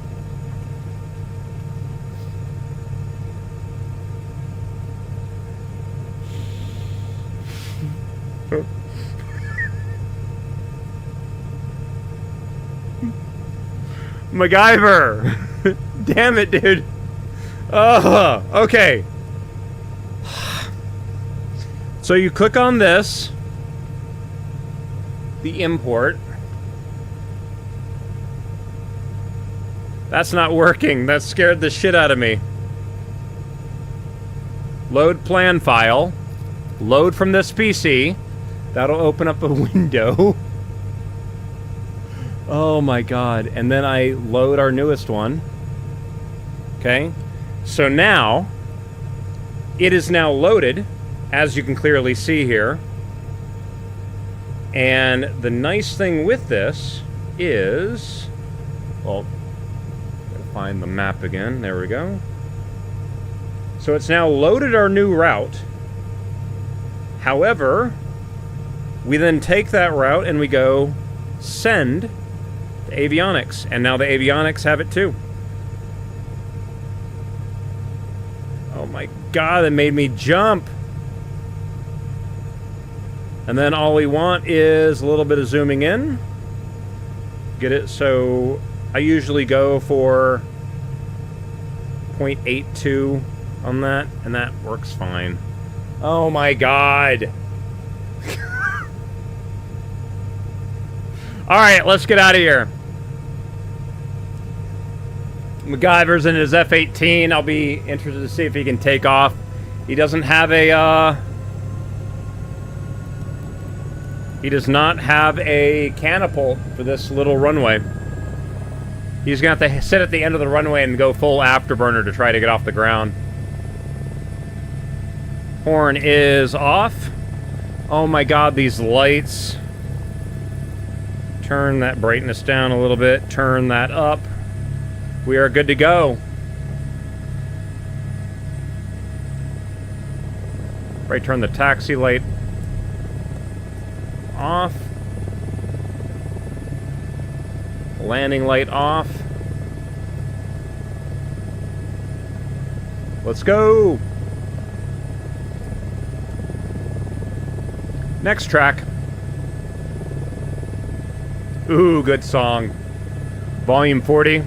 MacGyver! Damn it, dude. Oh, okay. So you click on this, the import. That's not working. That scared the shit out of me. Load plan file. Load from this PC. That'll open up a window. Oh my god. And then I load our newest one. Okay. So now, it is now loaded, as you can clearly see here. And the nice thing with this is... Well, gotta find the map again. There we go. So it's now loaded our new route. However, we then take that route and we go send to avionics. And now the avionics have it too. Oh my god, that made me jump. And then all we want is a little bit of zooming in. Get it? So I usually go for 0.82 on that, and that works fine. Oh my god. Alright, let's get out of here. MacGyver's in his F-18. I'll be interested to see if he can take off. He doesn't have a, he does not have a catapult for this little runway. He's going to have to sit at the end of the runway and go full afterburner to try to get off the ground. Horn is off. Oh my god, these lights. Turn that brightness down a little bit. Turn that up. We are good to go. Right, turn the taxi light off. Landing light off. Let's go. Next track. Ooh, good song. Volume 40.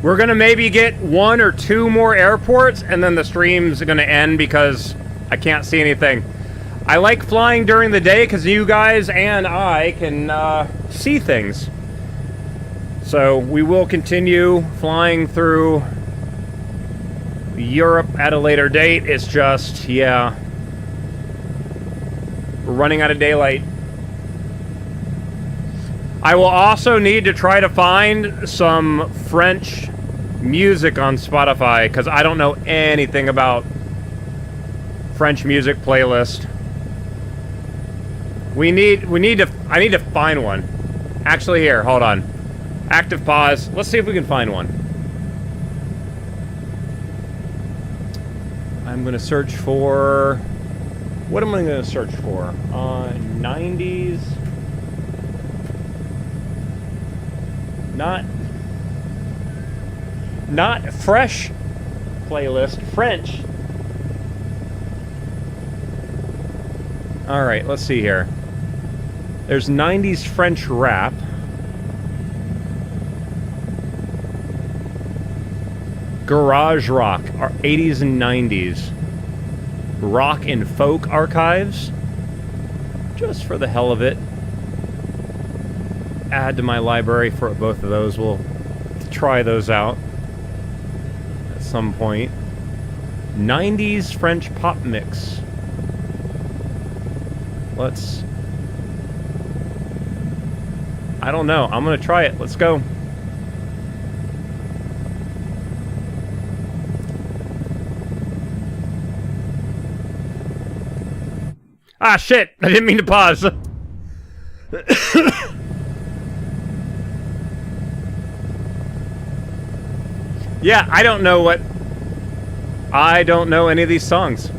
We're gonna maybe get 1 or 2 more airports, and then the stream's gonna end because I can't see anything. I like flying during the day because you guys and I can see things. So we will continue flying through Europe at a later date. It's just, yeah, we're running out of daylight. I will also need to try to find some French music on Spotify because I don't know anything about French music playlist. I need to find one. Actually, here, hold on. Active pause. Let's see if we can find one. I'm gonna search for... What am I gonna search for? 90s... Not fresh playlist, French. Alright, let's see here. There's 90s French rap. Garage rock, 80s and 90s. Rock and folk archives. Just for the hell of it. Add to my library for both of those. We'll try those out at some point. 90s French pop mix. Let's... I don't know. I'm gonna try it. Let's go. Ah, shit! I didn't mean to pause. Yeah, I don't know what... I don't know any of these songs.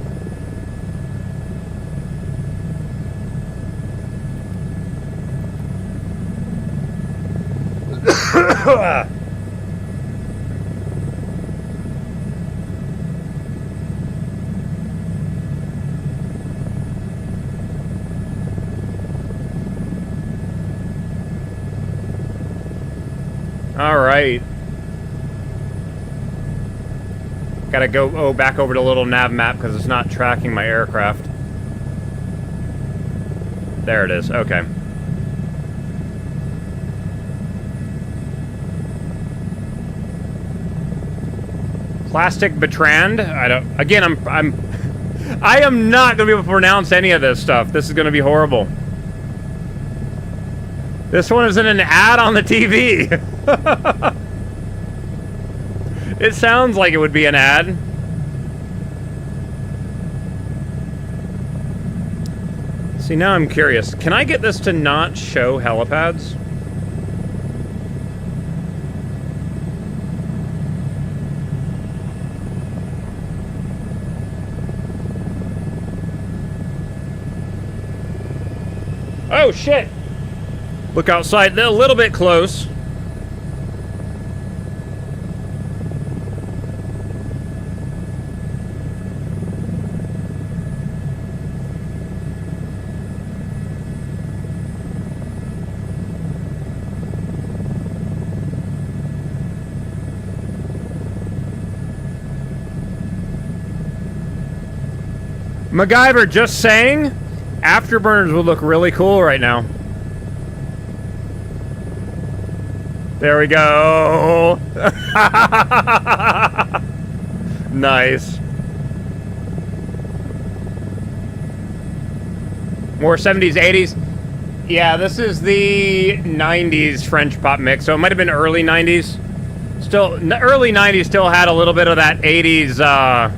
All right. Gotta go back over to a little nav map because it's not tracking my aircraft. There it is. Okay. Plastic Bertrand. I don't. Again, I am not going to be able to pronounce any of this stuff. This is going to be horrible. This one isn't an ad on the TV. It sounds like it would be an ad. See, now I'm curious. Can I get this to not show helipads? Oh, shit! Look outside. They're a little bit close. MacGyver, just saying, afterburners would look really cool right now. There we go. Nice. More 70s, 80s. Yeah, this is the 90s French pop mix, so it might have been early 90s. Still, early 90s still had a little bit of that 80s,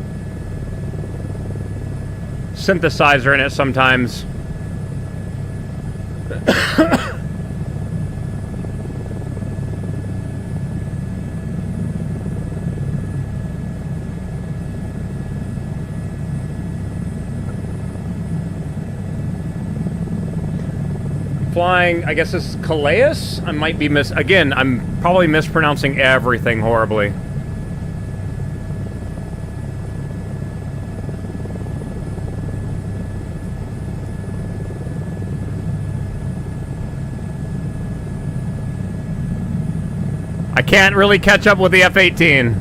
synthesizer in it sometimes. Flying, I guess this is Calais? I might be again, I'm probably mispronouncing everything horribly. I can't really catch up with the F-18.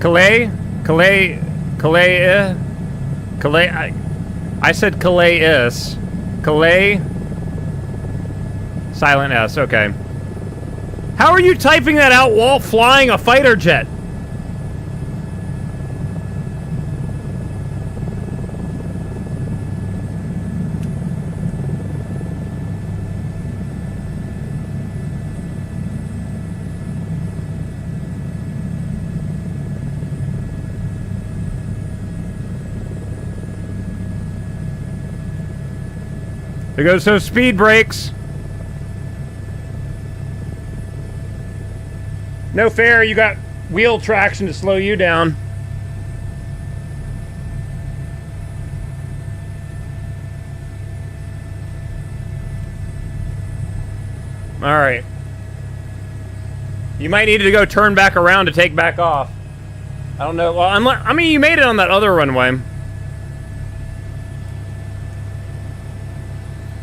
Calais? I said Calais-is. Calais? Silent S, okay. How are you typing that out while flying a fighter jet? There goes those speed brakes. No fair, you got wheel traction to slow you down. All right. You might need to go turn back around to take back off. I don't know. Well, I mean, you made it on that other runway.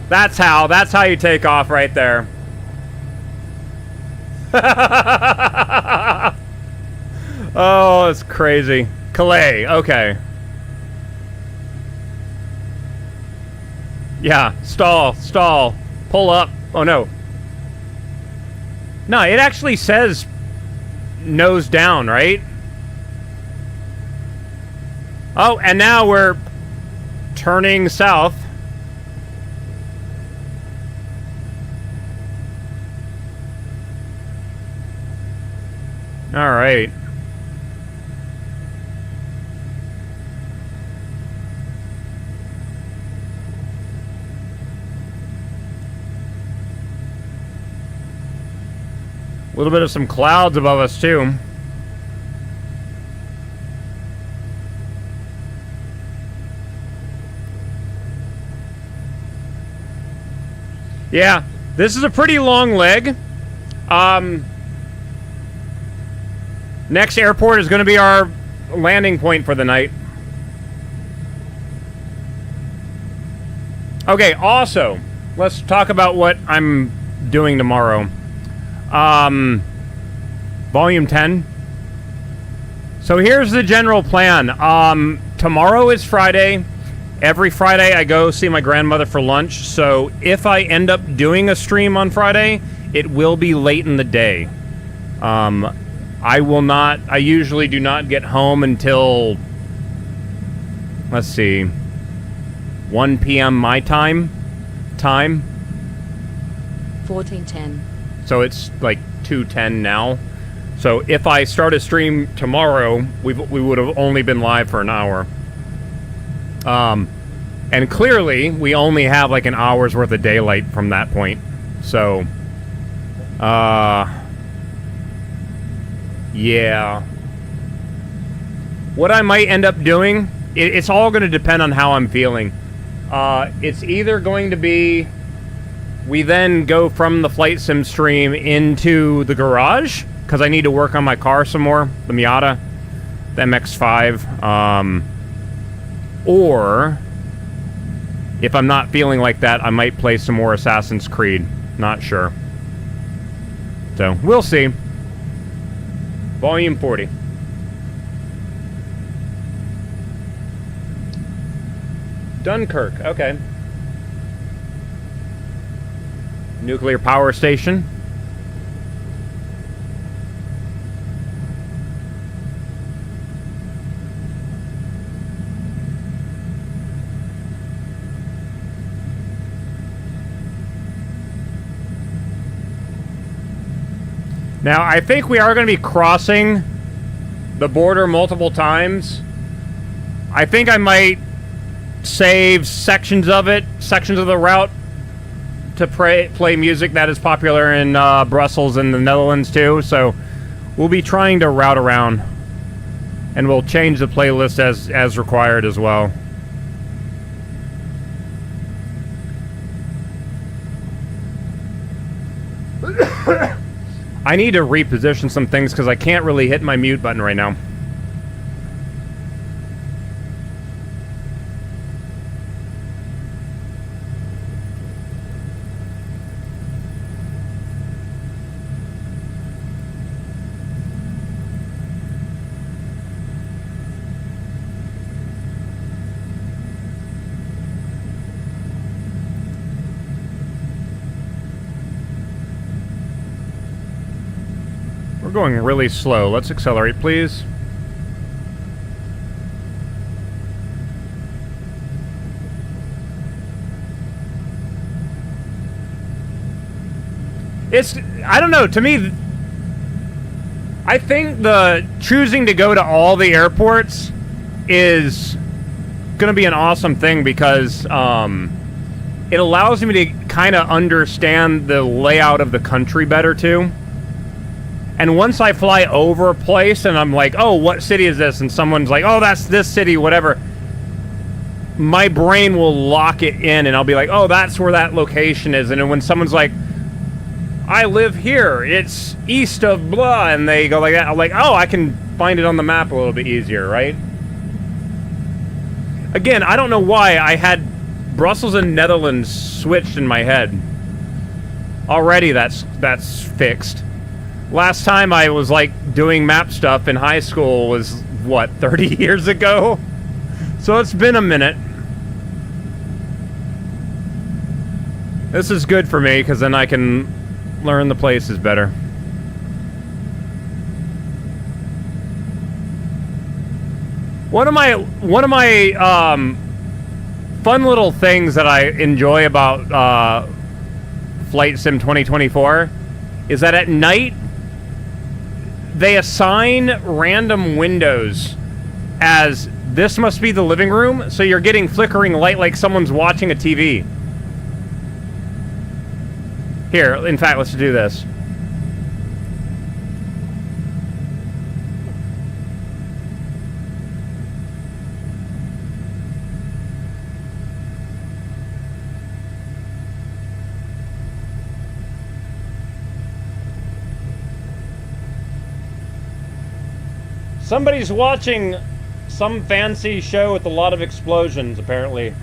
That's how you take off right there. Oh, it's crazy. Calais, okay. Yeah, stall. Pull up. Oh, no. No, it actually says nose down, right? Oh, and now we're turning south. All right. A little bit of some clouds above us, too. Yeah, this is a pretty long leg. Next airport is going to be our landing point for the night. Okay, also, let's talk about what I'm doing tomorrow. Volume 10. So here's the general plan. Tomorrow is Friday. Every Friday I go see my grandmother for lunch. So if I end up doing a stream on Friday, it will be late in the day. I will not... I usually do not get home until... Let's see... 1 p.m. my time. 14:10. So it's like 2:10 now. So if I start a stream tomorrow, we would have only been live for an hour. And clearly, we only have like an hour's worth of daylight from that point. So, yeah. What I might end up doing, it's all going to depend on how I'm feeling. It's either going to be, we then go from the flight sim stream into the garage, because I need to work on my car some more, the Miata, the MX-5. Or, if I'm not feeling like that, I might play some more Assassin's Creed. Not sure. So, we'll see. Volume 40. Dunkirk, okay. Nuclear power station. Now, I think we are going to be crossing the border multiple times. I think I might save sections of it, sections of the route, to play music that is popular in Brussels and the Netherlands too. So we'll be trying to route around, and we'll change the playlist as required as well. I need to reposition some things because I can't really hit my mute button right now. We're going really slow. Let's accelerate, please. I don't know, to me, I think the choosing to go to all the airports is going to be an awesome thing because it allows me to kind of understand the layout of the country better, too. And once I fly over a place and I'm like, oh, what city is this? And someone's like, oh, that's this city, whatever. My brain will lock it in and I'll be like, oh, that's where that location is. And then when someone's like, I live here, it's east of blah, and they go like that, I'm like, oh, I can find it on the map a little bit easier, right? Again, I don't know why I had Brussels and Netherlands switched in my head. Already that's fixed. Last time I was, like, doing map stuff in high school was, what, 30 years ago? So it's been a minute. This is good for me, because then I can learn the places better. One of my fun little things that I enjoy about Flight Sim 2024 is that at night, they assign random windows as this must be the living room, so you're getting flickering light like someone's watching a TV. Here, in fact, let's do this. Somebody's watching some fancy show with a lot of explosions, apparently.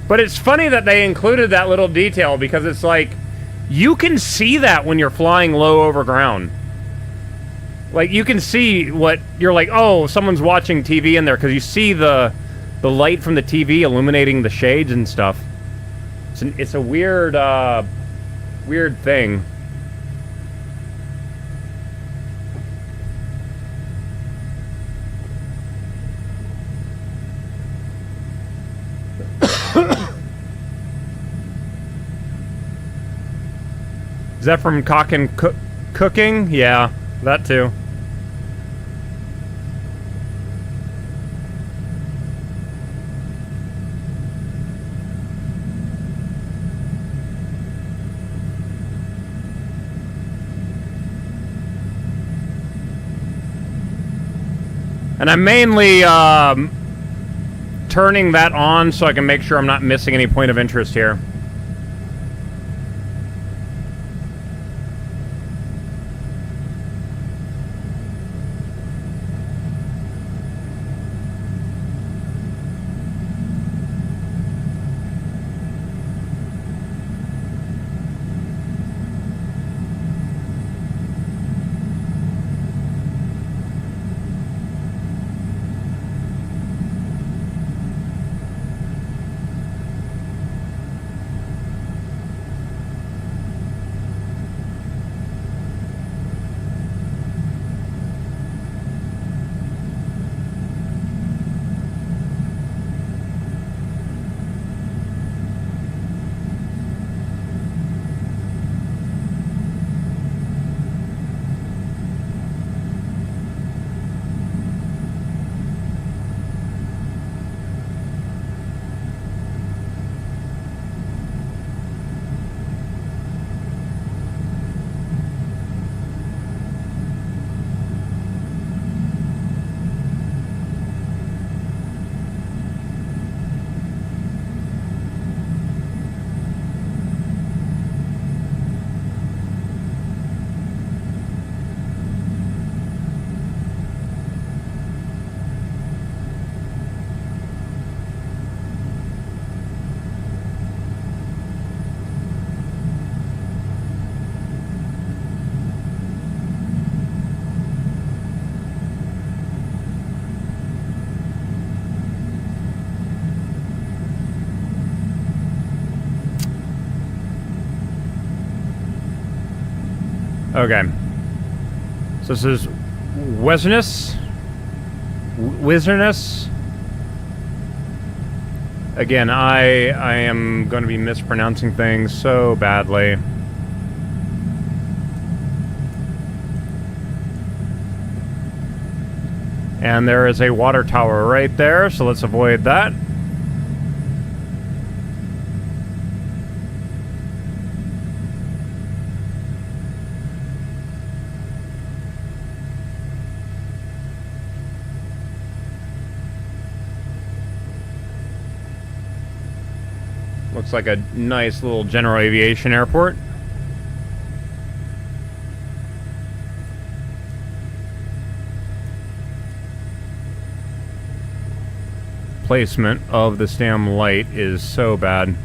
But it's funny that they included that little detail because it's like, you can see that when you're flying low over ground. Like, you can see what, you're like, oh, someone's watching TV in there because you see the light from the TV illuminating the shades and stuff. It's a weird, weird thing. Is that from Cock and Cooking? Yeah, that too. And I'm mainly turning that on so I can make sure I'm not missing any point of interest here. Okay. So this is Wizardness. Again, I am going to be mispronouncing things so badly. And there is a water tower right there, so let's avoid that. Looks like a nice little general aviation airport. Placement of this damn light is so bad.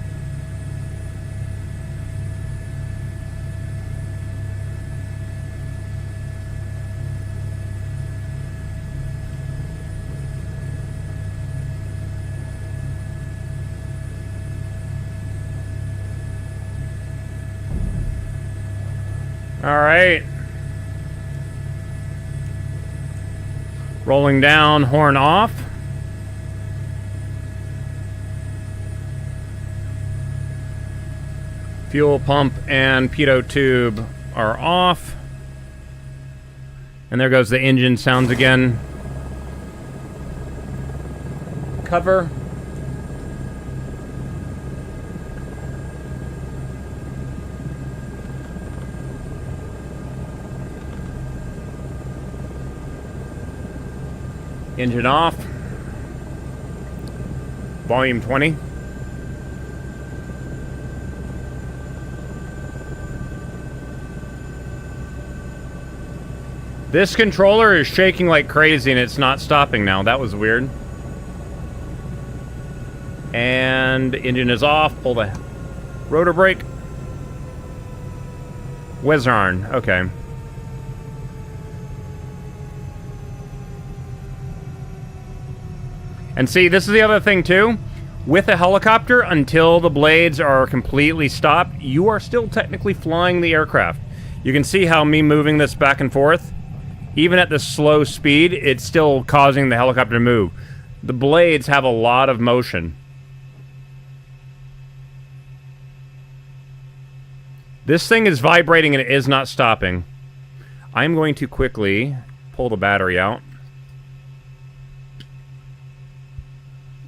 All right. Rolling down, horn off. Fuel pump and pitot tube are off. And there goes the engine sounds again. Cover. Engine off. Volume 20. This controller is shaking like crazy and it's not stopping now. That was weird. And engine is off. Pull the rotor brake. WSRN. Okay. And see, this is the other thing too. with a helicopter, until the blades are completely stopped, you are still technically flying the aircraft. You can see how me moving this back and forth, even at this slow speed, it's still causing the helicopter to move. The blades have a lot of motion. This thing is vibrating and it is not stopping. I'm going to quickly pull the battery out.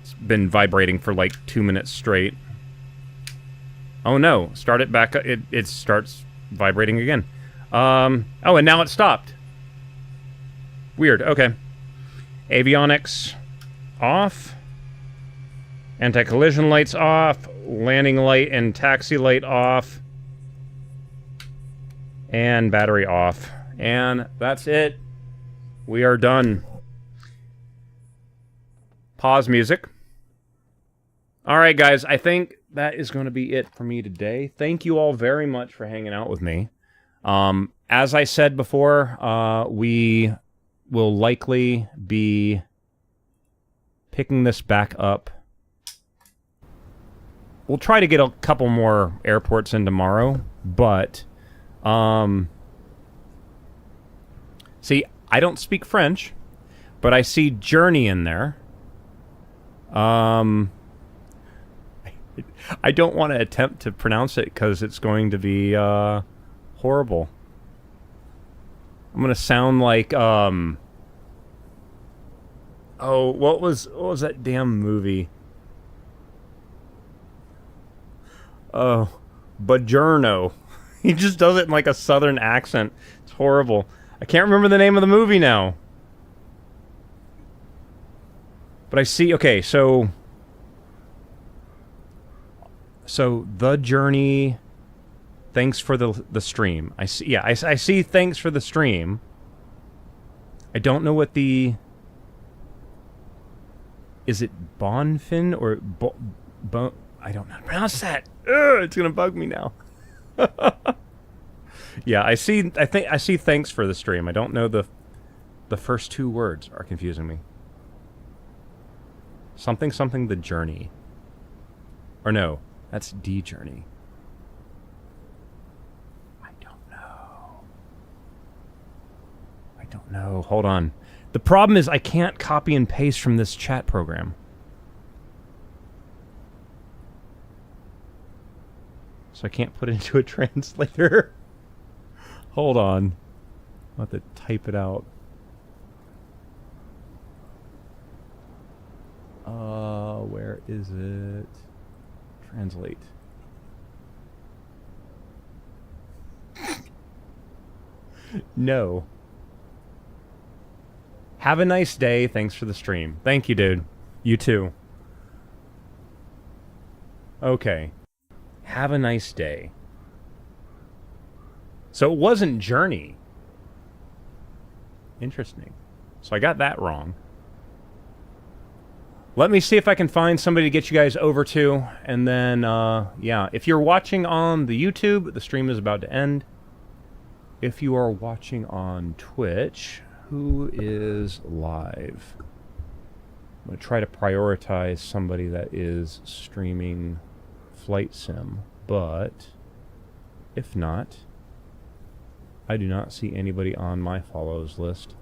It's been vibrating for like 2 minutes straight. Oh no, start it back up. It starts vibrating again. Oh, and now it stopped. Weird, okay. Avionics off. Anti-collision lights off. Landing light and taxi light off. And battery off. And that's it. We are done. Pause music. Alright guys, I think that is going to be it for me today. Thank you all very much for hanging out with me. As I said before, we will likely be picking this back up. We'll try to get a couple more airports in tomorrow, but see, I don't speak French, but I see Journey in there. I don't want to attempt to pronounce it because it's going to be horrible. I'm gonna sound like oh, what was that damn movie? Oh, Buongiorno. He just does it in like a southern accent. It's horrible. I can't remember the name of the movie now. But I see, okay, so The Journey, thanks for the stream. I see, yeah, I see thanks for the stream. I don't know what the... Is it Bonfin or I don't know how to pronounce that. Ugh, it's gonna bug me now. Yeah, I see thanks for the stream. I don't know the first two words are confusing me. Something the Journey. Or no, that's D Journey. I don't know. Hold on. The problem is I can't copy and paste from this chat program. So I can't put it into a translator. Hold on. I'll have to type it out. Where is it? Translate. No. Have a nice day. Thanks for the stream. Thank you, dude. You too. Okay. Have a nice day. So it wasn't Journey. Interesting. So I got that wrong. Let me see if I can find somebody to get you guys over to. And then, yeah. If you're watching on the YouTube, the stream is about to end. If you are watching on Twitch, who is live? I'm going to try to prioritize somebody that is streaming Flight Sim. But if not, I do not see anybody on my follows list.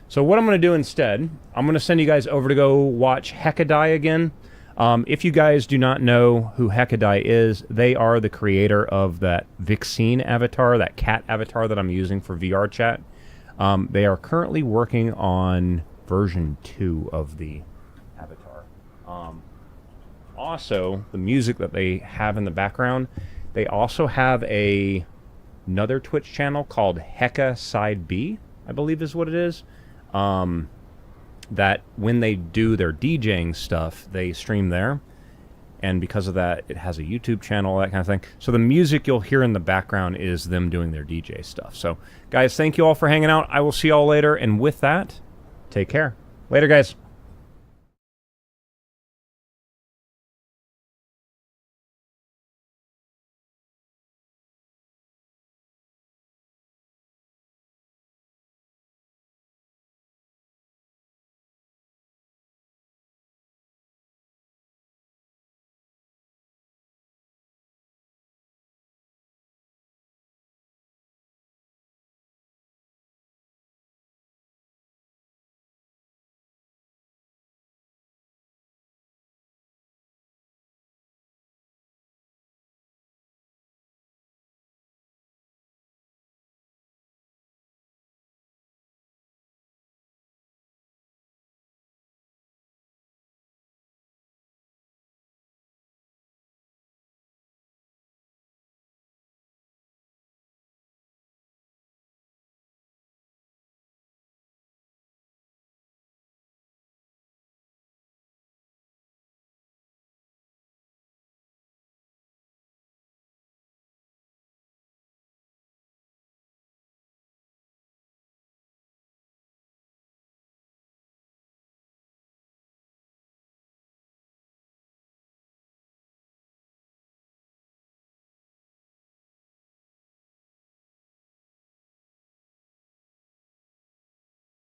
So what I'm going to do instead, I'm going to send you guys over to go watch Hekadai again. If you guys do not know who Hekadai is, they are the creator of that Vixene avatar, that cat avatar that I'm using for VR chat. They are currently working on version 2 of the avatar. Also, the music that they have in the background, they also have another Twitch channel called Heka Side B, I believe is what it is. That when they do their DJing stuff, they stream there. And because of that, it has a YouTube channel, that kind of thing. So the music you'll hear in the background is them doing their DJ stuff. So, guys, thank you all for hanging out. I will see you all later. And with that, take care. Later, guys.